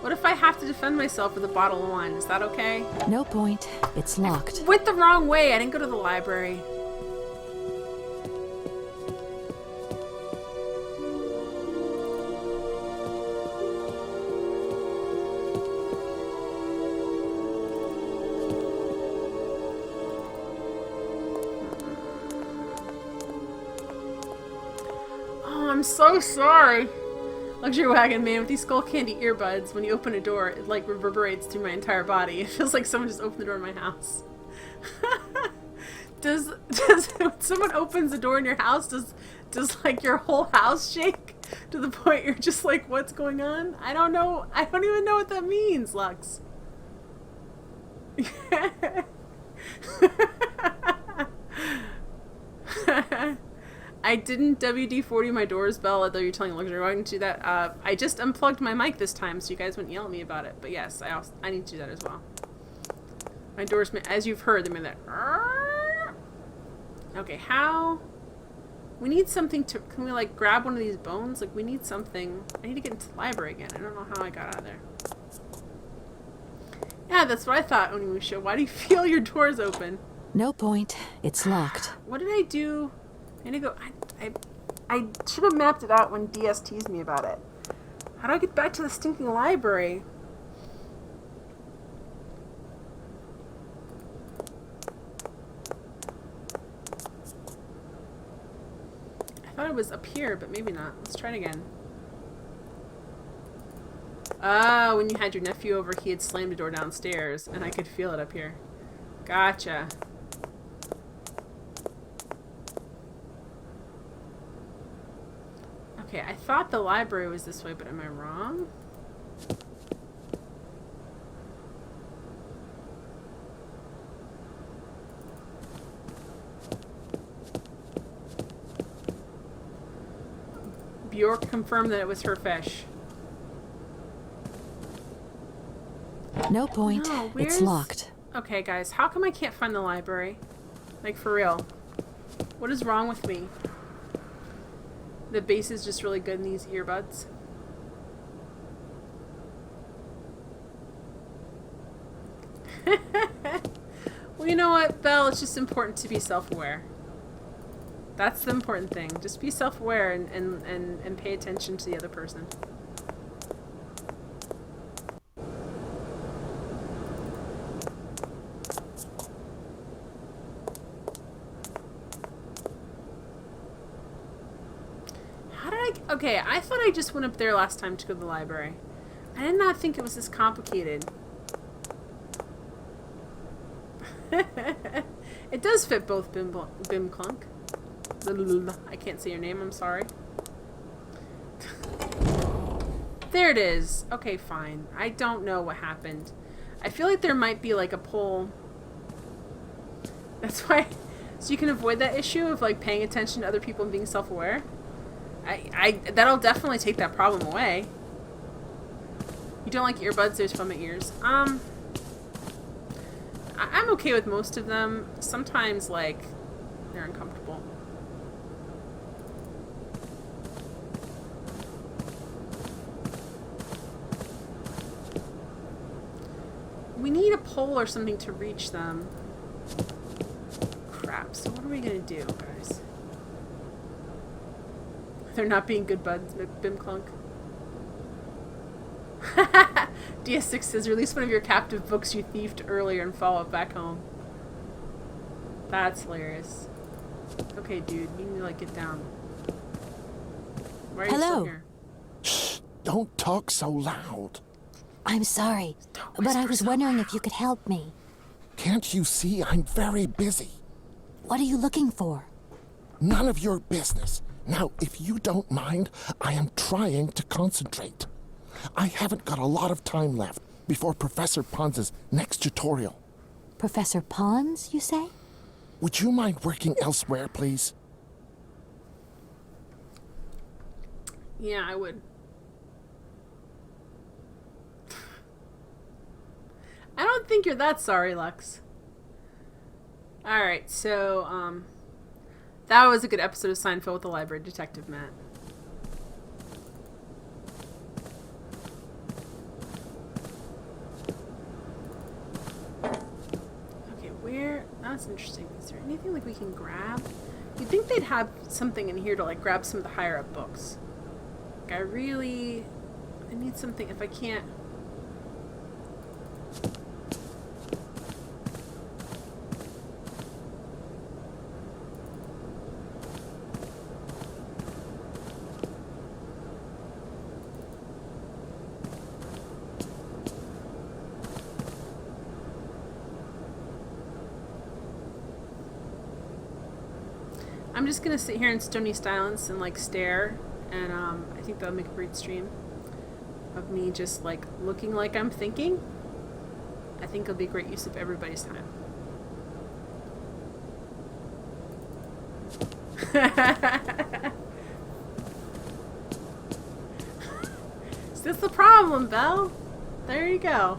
What if I have to defend myself with a bottle of wine? Is that okay? No point. It's locked. I went the wrong way. I didn't go to the library. I'm so sorry. Luxury Wagon, man, with these skull candy earbuds, when you open a door, it like reverberates through my entire body. It feels like someone just opened the door of my house. Does when someone opens the door in your house, does like your whole house shake to the point you're just like, what's going on? I don't know. I don't even know what that means, Lux. I didn't WD-40 my doors bell, although you're telling Luxury Wagon to do that. I just unplugged my mic this time, so you guys wouldn't yell at me about it. But yes, I need to do that as well. My doors, as you've heard, they made that. Okay, how? We need something to. Can we like grab one of these bones? Like we need something. I need to get into the library again. I don't know how I got out of there. Yeah, that's what I thought, Onimusha. Why do you feel your doors open? No point. It's locked. What did I do? I need to go. I should have mapped it out when DS teased me about it. How do I get back to the stinking library? it was up here, but maybe not. Let's try it again. Ah, when you had your nephew over, he had slammed the door downstairs, and I could feel it up here. Gotcha. Okay, I thought the library was this way, but am I wrong? Bjork confirmed that it was her fish. No point. No, It's locked. Okay, guys, how come I can't find the library? Like, for real. What is wrong with me? The bass is just really good in these earbuds. Well, you know what, Belle? It's just important to be self-aware. That's the important thing. Just be self-aware and pay attention to the other person. Okay, I thought I just went up there last time to go to the library. I did not think it was this complicated. It does fit both Bim Clunk. I can't say your name, I'm sorry. There it is. Okay, fine. I don't know what happened. I feel like there might be like a poll. That's why... So you can avoid that issue of like paying attention to other people and being self-aware. That'll definitely take that problem away. You don't like earbuds? There's from my ears. I'm okay with most of them. Sometimes, like, they're uncomfortable. We need a pole or something to reach them. Crap, so what are we gonna do, guys? They're not being good buds, Bim Clunk. DS6 says, release one of your captive books you thieved earlier and follow it back home. That's hilarious. Okay, dude, you need to, like, get down. Why are you still here? Shh! Don't talk so loud. I'm sorry, but I was wondering if you could help me. Can't you see I'm very busy? What are you looking for? None of your business. Now, if you don't mind, I am trying to concentrate. I haven't got a lot of time left before Professor Pons's next tutorial. Professor Pons, you say? Would you mind working elsewhere, please? Yeah, I would. I don't think you're that sorry, Lux. Alright, so, that was a good episode of Seinfeld with the Library Detective, Matt. Okay, where... That's interesting. Is there anything, like, we can grab? You'd think they'd have something in here to, like, grab some of the higher-up books. Like, I need something, if I can't... I'm just gonna sit here in stony silence and like stare, and I think that'll make a great stream of me just like looking like I'm thinking. I think it'll be a great use of everybody's time. So that's the problem, Belle. There you go.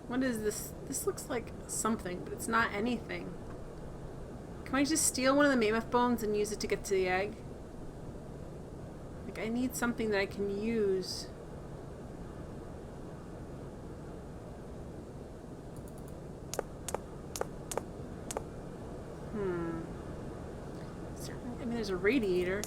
What is this? This looks like something, but it's not anything. Can I just steal one of the mammoth bones and use it to get to the egg? Like, I need something that I can use. I mean, there's a radiator.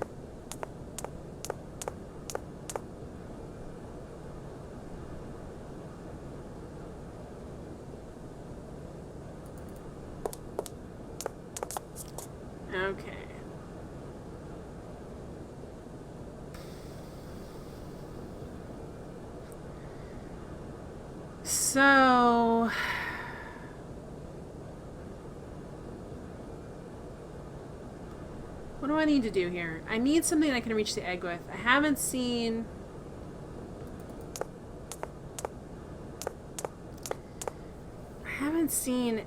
So... what do I need to do here? I need something I can reach the egg with. I haven't seen...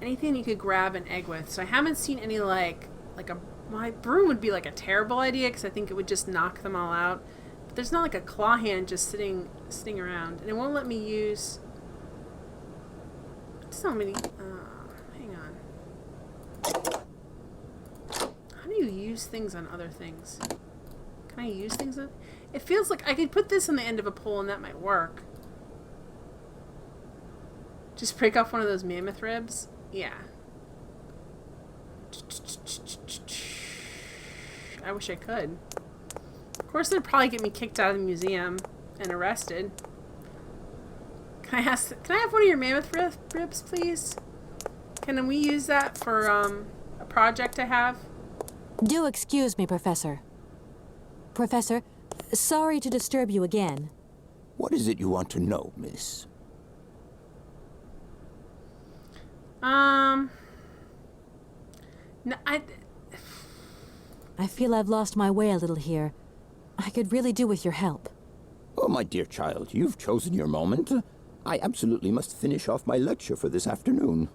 anything you could grab an egg with. So I haven't seen any like a... my broom would be like a terrible idea because I think it would just knock them all out. But there's not like a claw hand just sitting around. And it won't let me use... it's not many... hang on. How do you use things on other things? Can I use things on... it feels like I could put this on the end of a pole and that might work. Just break off one of those mammoth ribs? Yeah. I wish I could. Of course, they'd probably get me kicked out of the museum and arrested. Can I have one of your mammoth ribs, please? Can we use that for a project I have? Do excuse me, Professor. Professor, sorry to disturb you again. What is it you want to know, miss? No, I feel I've lost my way a little here. I could really do with your help. Oh, my dear child, you've chosen your moment. I absolutely must finish off my lecture for this afternoon.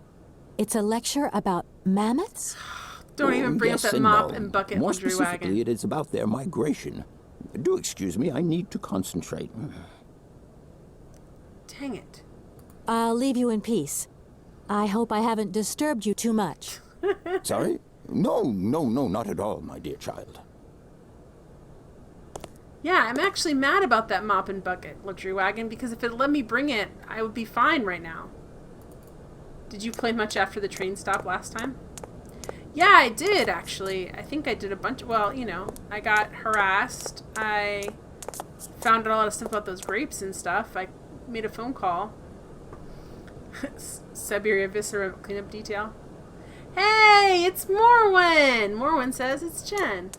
It's a lecture about mammoths? Don't even bring yes up that and mop no. and bucket More laundry specifically, wagon. it is about their migration. Do excuse me, I need to concentrate. Dang it. I'll leave you in peace. I hope I haven't disturbed you too much. Sorry? No, not at all, my dear child. Yeah, I'm actually mad about that mop and bucket luxury wagon because if it let me bring it, I would be fine right now. Did you play much after the train stop last time? Yeah, I did, actually. I think I did a bunch. Well, you know, I got harassed. I found out a lot of stuff about those grapes and stuff. I made a phone call. Syberia viscera cleanup detail. Hey, it's Morwen! Morwen says it's Jen.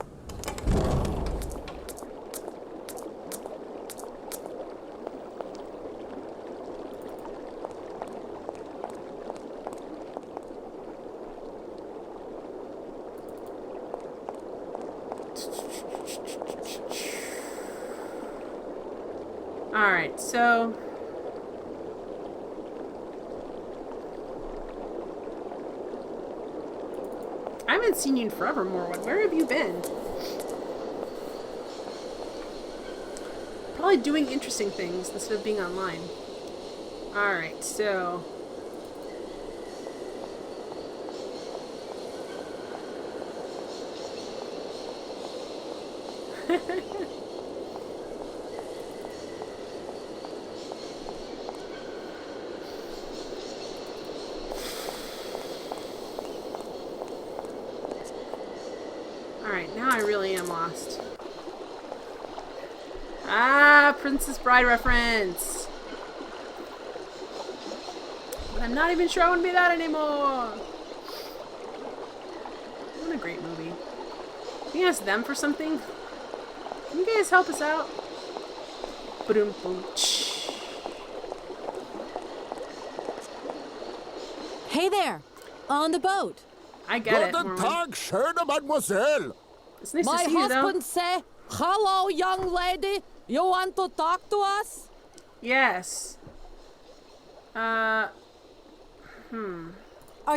Alright, so... I haven't seen you in forever, Morwen. Where have you been? Probably doing interesting things instead of being online. Alright, so... Alright, now I really am lost. Ah, Princess Bride reference! But I'm not even sure I want to be that anymore! What a great movie. Can you ask them for something? Can you guys help us out? Ba-dum, boom, shh. Hey there! On the boat! I get it, Guten Morwen. Tag, schöne Mademoiselle. It's nice My to see you, though. husband say, "Hello, young lady. You want to talk to us?" Yes. Are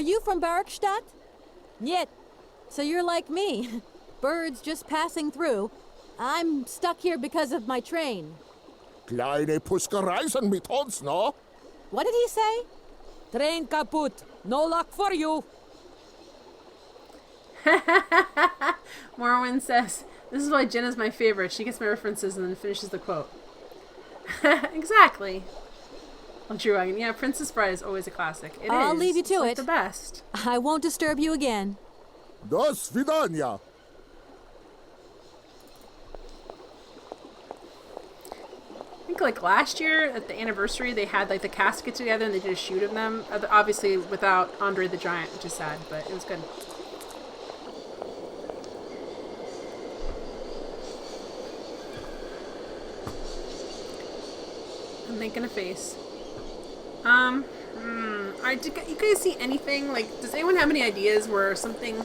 you from Bergstadt? Niet. So you're like me. Birds just passing through. I'm stuck here because of my train. Kleine Puskereisen mit uns, no? What did he say? Train kaput. No luck for you. Morwen says, this is why Jen is my favorite. She gets my references and then finishes the quote. Exactly. Luxury wagon. Yeah, Princess Bride is always a classic. I'll leave you to It's like it. the best. I won't disturb you again. Do svidania. I think like last year at the anniversary they had like the cast get together and they did a shoot of them. Obviously without Andre the Giant, which is sad, but it was good. I'm making a face. Alright, did you guys see anything? Like, does anyone have any ideas where something...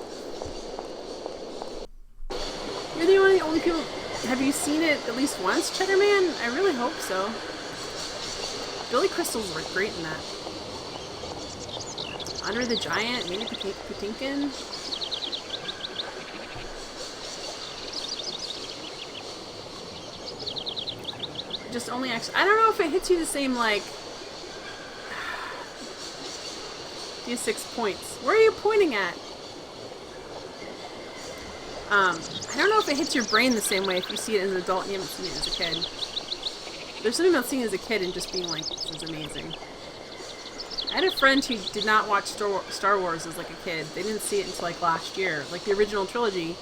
You're the only people... Have you seen it at least once, Cheddar Man? I really hope so. Billy Crystal's great in that. Andre the Giant, Mandy Patinkin. Just only actually... I don't know if it hits you the same, like... Do you 6 points? Where are you pointing at? I don't know if it hits your brain the same way if you see it as an adult and you haven't seen it as a kid. There's something about seeing it as a kid and just being like, this is amazing. I had a friend who did not watch Star Wars as like a kid. They didn't see it until like last year, like the original trilogy.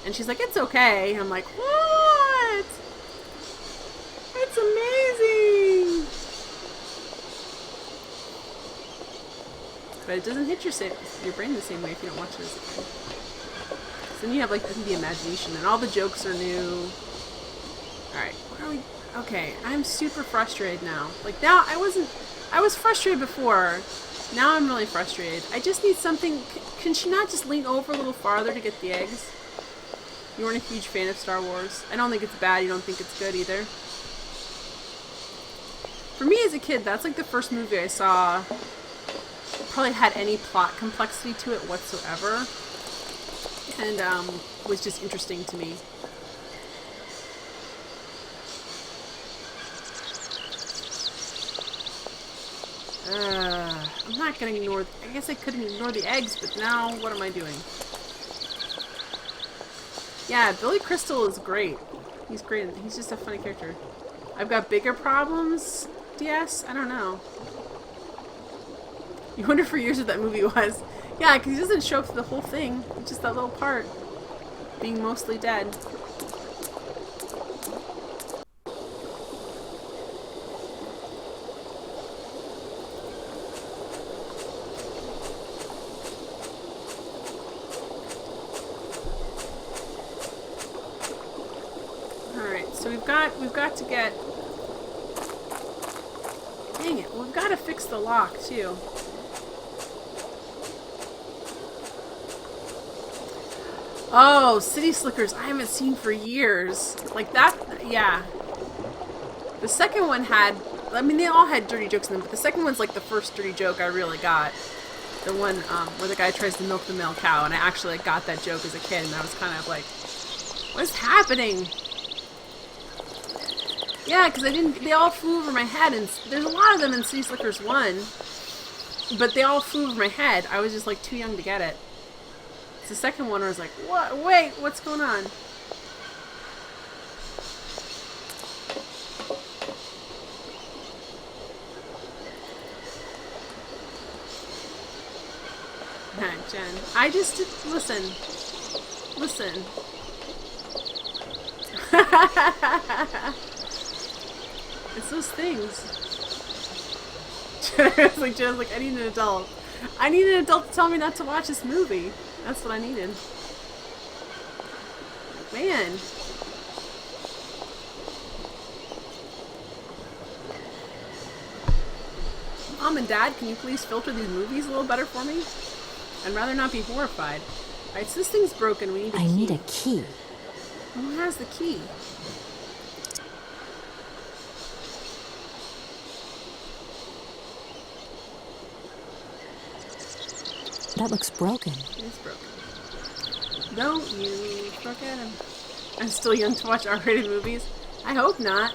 And she's like, it's okay. And I'm like, what? It's amazing. But it doesn't hit your brain the same way if you don't watch it as a kid. So then you have like the imagination and all the jokes are new. Alright, where are we? Okay, I'm super frustrated now. Like now, I was frustrated before. Now I'm really frustrated. I just need something. Can she not just lean over a little farther to get the eggs? You weren't a huge fan of Star Wars. I don't think it's bad. You don't think it's good either. For me as a kid, that's like the first movie I saw. Probably had any plot complexity to it whatsoever. And was just interesting to me. I'm not gonna ignore... I guess I couldn't ignore the eggs, but now what am I doing? Yeah, Billy Crystal is great. He's great. He's just a funny character. I've got bigger problems, DS? I don't know. You wonder for years what that movie was. Yeah, because he doesn't show up for the whole thing. Just that little part. Being mostly dead. Alright, so we've got to get... Dang it, we've got to fix the lock, too. Oh, City Slickers I haven't seen for years. Like that, yeah. The second one had, I mean, they all had dirty jokes in them, but the second one's like the first dirty joke I really got. The one where the guy tries to milk the male cow, and I actually like, got that joke as a kid, and I was kind of like, what's happening? Yeah, because they all flew over my head, and there's a lot of them in City Slickers 1, but they all flew over my head. I was just like too young to get it. The second one, I was like, what? Wait, what's going on? Jen, I just listen. It's those things. Jen's like, I need an adult. I need an adult to tell me not to watch this movie. That's what I needed. Man. Mom and Dad, can you please filter these movies a little better for me? I'd rather not be horrified. Alright, so this thing's broken. We need a key. I need a key. Who has the key? That looks broken. It's broken. Don't you forget him. I'm still young to watch R-rated movies. I hope not.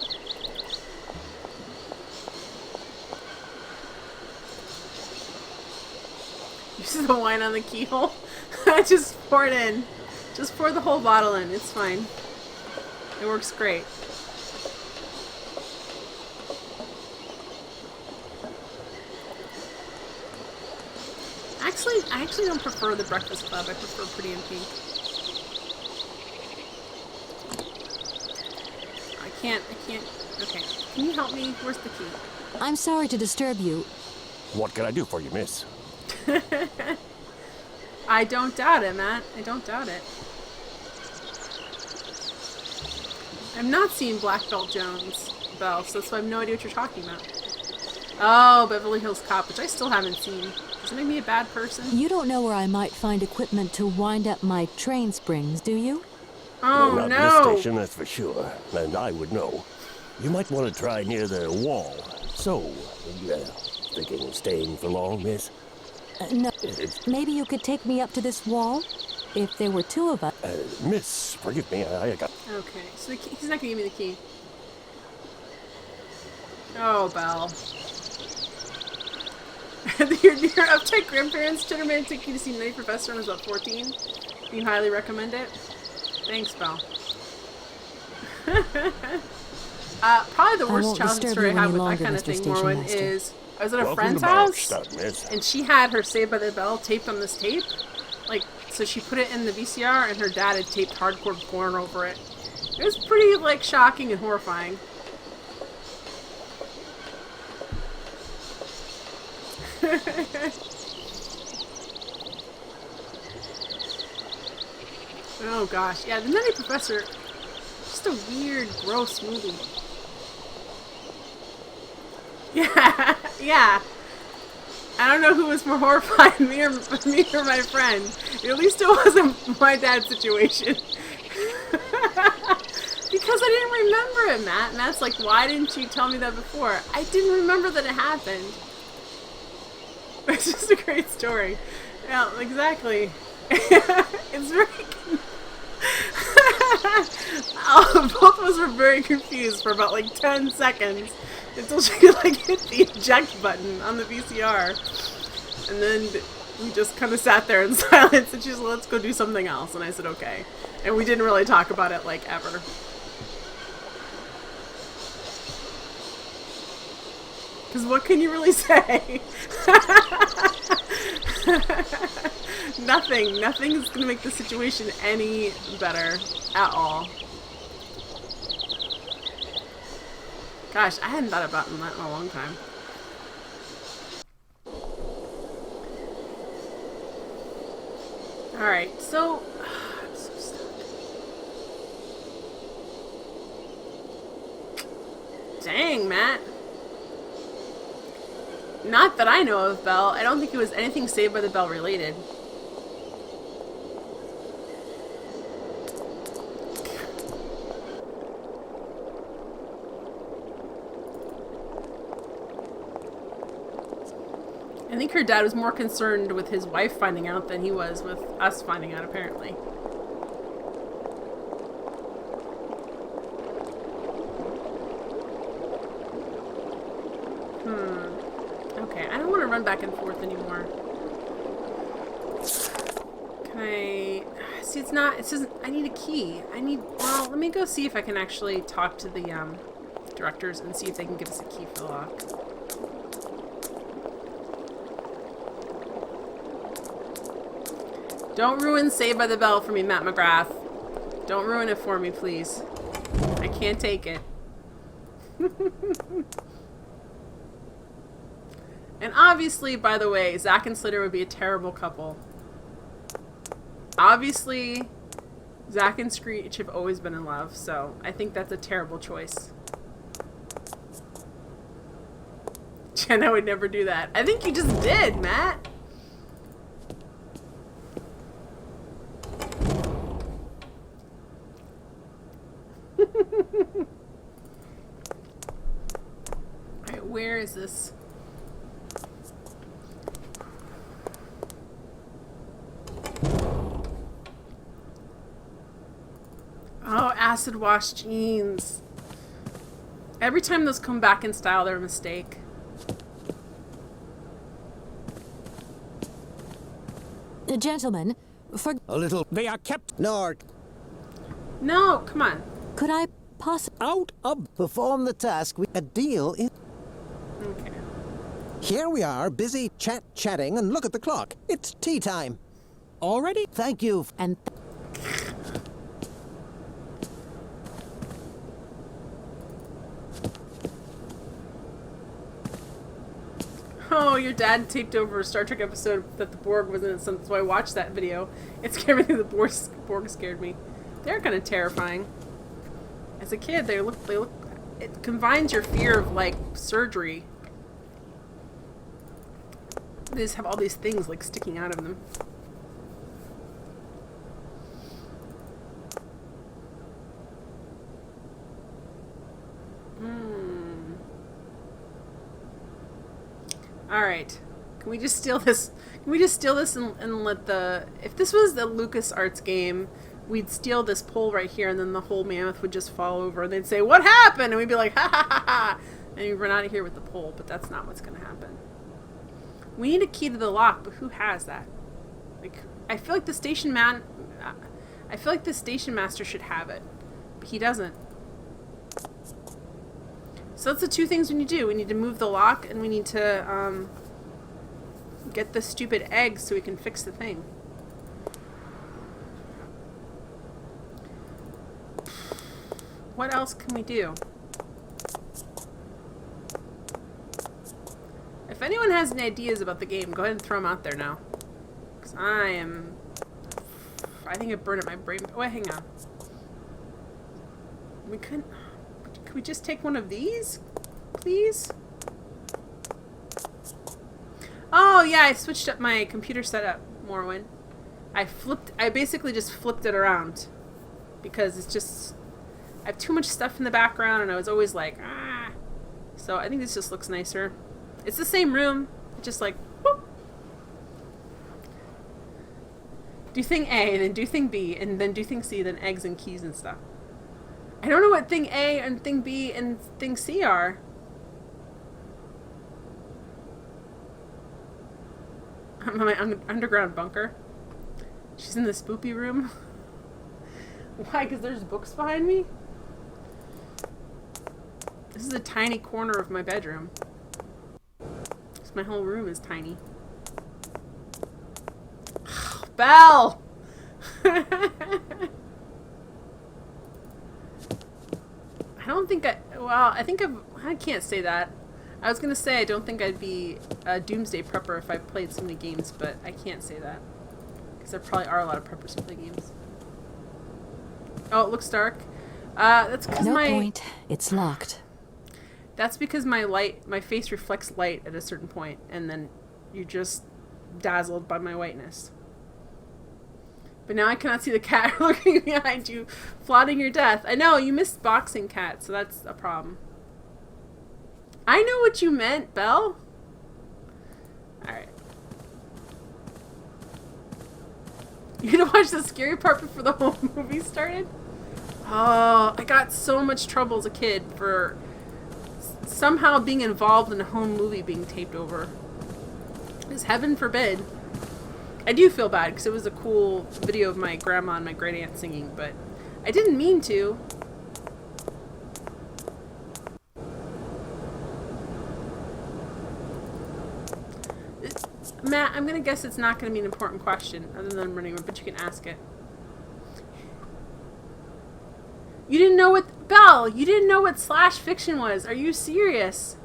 Use the wine on the keyhole. Just pour it in. Just pour the whole bottle in. It's fine. It works great. I actually don't prefer the Breakfast Club. I prefer Pretty in Pink. I can't. Okay. Can you help me? Where's the key? I'm sorry to disturb you. What can I do for you, miss? I don't doubt it, Matt. I don't doubt it. I'm not seeing Black Belt Jones, Belle, so that's why I have no idea what you're talking about. Oh, Beverly Hills Cop, which I still haven't seen. Does it make me a bad person? You don't know where I might find equipment to wind up my train springs, do you? Oh, Not no. in this station, that's for sure. And I would know. You might want to try near the wall. So, thinking of staying for long, miss? No. Maybe you could take me up to this wall? If there were two of us. Miss, forgive me, I got... Okay, so the key, he's not going to give me the key. Oh, Belle. your uptight grandparents Chitterman took you to see Nutty Professor when I was about 14. You highly recommend it? Thanks, Belle. Probably the worst childhood story I have with that kind of thing, Morwen, is I was at a friend's house, and she had her Saved by the Bell taped on this tape. Like, so she put it in the VCR, and her dad had taped hardcore porn over it. It was pretty, like, shocking and horrifying. Oh gosh, yeah, The Nutty Professor, just a weird, gross movie. Yeah, yeah. I don't know who was more horrified, me or my friend. At least it wasn't my dad's situation. Because I didn't remember it, Matt. And Matt's like, why didn't you tell me that before? I didn't remember that it happened. It's just a great story. Yeah, exactly. It's very... both of us were very confused for about like 10 seconds until she could like hit the eject button on the VCR. And then we just kind of sat there in silence, and she's like, let's go do something else. And I said, okay. And we didn't really talk about it like ever. Because what can you really say? Nothing. Nothing is going to make the situation any better at all. Gosh, I hadn't thought about that in a long time. Alright, so... I'm so stuck. Dang, Matt. Not that I know of, Belle. I don't think it was anything Saved by the Bell related. I think her dad was more concerned with his wife finding out than he was with us finding out, apparently. Okay, I don't want to run back and forth anymore. Can I... See, it's not... It says I need a key. Well, let me go see if I can actually talk to the directors and see if they can give us a key for the lock. Don't ruin Saved by the Bell for me, Matt McGrath. Don't ruin it for me, please. I can't take it. And obviously, by the way, Zach and Slater would be a terrible couple. Obviously, Zach and Screech have always been in love, so I think that's a terrible choice. Jenna would never do that. I think you just did, Matt. Alright, where is this? Oh, acid wash jeans. Every time those come back in style, they're a mistake. Gentlemen, for... A little... They are kept... Nord. No, come on. Could I possibly... out of... Perform the task. A deal is... Okay. Here we are, busy chatting, and look at the clock. It's tea time. Already? Thank you. And... Oh, your dad taped over a Star Trek episode that the Borg was in it, so I watched that video. It scared me. The Borg scared me. They're kind of terrifying. As a kid, they look. It combines your fear of like surgery They just have all these things like sticking out of them. Alright. Can we just steal this? Can we just steal this and let the... If this was the LucasArts game, we'd steal this pole right here and then the whole mammoth would just fall over and they'd say, "What happened?" And we'd be like, "Ha ha ha ha!" And we'd run out of here with the pole, but that's not what's going to happen. We need a key to the lock, but who has that? Like, I feel like the station master should have it, but he doesn't. So that's the two things we need to do. We need to move the lock, and we need to get the stupid eggs so we can fix the thing. What else can we do? If anyone has any ideas about the game, go ahead and throw them out there now. Because I think I burned up my brain. Wait, hang on. We couldn't... Could we just take one of these? Please? Oh, yeah, I switched up my computer setup, Morwin. I basically just flipped it around. Because it's just... I have too much stuff in the background, and I was always like, ah. So I think this just looks nicer. It's the same room, just like, whoop. Do thing A, then do thing B, and then do thing C, then eggs and keys and stuff. I don't know what thing A and thing B and thing C are. I'm in my underground bunker. She's in the spoopy room. Why? Because there's books behind me? This is a tiny corner of my bedroom. My whole room is tiny. Belle! I don't think I can't say that. I was gonna say I don't think I'd be a doomsday prepper if I played so many games, but I can't say that. Because there probably are a lot of preppers who play games. Oh, it looks dark. That's because No point. It's locked. That's because my face reflects light at a certain point, and then you're just dazzled by my whiteness. But now I cannot see the cat lurking behind you, plotting your death. I know, you missed boxing cat, so that's a problem. I know what you meant, Belle. Alright. You had to watch the scary part before the whole movie started? Oh, I got so much trouble as a kid for somehow being involved in a home movie being taped over. Because heaven forbid. I do feel bad because it was a cool video of my grandma and my great aunt singing, but I didn't mean to. Matt, I'm gonna guess it's not gonna be an important question other than running, but you can ask it. You didn't know what... Belle, you didn't know what slash fiction was. Are you serious?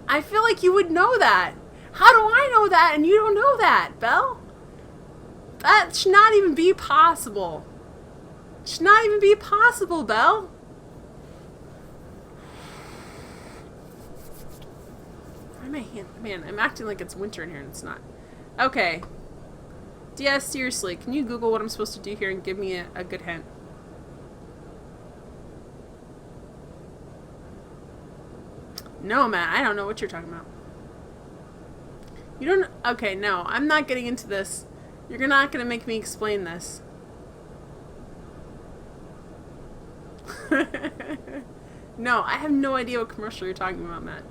I feel like you would know that. How do I know that and you don't know that, Belle? That should not even be possible. It should not even be possible, Belle. Why am I... Man, I'm acting like it's winter in here and it's not. Okay. DS, seriously, can you Google what I'm supposed to do here and give me a good hint? No, Matt, I don't know what you're talking about. You don't... Okay, no, I'm not getting into this. You're not going to make me explain this. No, I have no idea what commercial you're talking about, Matt.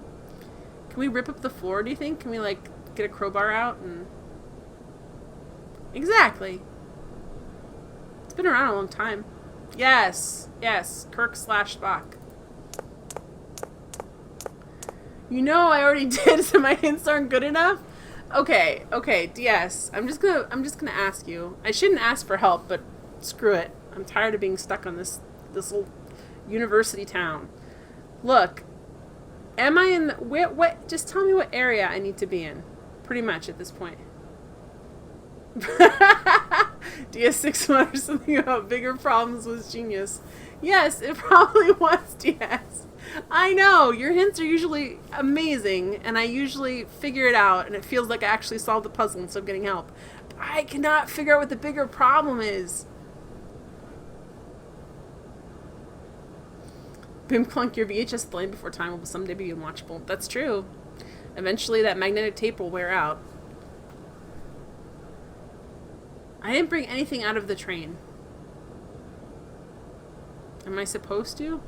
Can we rip up the floor, do you think? Can we, like, get a crowbar out and... Exactly. It's been around a long time. Yes, yes, Kirk / Spock. You know I already did, so my hints aren't good enough? Okay, DS. I'm just gonna ask you. I shouldn't ask for help, but screw it. I'm tired of being stuck on this little university town. Look, am I in what just tell me what area I need to be in. Pretty much at this point. DS6 motor, something about bigger problems was genius. Yes, it probably was, DS. I know, your hints are usually amazing, and I usually figure it out, and it feels like I actually solved the puzzle instead of getting help. But I cannot figure out what the bigger problem is. Boom clunk, your VHS playing before time will someday be unwatchable. That's true. Eventually that magnetic tape will wear out. I didn't bring anything out of the train. Am I supposed to?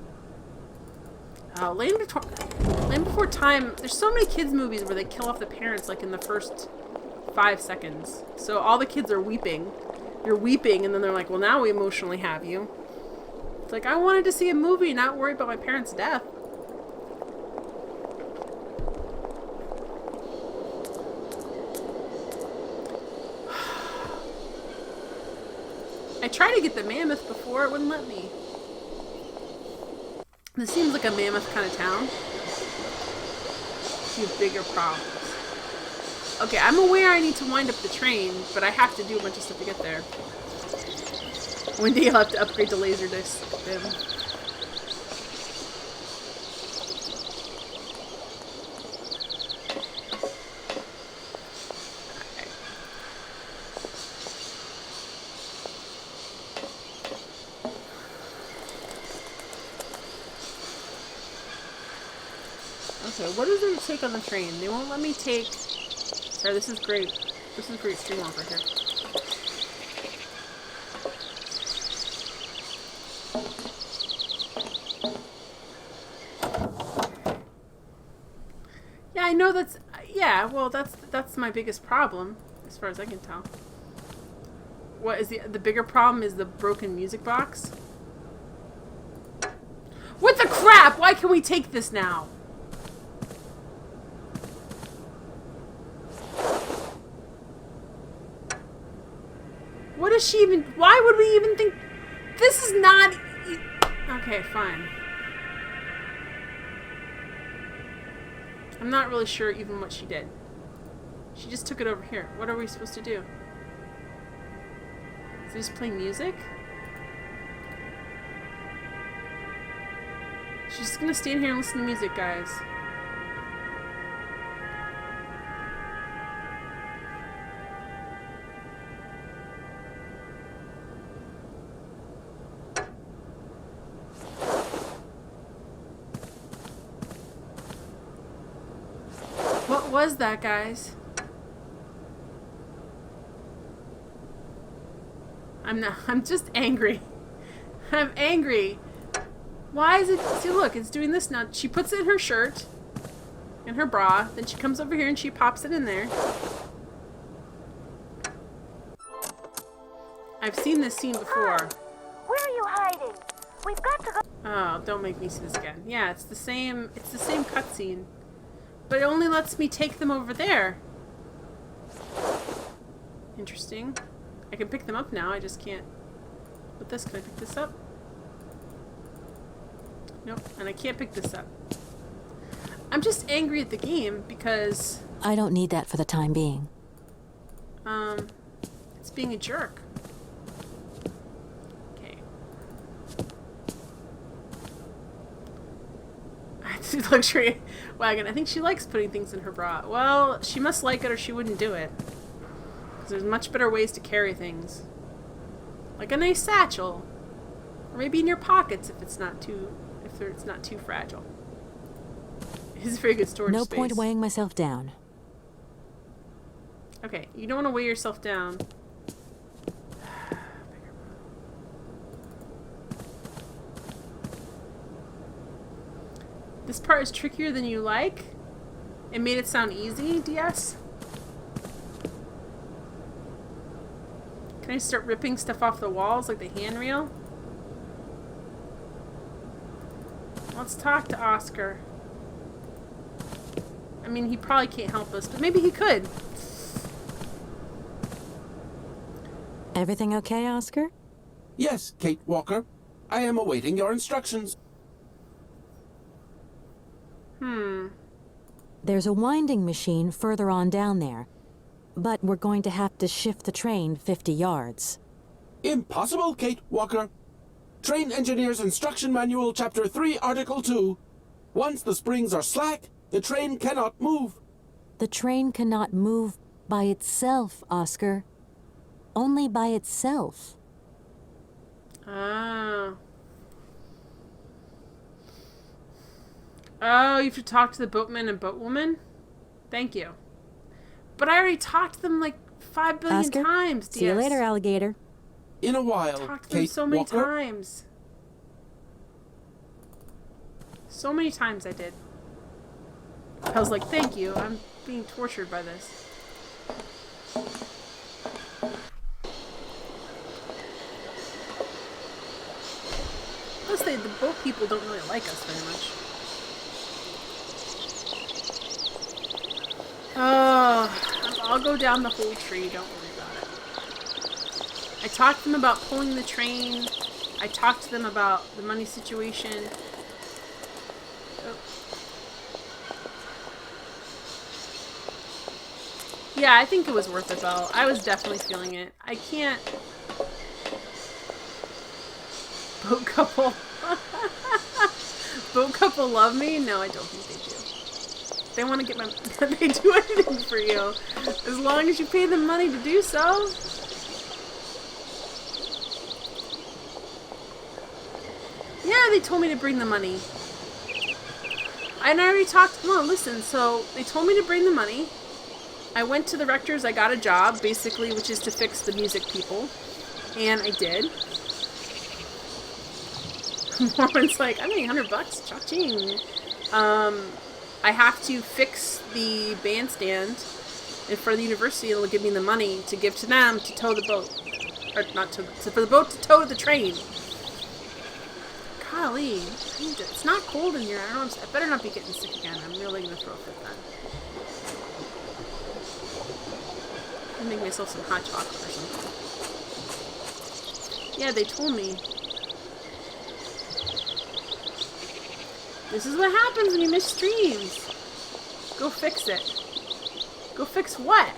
Land Before Time, there's so many kids movies where they kill off the parents like in the first 5 seconds. So all the kids are weeping. You're weeping and then they're like, well, now we emotionally have you. It's like, I wanted to see a movie, not worry about my parents' death. I tried to get the mammoth before, it wouldn't let me. This seems like a mammoth kind of town. You have bigger problems. Okay, I'm aware I need to wind up the train, but I have to do a bunch of stuff to get there. One day I'll have to upgrade to Laserdisc. Okay, what is there to take on the train? They won't let me take... Sorry, this is great. This is great streamwalk right here. Yeah, I know that's... Yeah, well, that's my biggest problem, as far as I can tell. What is the bigger problem is the broken music box? What the crap? Why can we take this now? What is she even... Why would we even think... This is not... Okay, fine. I'm not really sure even what she did. She just took it over here. What are we supposed to do? Is it just playing music? She's just gonna stand here and listen to music, guys. What was that, guys? I'm just angry. I'm angry. Why is it... See, look, it's doing this now. She puts it in her shirt, in her bra, then she comes over here and she pops it in there. I've seen this scene before. Where are you hiding? We've got to go... Oh, don't make me see this again. Yeah, it's the same cutscene. But it only lets me take them over there. Interesting. I can pick them up now, I just can't... With this, can I pick this up? Nope, and I can't pick this up. I'm just angry at the game because... I don't need that for the time being. It's being a jerk. Okay. Luxury wagon. I think she likes putting things in her bra. Well, she must like it or she wouldn't do it. Because there's much better ways to carry things. Like a nice satchel. Or maybe in your pockets if it's not too fragile. It's a very good storage space. No point weighing myself down. Okay, you don't want to weigh yourself down. This part is trickier than you like. It made it sound easy, DS. Can I start ripping stuff off the walls like the handrail? Let's talk to Oscar. I mean, he probably can't help us, but maybe he could. Everything okay, Oscar? Yes, Kate Walker. I am awaiting your instructions. There's a winding machine further on down there, but we're going to have to shift the train 50 yards. Impossible, Kate Walker. Train Engineer's Instruction Manual, Chapter 3, Article 2. Once the springs are slack, the train cannot move. The train cannot move by itself, Oscar. Only by itself. Oh. Oh, you have to talk to the boatman and boatwoman? Thank you. But I already talked to them like 5 billion Oscar, times, DS. see you later, alligator. In a while, Talked to them Kate so many Walker. times. So many times I did. I was like, thank you. I'm being tortured by this. Plus, the boat people don't really like us very much. Oh, I'll go down the whole tree. Don't worry about it. I talked to them about pulling the train. I talked to them about the money situation. Oh. Yeah, I think it was worth it, though. I was definitely feeling it. I can't... Boat couple. Boat couple love me? No, I don't think they do. They want to get my... They do anything for you. As long as you pay them money to do so. Yeah, they told me to bring the money. And I already talked... No, listen. So, they told me to bring the money. I went to the rector's. I got a job, basically, which is to fix the music people. And I did. Mormon's like, I made $100. Cha-ching. I have to fix the bandstand in front of the university. It'll give me the money to give to them to tow the boat. Or not to... For the boat to tow the train. Golly. It's not cold in here. I don't know. I better not be getting sick again. I'm really going to throw a fit then. I'll make myself some hot chocolate or something. Yeah, they told me. This is what happens when you miss streams. Go fix it. Go fix what?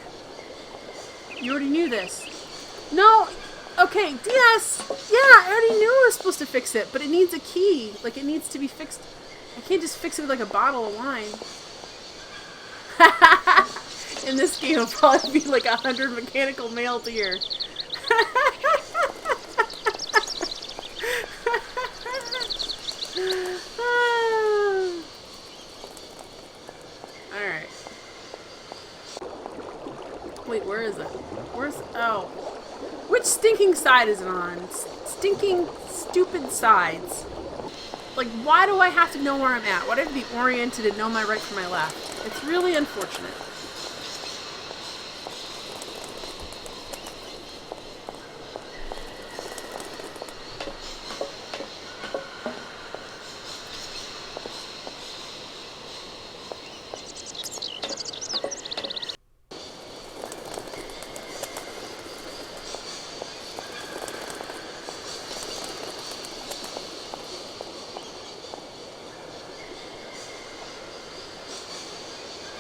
You already knew this. No! Okay, DS! Yeah, I already knew I was supposed to fix it, but it needs a key. Like, it needs to be fixed. I can't just fix it with, like, a bottle of wine. In this game, it'll probably be, like, 100 mechanical mail deer. Alright. Wait, where is it? Where's... Oh. Which stinking side is it on? Stinking, stupid sides. Like, why do I have to know where I'm at? Why do I have to be oriented and know my right from my left? It's really unfortunate.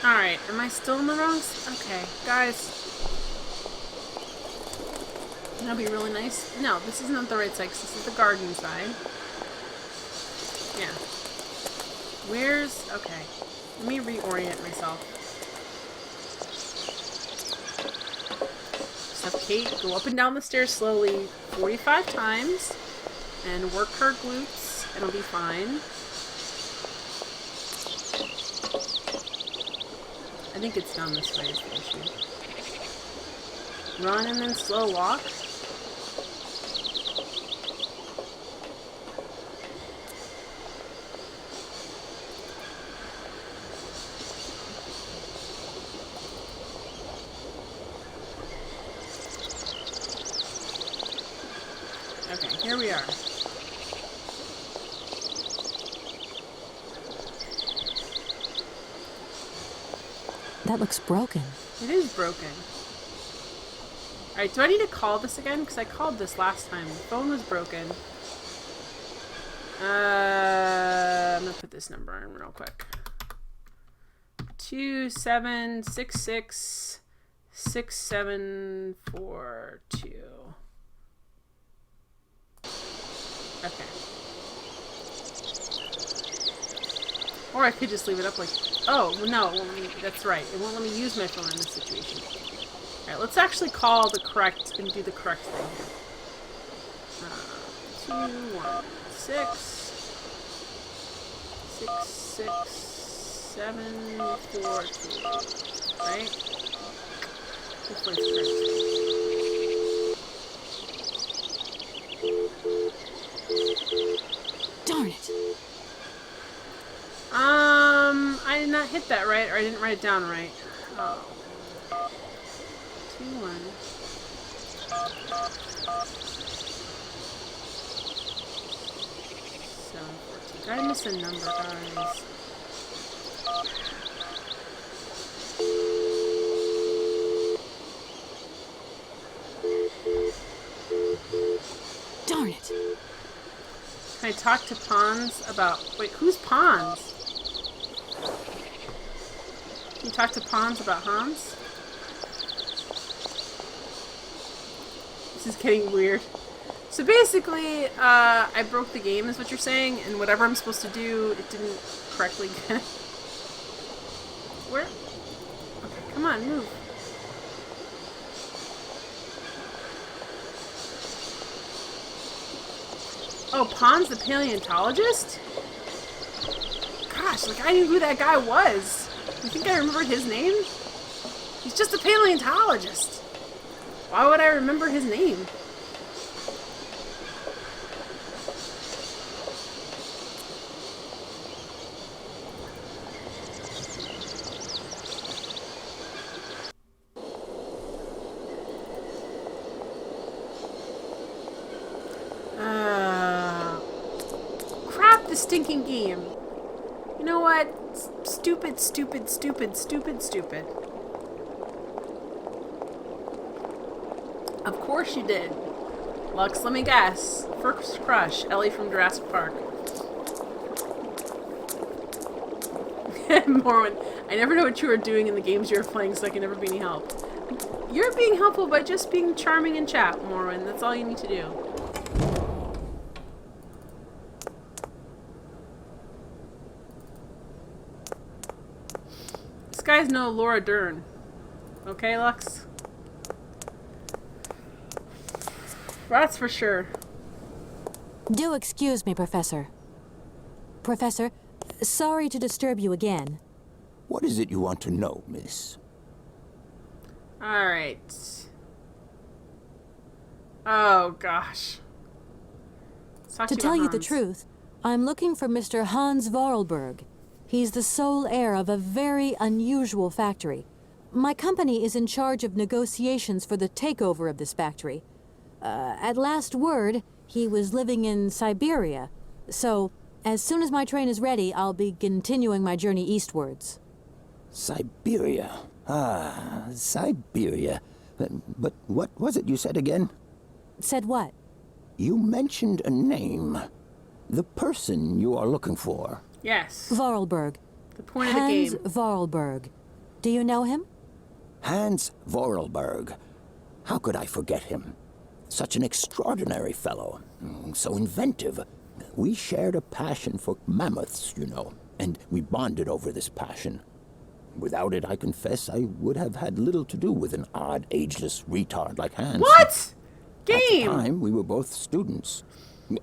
Alright, am I still in the wrong? Okay, guys. That'll be really nice. No, this is not the right side, 'cause this is the garden side. Yeah. Where's... Okay. Let me reorient myself. So Kate, go up and down the stairs slowly 45 times and work her glutes, and it'll be fine. I think it's down this way is the issue. Run and then slow walk. Okay, here we are. That looks broken. It is broken. Alright, do I need to call this again? Because I called this last time. The phone was broken. I'm going to put this number in real quick. 27666742. Okay. Or I could just leave it up like... Oh, no, it won't let me... That's right. It won't let me use my phone in this situation. Alright, let's actually call the correct... and do the correct thing here. 2, 1, 6... 6, 6, 7, 4, 2. Right? Hopefully it's correct. Darn it. I did not hit that right, or I didn't write it down right. Oh. 2, 1. 7, 14. Did I miss a number, guys? Darn it. Can I talk to Pons about... Wait, who's Pons? Can you talk to Pons about Hans? This is getting weird. So basically, I broke the game is what you're saying, and whatever I'm supposed to do, it didn't correctly get... Where? Okay, come on, move. Oh, Pons the paleontologist? Gosh, like I knew who that guy was. You think I remembered his name? He's just a paleontologist. Why would I remember his name? Crap the stinking game. You know what? Stupid, stupid, stupid, stupid, stupid. Of course you did. Lux, let me guess. First crush, Ellie from Jurassic Park. Morwen, I never know what you are doing in the games you are playing, so I can never be any help. You're being helpful by just being charming in chat, Morwen. That's all you need to do. This guy's no Laura Dern. Okay, Lux? That's for sure. Do excuse me, Professor. Professor, sorry to disturb you again. What is it you want to know, miss? Alright. Oh, gosh. To tell you the truth, I'm looking for Mr. Hans Vorarlberg. He's the sole heir of a very unusual factory. My company is in charge of negotiations for the takeover of this factory. At last word, he was living in Syberia. So, as soon as my train is ready, I'll be continuing my journey eastwards. Syberia. Ah, Syberia. But what was it you said again? Said what? You mentioned a name. The person you are looking for. Yes. Vorarlberg. The point of the game. Hans Vorarlberg. Do you know him? Hans Vorarlberg. How could I forget him? Such an extraordinary fellow. So inventive. We shared a passion for mammoths, you know, and we bonded over this passion. Without it, I confess, I would have had little to do with an odd, ageless retard like Hans. What? Game! At the time, we were both students.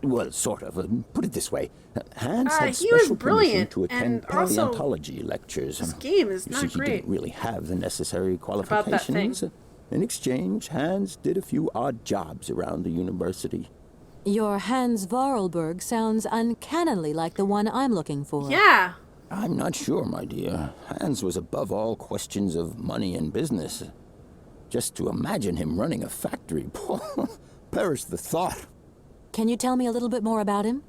Well, sort of. Put it this way. Hans had special permission to attend paleontology lectures. This game is not great. He didn't really have the necessary qualifications. In exchange, Hans did a few odd jobs around the university. Your Hans Vorarlberg sounds uncannily like the one I'm looking for. Yeah. I'm not sure, my dear. Hans was above all questions of money and business. Just to imagine him running a factory, perish the thought. Can you tell me a little bit more about him?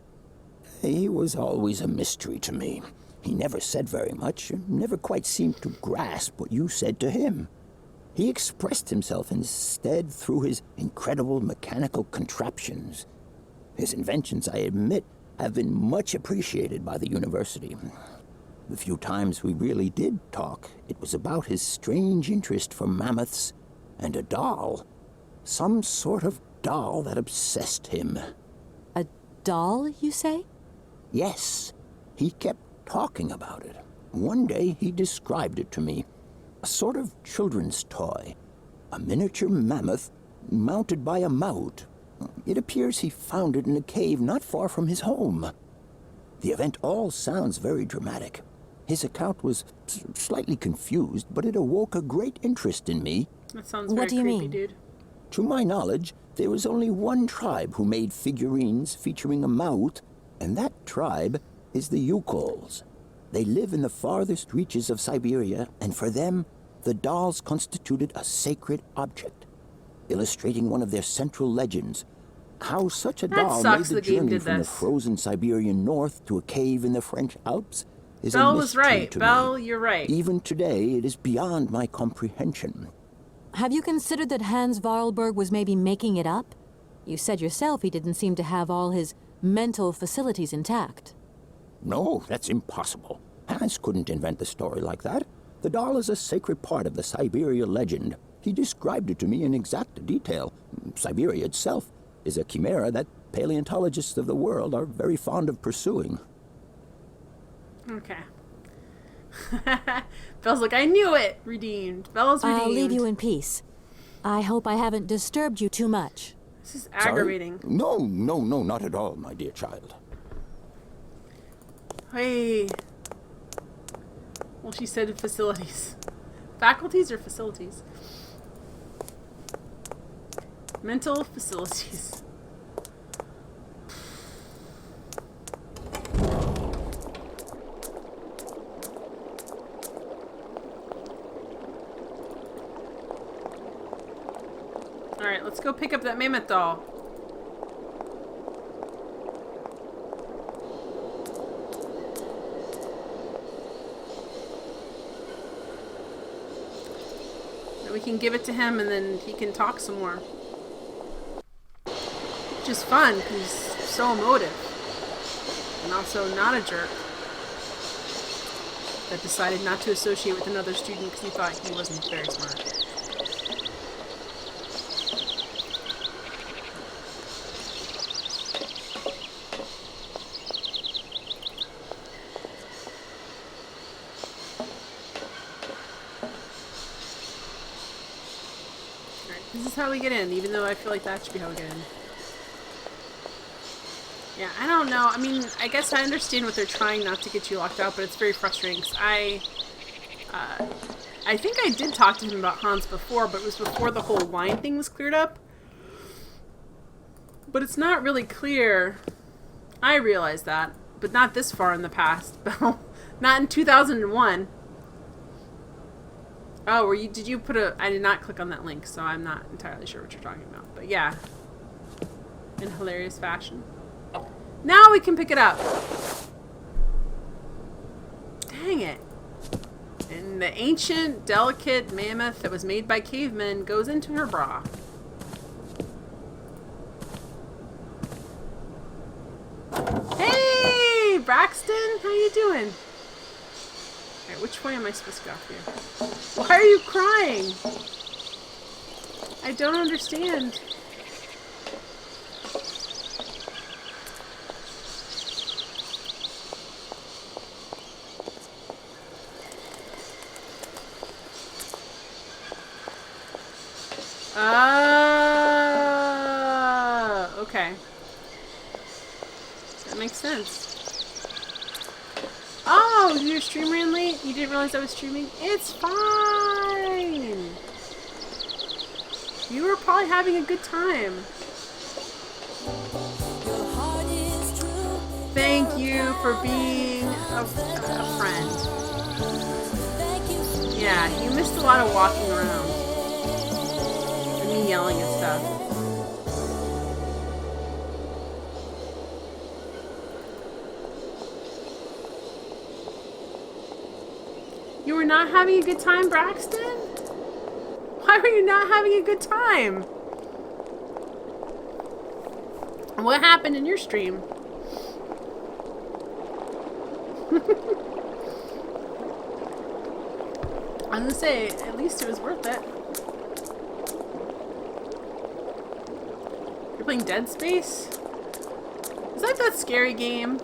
He was always a mystery to me. He never said very much, never quite seemed to grasp what you said to him. He expressed himself instead through his incredible mechanical contraptions. His inventions, I admit, have been much appreciated by the university. The few times we really did talk, it was about his strange interest for mammoths and a doll. Some sort of doll that obsessed him. A doll, you say? Yes. He kept talking about it. One day he described it to me. A sort of children's toy. A miniature mammoth mounted by a maut. It appears he found it in a cave not far from his home. The event all sounds very dramatic. His account was slightly confused, but it awoke a great interest in me. That sounds very creepy, dude. To my knowledge, there was only one tribe who made figurines featuring a maut, and that tribe is the Yukols. They live in the farthest reaches of Syberia, and for them, the dolls constituted a sacred object, illustrating one of their central legends. How such a doll made the journey from the frozen Siberian north to a cave in the French Alps is a mystery to me. Belle was right. Belle, you're right. Even today, it is beyond my comprehension. Have you considered that Hans Varlberg was maybe making it up? You said yourself he didn't seem to have all his mental facilities intact. No, that's impossible. Hans couldn't invent the story like that. The doll is a sacred part of the Syberia legend. He described it to me in exact detail. Syberia itself is a chimera that paleontologists of the world are very fond of pursuing. Okay. Belle's like, I knew it! Redeemed. Belle's redeemed. I'll leave you in peace. I hope I haven't disturbed you too much. This is aggravating. Sorry? No, not at all, my dear child. Hey. Well, she said facilities. Faculties or facilities? Mental facilities. Alright, let's go pick up that mammoth doll. Then we can give it to him and then he can talk some more. Which is fun because he's so emotive. And also not a jerk. That decided not to associate with another student because he thought he wasn't very smart. This is how we get in, even though I feel like that should be how we get in. Yeah, I don't know. I mean, I guess I understand what they're trying not to get you locked out, but it's very frustrating because I think I did talk to him about Hans before, but it was before the whole wine thing was cleared up. But it's not really clear. I realize that, but not this far in the past. Not in 2001. Oh, did you put I did not click on that link, so I'm not entirely sure what you're talking about. But yeah. In hilarious fashion. Now we can pick it up. Dang it. And the ancient, delicate mammoth that was made by cavemen goes into her bra. Hey, Braxton, how you doing? Alright, which way am I supposed to go here? Why are you crying? I don't understand. Okay. That makes sense. Oh, your stream ran late? You didn't realize I was streaming? It's fine! You were probably having a good time. Thank you for being a friend. Yeah, you missed a lot of walking around. And me yelling and stuff. You were not having a good time, Braxton? Why were you not having a good time? What happened in your stream? I was gonna say, at least it was worth it. You're playing Dead Space? Is that get that scary game.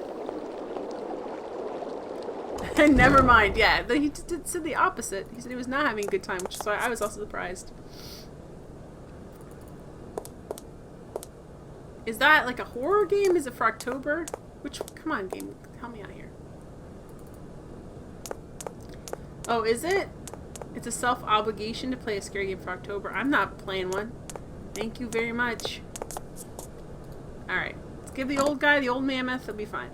Never mind. Yeah, he said the opposite. He said he was not having a good time, which is why I was also surprised. Is that like a horror game? Is it for October? Come on, game. Help me out here. Oh, is it? It's a self-obligation to play a scary game for October. I'm not playing one. Thank you very much. Alright. Let's give the old guy the old mammoth. It'll be fine.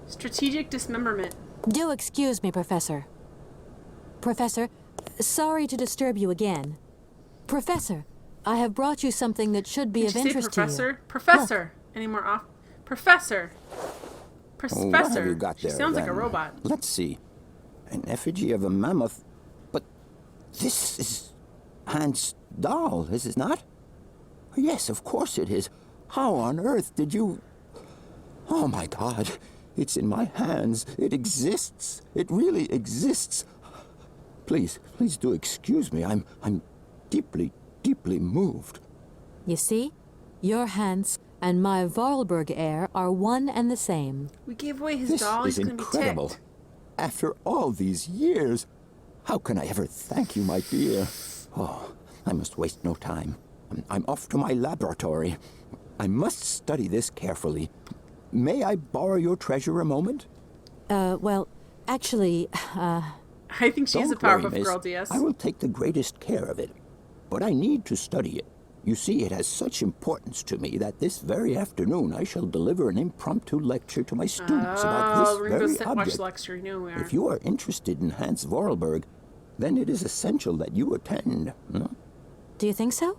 Strategic dismemberment. Do excuse me, Professor. Professor, sorry to disturb you again. Professor, I have brought you something that should be of interest Professor? to you. Professor. Any more off? Professor. Professor. What have you got She there, sounds like a then? robot. Let's see. An effigy of a mammoth. But this is Hans' doll, is it not? Yes, of course it is. How on earth did you... Oh, my God. It's in my hands. It exists. It really exists. Please do excuse me. I'm deeply, deeply moved. You see? Your Hans and my Vorarlberg heir are one and the same. We gave away his This doll. is He's going to be incredible. ticked. After all these years, how can I ever thank you, my dear? Oh, I must waste no time. I'm off to my laboratory. I must study this carefully. May I borrow your treasure a moment? Well, actually, I think she's a Don't worry, Powerpuff miss. Girl, DS. I will take the greatest care of it. But I need to study it. You see, it has such importance to me that this very afternoon I shall deliver an impromptu lecture to my students about this we're going to very go watch object. the lecture. You know we are. If you are interested in Hans Vorarlberg, then it is essential that you attend. Huh? do you think so?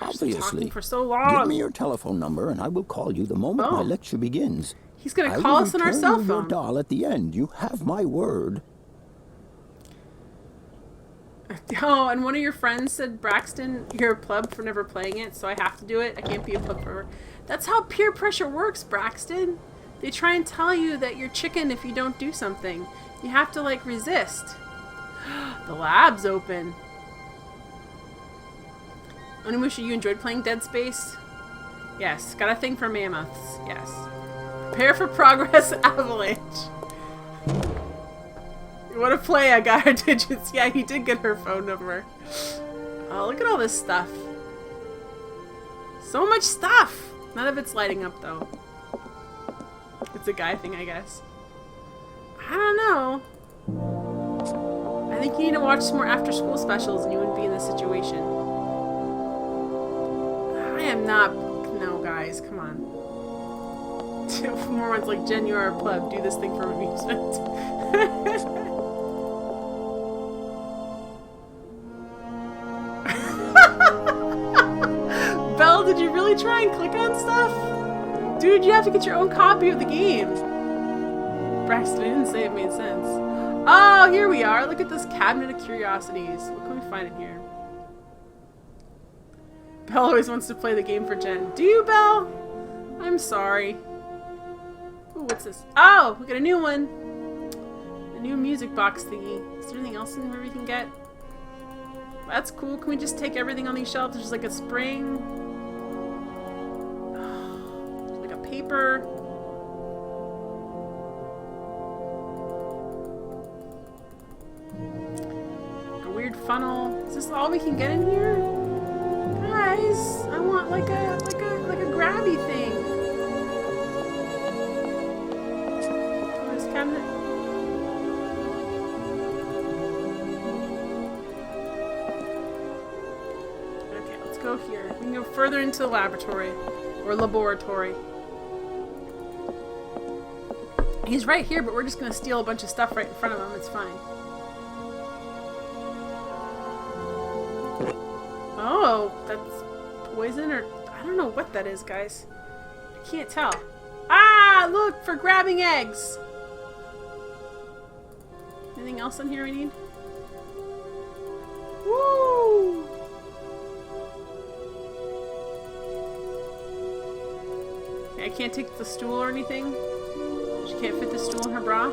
Gosh, they're Obviously. talking for so long. Give me your telephone number and I will call you the moment my lecture begins. He's going I to call will us on our return cell you your phone. doll at the end. You have my word. Oh, and one of your friends said, Braxton, you're a pleb for never playing it, so I have to do it. I can't be a pleb forever. That's how peer pressure works, Braxton. They try and tell you that you're chicken if you don't do something. You have to, like, resist. The lab's open. Onimusha, you enjoyed playing Dead Space? Yes. Got a thing for mammoths. Yes. Prepare for progress, avalanche. You want to play? I got her digits. Yeah, he did get her phone number. Oh, look at all this stuff. So much stuff! None of it's lighting up, though. It's a guy thing, I guess. I don't know. I think you need to watch some more after-school specials and you wouldn't be in this situation. I am not... No, guys, come on. More ones like, Jen, you are a pleb. Do this thing for amusement. Belle, did you really try and click on stuff? Dude, you have to get your own copy of the game. Braxton, I didn't say it made sense. Oh, here we are. Look at this cabinet of curiosities. What can we find in here? Belle always wants to play the game for Jen. Do you, Belle? I'm sorry. Ooh, what's this? Oh, we got a new one. A new music box thingy. Is there anything else in here we can get? That's cool. Can we just take everything on these shelves? There's like a spring. There's like a paper. Like a weird funnel. Is this all we can get in here? Guys, I want like a grabby thing. This cabinet. Okay, let's go here. We can go further into the laboratory or laboratory. He's right here, but we're just gonna steal a bunch of stuff right in front of him. It's fine. Oh, that's poison, or I don't know what that is, guys. I can't tell. Ah, look, for grabbing eggs. Anything else in here we need? Woo! Okay, I can't take the stool or anything. She can't fit the stool in her bra.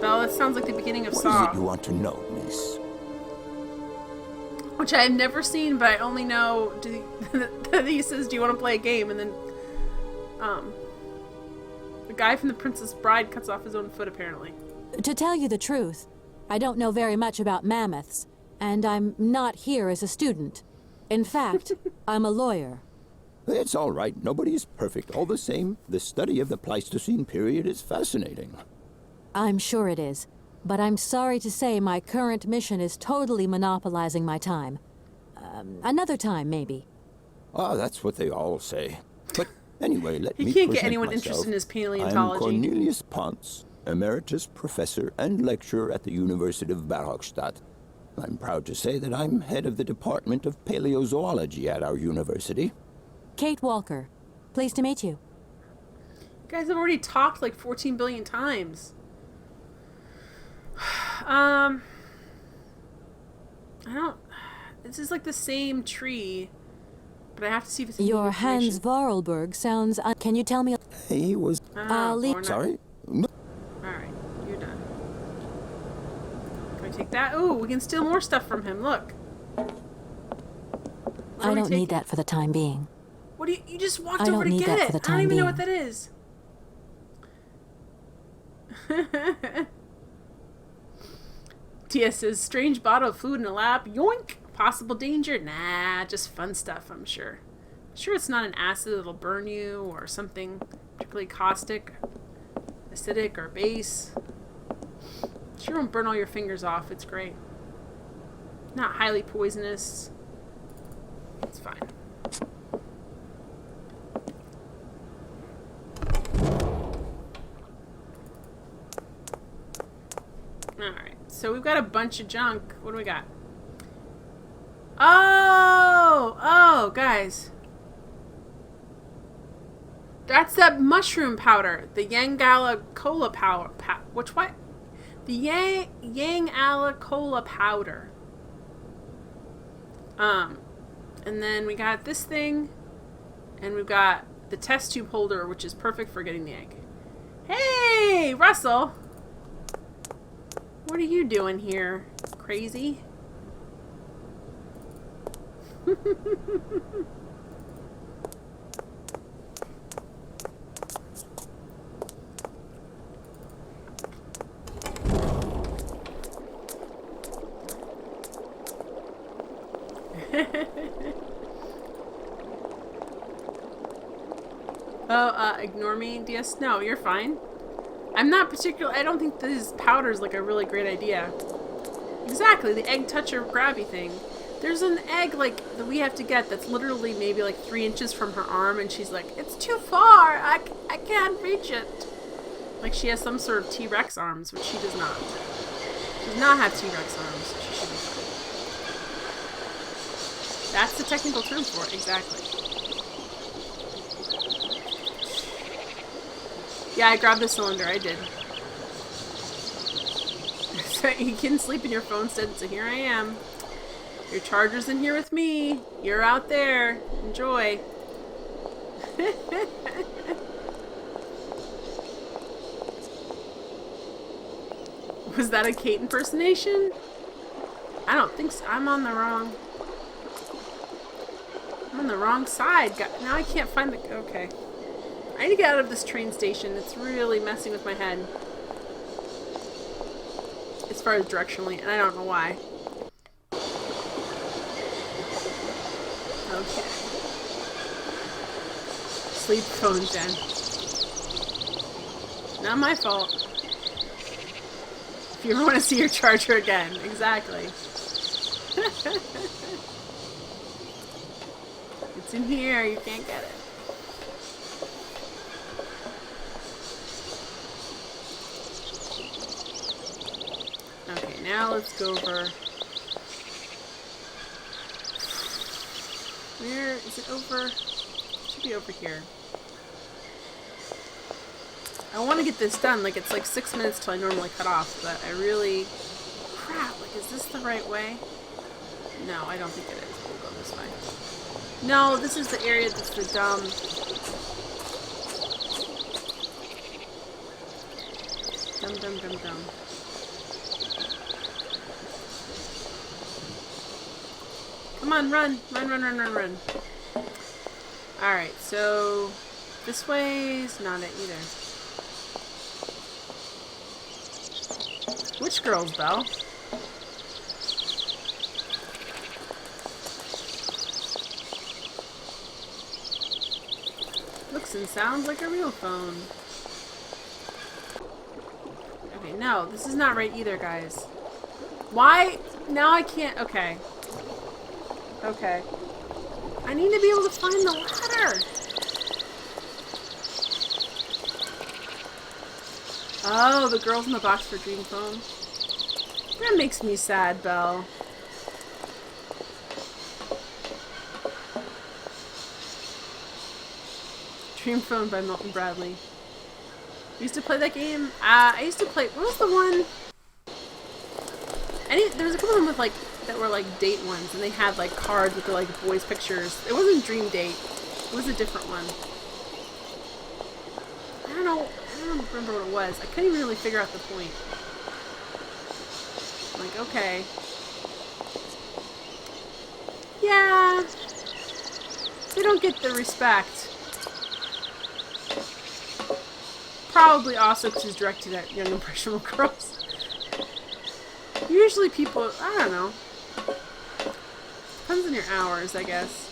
Belle, that sounds like the beginning of What Saw. is it you want to know, miss? which I have never seen, but I only know that he says, "Do you want to play a game?" And then, the guy from The Princess Bride cuts off his own foot, apparently. To tell you the truth, I don't know very much about mammoths, and I'm not here as a student. In fact, I'm a lawyer. It's all right. Nobody is perfect. All the same, the study of the Pleistocene period is fascinating. I'm sure it is, but I'm sorry to say my current mission is totally monopolizing my time. Another time, maybe. Ah, that's what they all say. But anyway, let me He can't get present anyone myself. interested in his paleontology. I'm Cornelius Ponce, emeritus professor and lecturer at the University of Barrockstadt. I'm proud to say that I'm head of the Department of Paleozoology at our university. Kate Walker. Pleased to meet you. You guys have already talked like 14 billion times. I don't... This is like the same tree, but I have to see if it's... Your Hans Vorarlberg sounds... Can you tell me... He was... Sorry? Alright, you're done. Can I take that? Ooh, we can steal more stuff from him, look. I don't need that for the time being. What do you just walked over to get it? I don't even know what that is. Tia says, strange bottle of food in a lab. Yoink! Possible danger? Nah, just fun stuff, I'm sure. Sure it's not an acid that'll burn you or something particularly caustic, acidic, or base. Sure won't burn all your fingers off. It's great. Not highly poisonous. It's fine. Alright, so we've got a bunch of junk. What do we got? Oh, guys. That's that mushroom powder. The Yangala Cola powder. The Yangala Cola powder. And then we got this thing. And we've got the test tube holder, which is perfect for getting the egg. Hey, Russell. What are you doing here? Crazy? Ignore me, DS? No, you're fine. I'm not I don't think this powder is like a really great idea. Exactly, the egg toucher grabby thing. There's an egg like that we have to get that's literally maybe like 3 inches from her arm, and she's like, it's too far, I can't reach it. Like she has some sort of T-Rex arms, which she does not. She does not have T-Rex arms, so she should be fine. That's the technical term for it, exactly. Yeah, I grabbed the cylinder, I did. So you can sleep in your phone instead, so here I am. Your charger's in here with me. You're out there. Enjoy. Was that a Kate impersonation? I don't think so. I'm on the wrong side. Now I can't find the... Okay. I need to get out of this train station. It's really messing with my head. As far as directionally, and I don't know why. Okay. Sleep phone, Jen. Not my fault. If you ever want to see your charger again. Exactly. It's in here. You can't get it. Okay, now let's go over... Where is it over? It should be over here. I want to get this done. Like, it's like 6 minutes till I normally cut off, but I really... Crap, like, is this the right way? No, I don't think it is. We'll go this way. No, this is the area that's the dumb... Come on, run. Run, run, run, run, run. Alright, so this way's not it either. Which girl's Belle? Looks and sounds like a real phone. Okay, no, this is not right either, guys. Why? Now I can't. Okay. Okay. I need to be able to find the ladder. Oh, the girl's in the box for Dream Phone. That makes me sad, Belle. Dream Phone by Milton Bradley. You used to play that game? I used to play. What was the one? There was a couple of them with like that were like date ones, and they had like cards with the like boys' pictures. It wasn't Dream Date. It was a different one. I don't know. I don't remember what it was. I couldn't even really figure out the point. I'm like, okay. Yeah. They don't get the respect. Probably also because it's directed at young impressionable girls. Usually people, I don't know. Depends on your hours, I guess.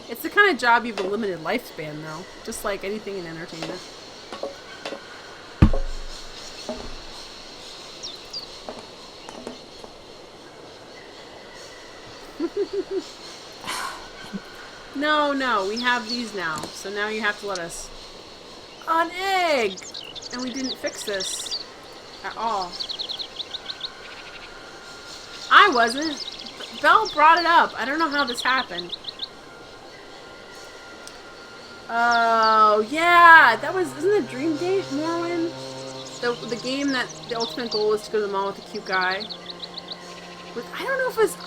It's the kind of job you have a limited lifespan, though. Just like anything in entertainment. No, we have these now. So now you have to let us... An egg! And we didn't fix this at all. I wasn't. Belle brought it up. I don't know how this happened. Oh, yeah! That was... Isn't it Dream Date, Morrowind? The game that the ultimate goal was to go to the mall with a cute guy. I don't know if it's...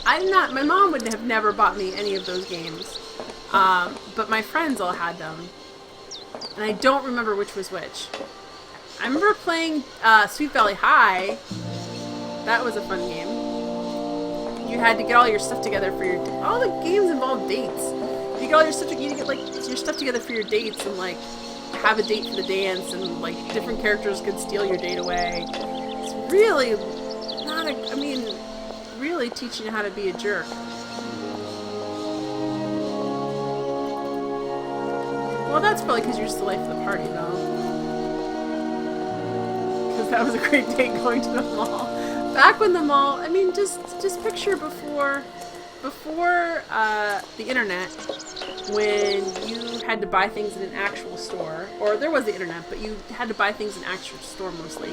I did not... My mom would have never bought me any of those games. But my friends all had them. And I don't remember which was which. I remember playing Sweet Valley High. That was a fun game. You had to get all your stuff together for your... All the games involve dates. You get all your stuff together, you need to get like your stuff together for your dates and like have a date for the dance, and like different characters could steal your date away. It's really not a... I mean, really teaching you how to be a jerk. Well, that's probably because you're just the life of the party, though. Because that was a great date going to the mall. Back when the mall, I mean, just picture before the internet, when you had to buy things in an actual store, or there was the internet, but you had to buy things in an actual store mostly.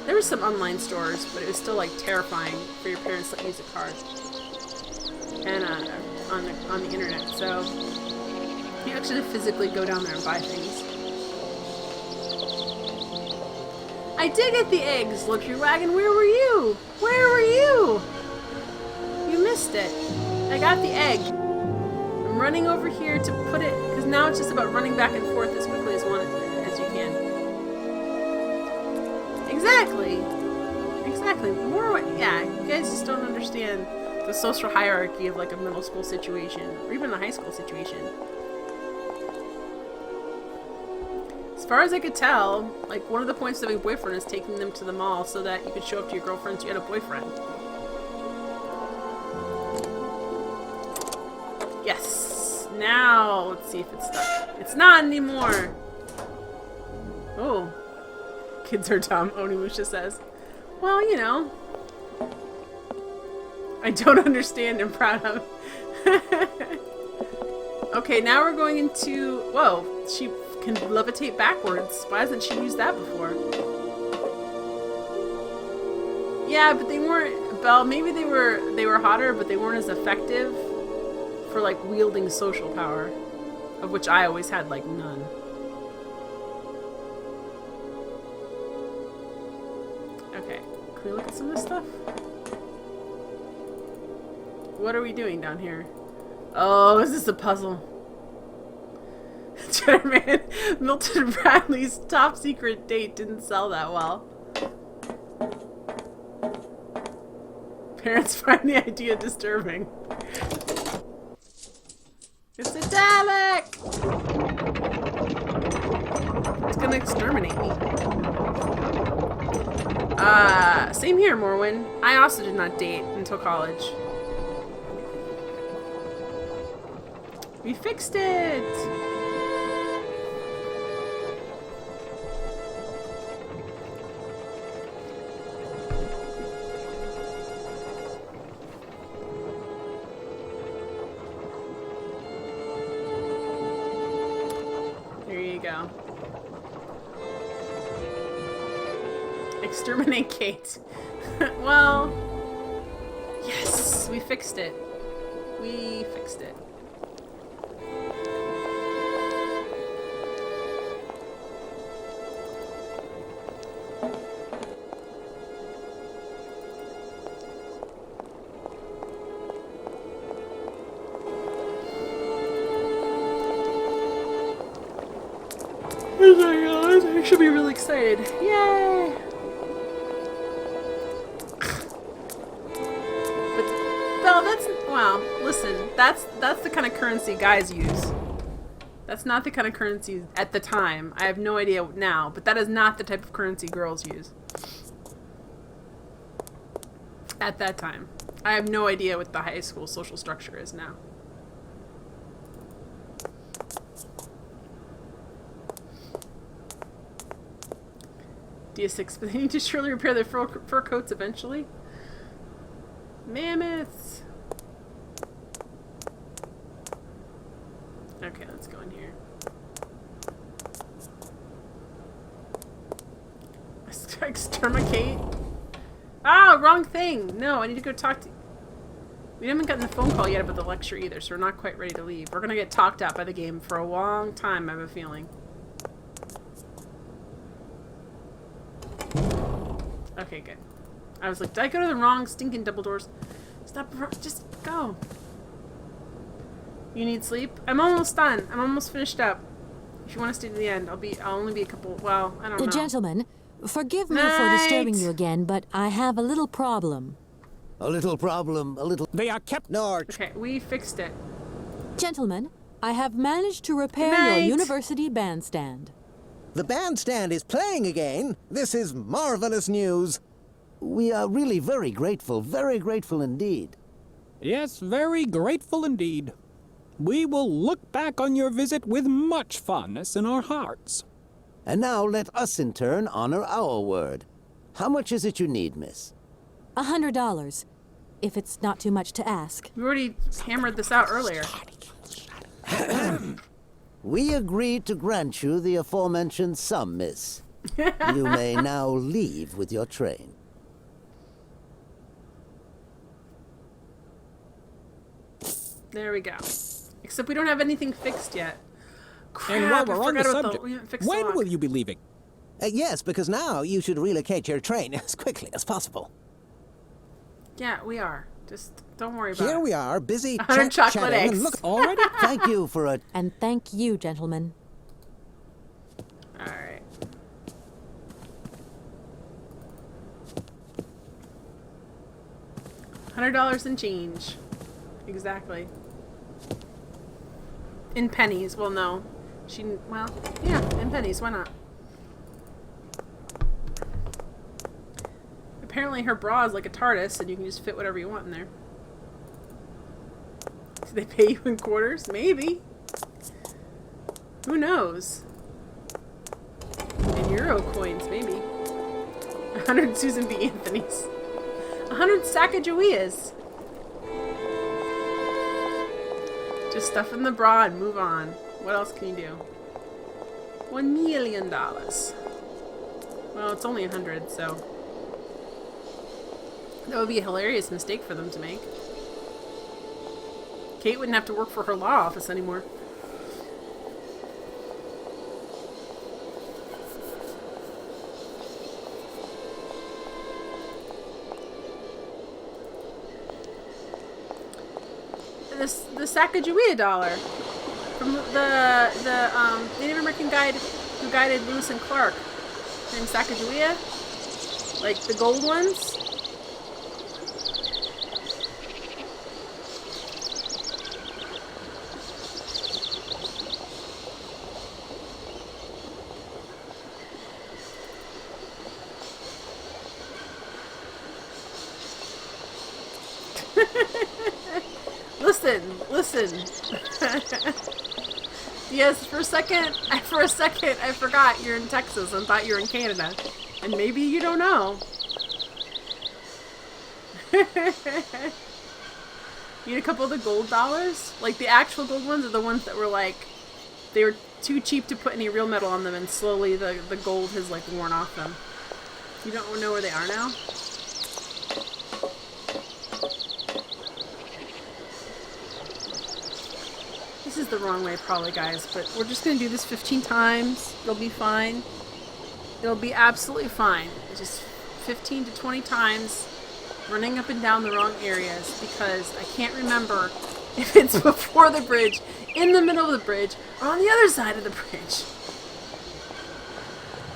There were some online stores, but it was still like terrifying for your parents to let you use a card and on the internet. So you actually physically go down there and buy things. I did get the eggs, Luxury Wagon. Where were you? Where were you? You missed it. I got the egg. I'm running over here to put it, because now it's just about running back and forth as quickly as you can. Exactly. Exactly. Yeah, you guys just don't understand the social hierarchy of like a middle school situation, or even a high school situation. As far as I could tell, like, one of the points of having a boyfriend is taking them to the mall so that you could show up to your girlfriends you had a boyfriend. Yes! Now, let's see if it's stuck. It's not anymore! Oh. Kids are dumb, Onimusha says. Well, you know. I don't understand and proud of. Okay, now we're going into... Whoa, she can levitate backwards. Why hasn't she used that before? Yeah, but they weren't... Belle, maybe they were hotter, but they weren't as effective for, like, wielding social power. Of which I always had, like, none. Okay, can we look at some of this stuff? What are we doing down here? Oh, is this a puzzle? Chairman, Milton Bradley's top secret date didn't sell that well. Parents find the idea disturbing. It's a Dalek! It's gonna exterminate me. Same here, Morwen. I also did not date until college. We fixed it! There you go. Exterminate Kate. Well, yes, we fixed it. We fixed it. Oh my god, I should be really excited. Yay! But, well, well, listen, that's the kind of currency guys use. That's not the kind of currency at the time. I have no idea now, but that is not the type of currency girls use. At that time. I have no idea what the high school social structure is now. DS6, but they need to surely repair their fur coats eventually. Mammoths! Okay, let's go in here. Exterminate? Ah, wrong thing! No, I need to go talk to... We haven't gotten the phone call yet about the lecture either, so we're not quite ready to leave. We're gonna get talked at by the game for a long time, I have a feeling. Okay, good. I was like, did I go to the wrong stinking double doors? Stop, just go. You need sleep? I'm almost done. I'm almost finished up. If you want to stay to the end, I'll only be a couple, well, I don't know. Gentlemen, forgive me for disturbing you again, but I have a little problem. A little problem, a little... They are kept... No. Okay, we fixed it. Gentlemen, I have managed to repair your university bandstand. The bandstand is playing again. This is marvelous news. We are really very grateful indeed. Yes, very grateful indeed. We will look back on your visit with much fondness in our hearts. And now let us in turn honor our word. How much is it you need, miss? $100, if it's not too much to ask. We already hammered this out earlier. We agree to grant you the aforementioned sum, miss. You may now leave with your train. There we go. Except we don't have anything fixed yet. Crap, And while we're on the subject, we haven't fixed when the lock. will you be leaving? Yes, because now you should relocate your train as quickly as possible. Yeah, we are. Just don't worry about it. Here we are, busy 100 chocolate chatting, eggs. and look Already? Thank you for a... And thank you, gentlemen. Alright. $100 in change. Exactly. In pennies. Well, no. Well, yeah, in pennies. Why not? Apparently her bra is like a TARDIS, and you can just fit whatever you want in there. Do they pay you in quarters? Maybe. Who knows? In Euro coins, maybe. 100 Susan B. Anthony's. 100 Sacagaweas. Just stuff in the bra and move on. What else can you do? $1 million. Well, it's only 100, so... That would be a hilarious mistake for them to make. Kate wouldn't have to work for her law office anymore. The Sacagawea dollar from the Native American guide who guided Lewis and Clark, named Sacagawea, like the gold ones. listen. Yes, for a second, I forgot you're in Texas and thought you were in Canada. And maybe you don't know. You need a couple of the gold dollars? Like, the actual gold ones are the ones that were, like, they were too cheap to put any real metal on them, and slowly the gold has, like, worn off them. You don't know where they are now? This is the wrong way, probably, guys, but we're just going to do this 15 times. It'll be fine. It'll be absolutely fine. Just 15 to 20 times running up and down the wrong areas because I can't remember if it's before the bridge, in the middle of the bridge, or on the other side of the bridge.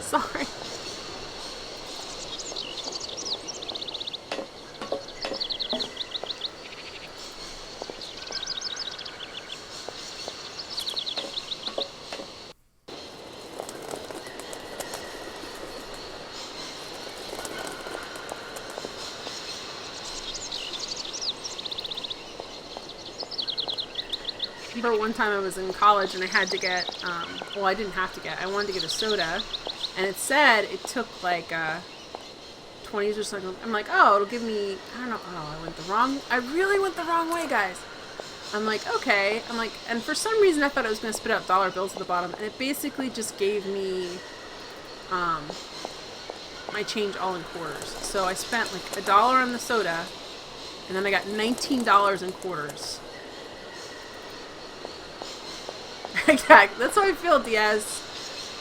Sorry. I remember one time I was in college and I had to get, well, I didn't have to get, I wanted to get a soda, and it said it took like 20s or something. I'm like, oh, it'll give me, I don't know, oh, I really went the wrong way, guys. I'm like, okay, and for some reason I thought it was going to spit out dollar bills at the bottom, and it basically just gave me my change all in quarters. So I spent like $1 on the soda, and then I got $19 in quarters. Exactly. That's how I feel, Diaz.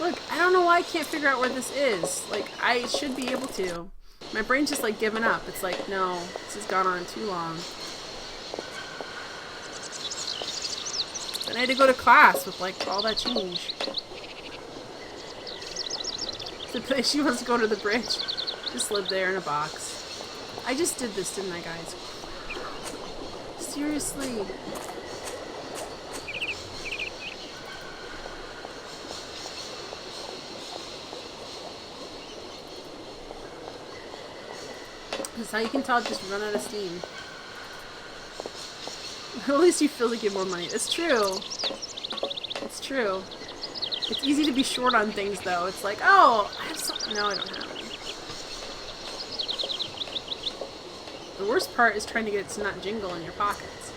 Look, I don't know why I can't figure out where this is. Like, I should be able to. My brain's just, like, giving up. It's like, no, this has gone on too long. Then I had to go to class with, like, all that change. She wants to go to the bridge. Just live there in a box. I just did this, didn't I, guys? Seriously. That's how you can tell just run out of steam. At least you feel like you get more money. It's true. It's true. It's easy to be short on things, though. It's like, oh, I have something. No, I don't have any. The worst part is trying to get it to not jingle in your pockets.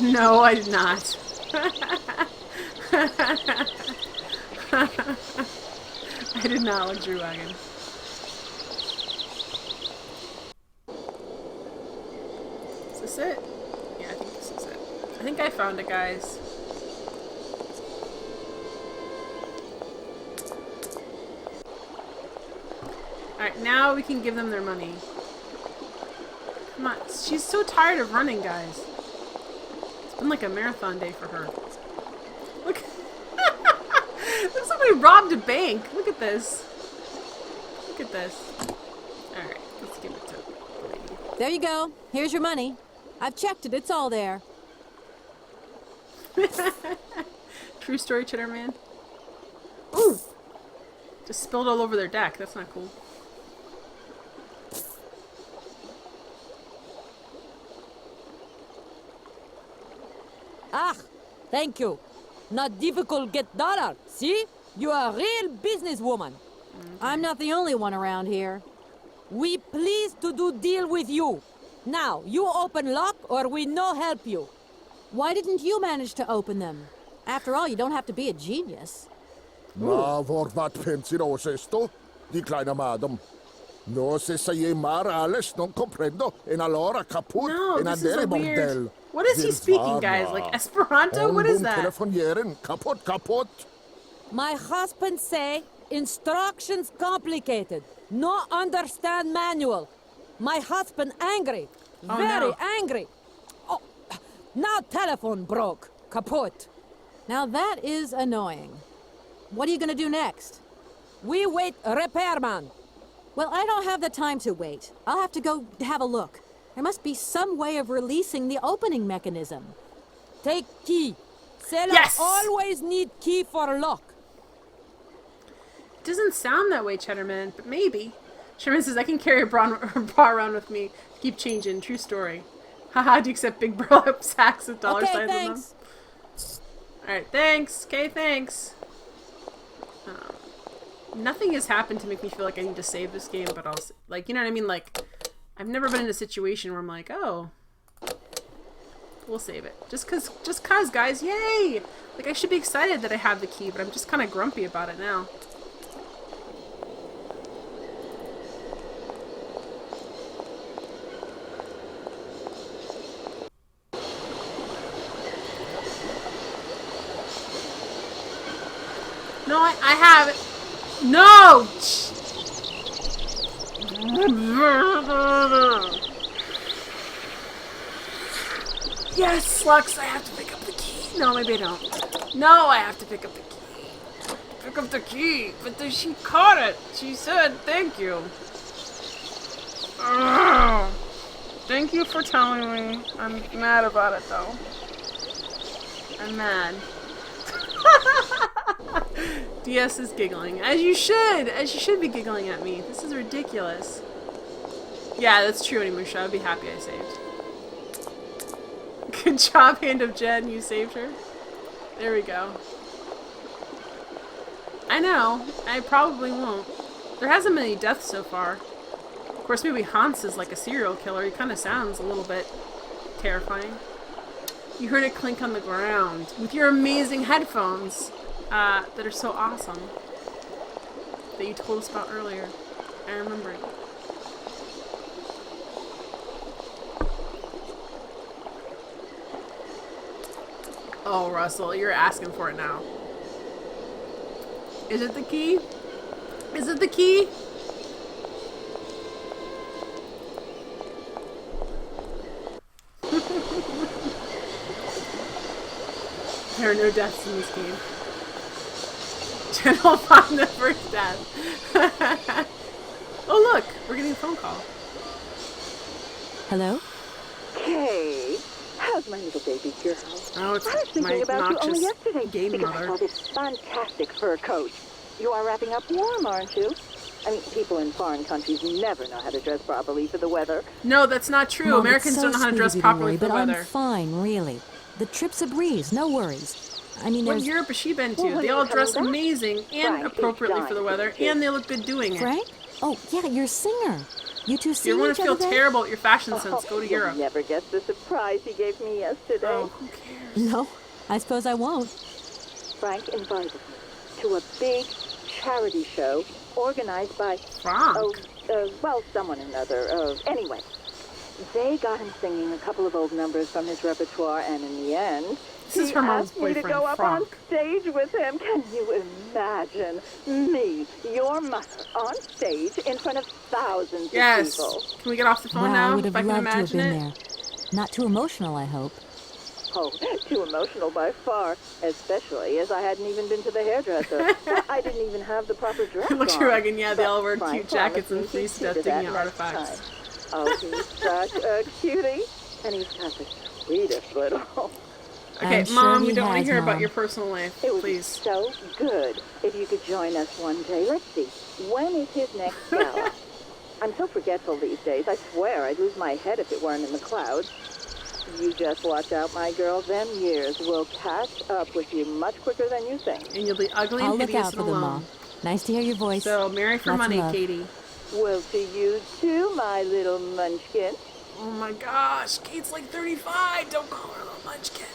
No, I did not. I did not luxury wagon. Is this it? Yeah, I think this is it. I think I found it, guys. Alright, now we can give them their money. Come on. She's so tired of running, guys. It's been like a marathon day for her. Look. Looks like we robbed a bank. Look at this. Look at this. Alright, let's give it to the lady. There you go. Here's your money. I've checked it. It's all there. True story, Cheddar Man. Ooh! Just spilled all over their deck. That's not cool. Ah, thank you. Not difficult get dollar. See? You are a real businesswoman. I'm not the only one around here. We pleased to do deal with you. Now, you open lock or we no help you. Why didn't you manage to open them? After all, you don't have to be a genius. Ma vad pensiero esto? Di kleina madam. No se sai mar alles non comprendo en allora caput No, en this is a andere weird... bordel. What is he speaking, guys? Like Esperanto? What is that? Telefonieren kaput. My husband say instructions complicated. No understand manual. My husband angry. Oh, Very no. angry. Oh, now telephone broke. Kaput. Now that is annoying. What are you going to do next? We wait repairman. Well, I don't have the time to wait. I'll have to go have a look. There must be some way of releasing the opening mechanism. Take key. Sailor Yes! always need key for lock. It doesn't sound that way, Cheddarman, but maybe. Sherman says, I can carry a bra around with me. Keep changing. True story. Haha, do you accept big burlap sacks with dollar signs on them? Alright, thanks. Okay, thanks. Nothing has happened to make me feel like I need to save this game, but I'll, like, you know what I mean? Like, I've never been in a situation where I'm like, oh, we'll save it. Just cause, guys, yay! Like, I should be excited that I have the key, but I'm just kind of grumpy about it now. No, I have it. No! Yes, Lux, I have to pick up the key. No, maybe I don't. No, I have to pick up the key. Pick up the key. But then she caught it. She said, thank you. Ugh. Thank you for telling me. I'm mad about it, though. I'm mad. DS is giggling. As you should! As you should be giggling at me. This is ridiculous. Yeah, that's true, Animusha. I'd be happy I saved. Good job, Hand of Jen. You saved her. There we go. I know. I probably won't. There hasn't been any deaths so far. Of course, maybe Hans is like a serial killer. He kind of sounds a little bit terrifying. You heard it clink on the ground with your amazing headphones that are so awesome that you told us about earlier. I remember it. Oh, Russell, you're asking for it now. Is it the key? Is it the key? There are no deaths in this game. Jen will find the first death. Oh look, we're getting a phone call. Hello? Hey, how's my little baby girl? Oh, it's I was thinking my about you only obnoxious yesterday game because I mother. saw this fantastic fur coat. You are wrapping up warm, aren't you? I mean, people in foreign countries never know how to dress properly for the weather. No, that's not true. Mom, Americans it's so don't know how to sweet dress of you properly worry, for the but weather. I'm fine, really. The trip's a breeze, no worries. I mean, What there's... Europe has she been to? Well, they when all you're dress coming back, amazing and Frank is appropriately for the dying weather, to see and they look good doing it. Frank? Oh, yeah, your singer. You two If see you want each to feel other then? terrible at your fashion sense, go to You'll Europe. never guess the surprise he gave me yesterday. Oh, who cares? No, I suppose I won't. Frank invited me to a big charity show organized by... Frank? Well, someone or another. Anyway, they got him singing a couple of old numbers from his repertoire, and in the end... This is her mom's asked me to boyfriend, go up on Frank. stage with him. Can you imagine me, your mother, on stage in front of thousands Yes. of people? Can we get off the phone Wow, now? I would have if I can loved to have imagine been it. there. Not too emotional, I hope. Oh, too emotional by far, especially as I hadn't even been to the hairdresser. I didn't even have the proper dress Look on. at Reagan, yeah, they But all wear Frank cute jackets and promised me free he'd see stuff to digging that out next artifacts. time. Oh, he's such a cutie, and he's got the sweetest little... Okay, I'm sure Mom, he we don't want to has, hear about Mom. your personal life, It would be please. so good if you could join us one day. Let's see, when is his next gala? I'm so forgetful these days. I swear I'd lose my head if it weren't in the clouds. You just watch out, my girl. Them years will catch up with you much quicker than you think. And you'll be ugly I'll and look hideous out and for them, alone. Mom. Nice to hear your voice. So, marry for Lots of money, love. Katie. Well, to you too, my little munchkin. Oh my gosh, Kate's like 35. Don't call her a little munchkin.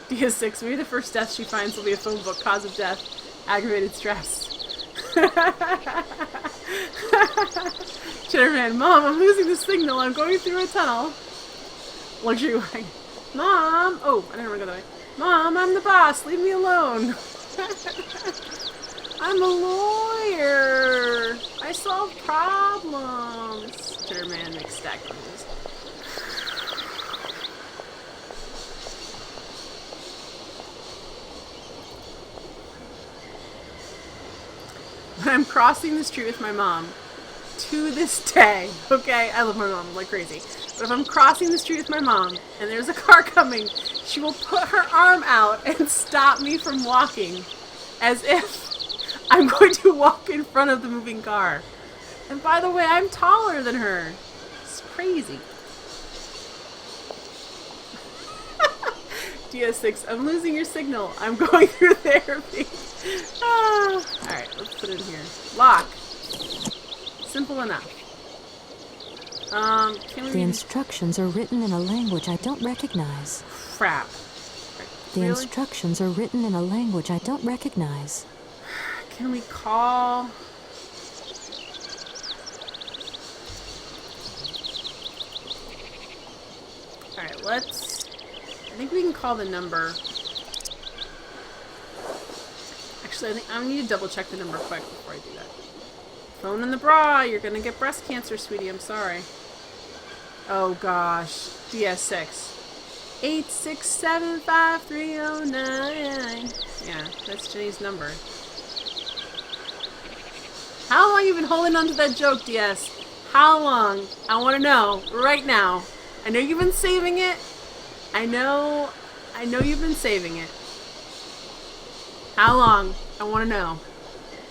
Dia 6. Maybe the first death she finds will be a phone book. Cause of death. Aggravated stress. Cheddarman, Mom, I'm losing the signal. I'm going through a tunnel. Luxury wagon. Mom! Oh, I didn't want to go that way. Mom, I'm the boss. Leave me alone. I'm a lawyer. I solve problems. Cheddarman makes stack noises. When I'm crossing the street with my mom, to this day, okay, I love my mom like crazy, but if I'm crossing the street with my mom and there's a car coming, she will put her arm out and stop me from walking as if I'm going to walk in front of the moving car. And by the way, I'm taller than her. It's crazy. DS6, I'm losing your signal. I'm going through therapy. Alright, let's put it in here. Lock. Simple enough. Can we... The instructions are written in a language I don't recognize. Crap. The Really? instructions are written in a language I don't recognize. Can we call... Alright, let's... I think we can call the number. Actually, I think I need to double check the number quick before I do that. Phone in the bra, you're gonna get breast cancer, sweetie, I'm sorry. Oh gosh, DS6. 8675309. Yeah, that's Jenny's number. How long you been holding on to that joke, DS? How long? I want to know right now. I know you've been saving it. I know you've been saving it. How long? I want to know.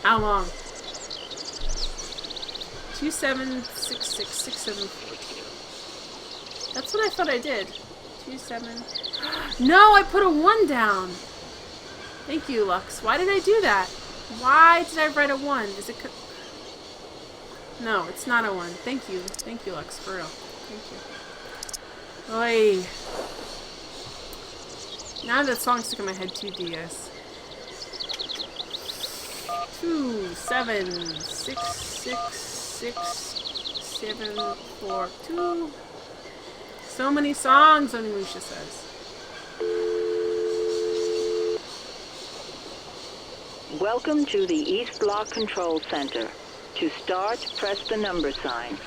How long? 27666742. That's what I thought I did. 27. No, I put a 1 down. Thank you, Lux. Why did I do that? Why did I write a 1? Is it... No, it's not a 1. Thank you. Thank you, Lux. For real. Thank you. Oy. Now that song's stuck in my head, 2DS. 276666742. So many songs, Onimusha says. Welcome to the East Block Control Center. To start, press the number sign.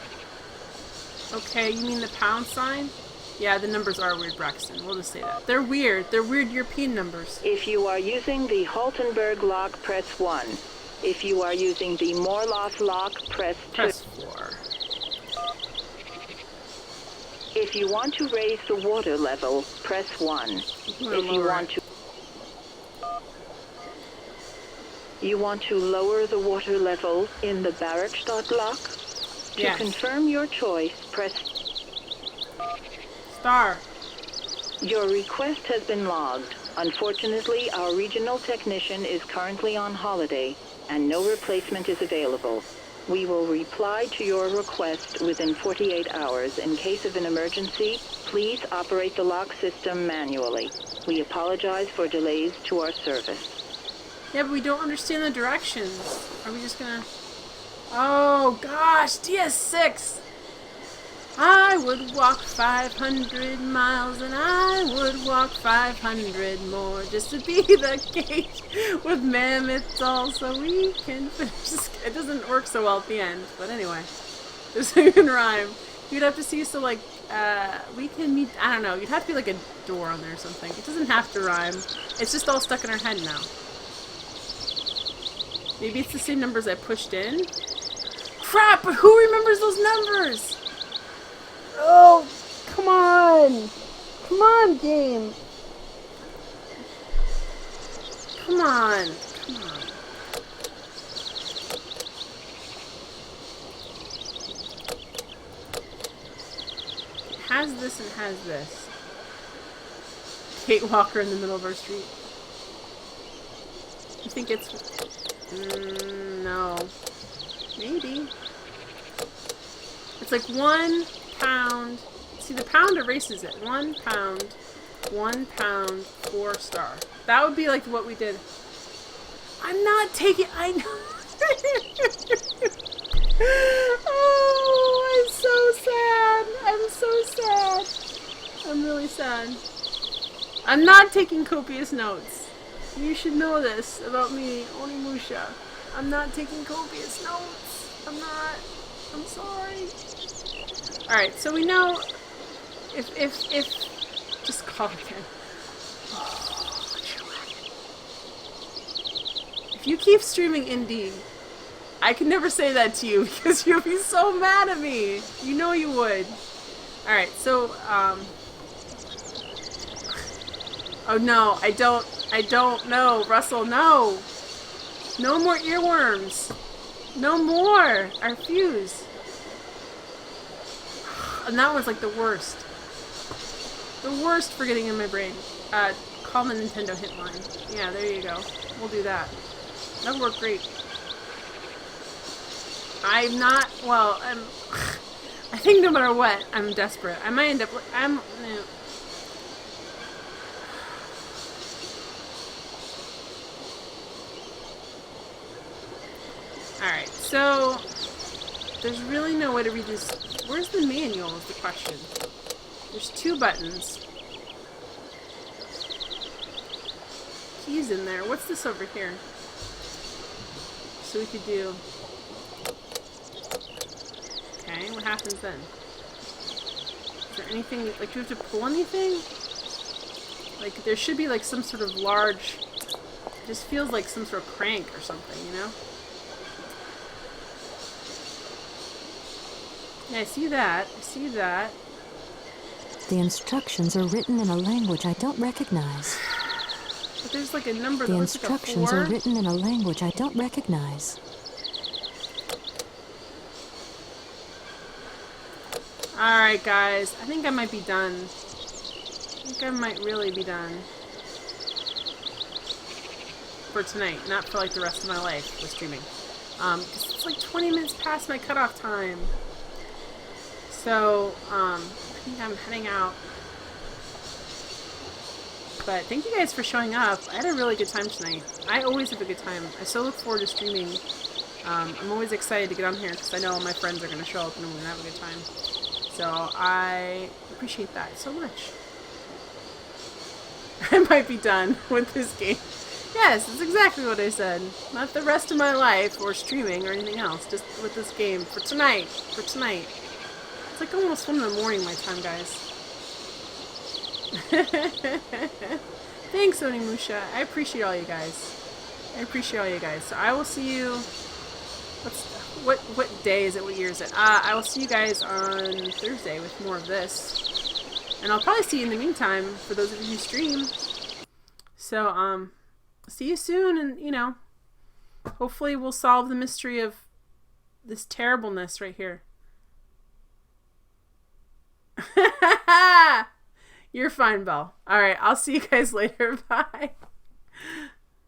Okay, you mean the pound sign? Yeah, the numbers are weird, Braxton. We'll just say that. They're weird. They're weird European numbers. If you are using the Haltenberg lock, press 1. If you are using the Morloff lock, press 2. Press 4. If you want to raise the water level, press 1. If you want to lower the water level in the Barrackstadt lock, to confirm your choice, press star. Your request has been logged. Unfortunately, our regional technician is currently on holiday, and no replacement is available. We will reply to your request within 48 hours. In case of an emergency, please operate the lock system manually. We apologize for delays to our service. Yeah, but we don't understand the directions. Are we just gonna... Oh, gosh, DS6! I would walk 500 miles and I would walk 500 more just to be the cage with mammoths all so we can finish. It doesn't work so well at the end, but anyway. This even rhyme. You'd have to see, so like, we can meet, I don't know, you'd have to be like a door on there or something. It doesn't have to rhyme. It's just all stuck in our head now. Maybe it's the same numbers I pushed in? Crap, but who remembers those numbers? Oh, come on. Come on, game. Come on. Come on. It has this and has this. Kate Walker in the middle of our street. You think it's... no. Maybe. It's like 1 pound. See, the pound erases it. 1 pound, 1 pound, 4 star. That would be like what we did. I'm not taking... I know. Oh, I'm so sad. I'm so sad. I'm really sad. I'm not taking copious notes. You should know this about me, Onimusha. I'm not taking copious notes. I'm not. I'm sorry. Alright, so we know if just call again. Oh, if you keep streaming indie, I can never say that to you because you'll be so mad at me. You know you would. Alright, so oh no, I don't know, Russell, no. No more earworms. No more! I refuse. And that was like the worst. The worst for getting in my brain. Call the Nintendo hit line. Yeah, there you go. We'll do that. That'll work great. I'm not, well, I think no matter what, I'm desperate. I might end up, Alright, so there's really no way to read this. Where's the manual is the question. There's 2 buttons. Keys in there. What's this over here? So we could do... Okay, what happens then? Is there anything, like, do we have to pull anything? Like, there should be, like, some sort of large... It just feels like some sort of crank or something, you know? Yeah, I see that. I see that. The instructions are written in a language I don't recognize. But there's like a number The that looks like a 4. instructions are written in a language I don't recognize. Alright, guys. I think I might be done. I think I might really be done. For tonight. Not for like the rest of my life with streaming. 'Cause it's like 20 minutes past my cutoff time. So, I think I'm heading out. But thank you guys for showing up. I had a really good time tonight. I always have a good time. I so look forward to streaming. I'm always excited to get on here because I know my friends are going to show up and we're going to have a good time. So I appreciate that so much. I might be done with this game. Yes, that's exactly what I said. Not the rest of my life or streaming or anything else. Just with this game for tonight. For tonight. It's like almost 1 in the morning my time, guys. Thanks, Onimusha. I appreciate all you guys. I appreciate all you guys. So I will see you... What day is it? What year is it? I will see you guys on Thursday with more of this. And I'll probably see you in the meantime for those of you who stream. So, see you soon and, you know, hopefully we'll solve the mystery of this terribleness right here. You're fine, Belle. Alright, I'll see you guys later. Bye.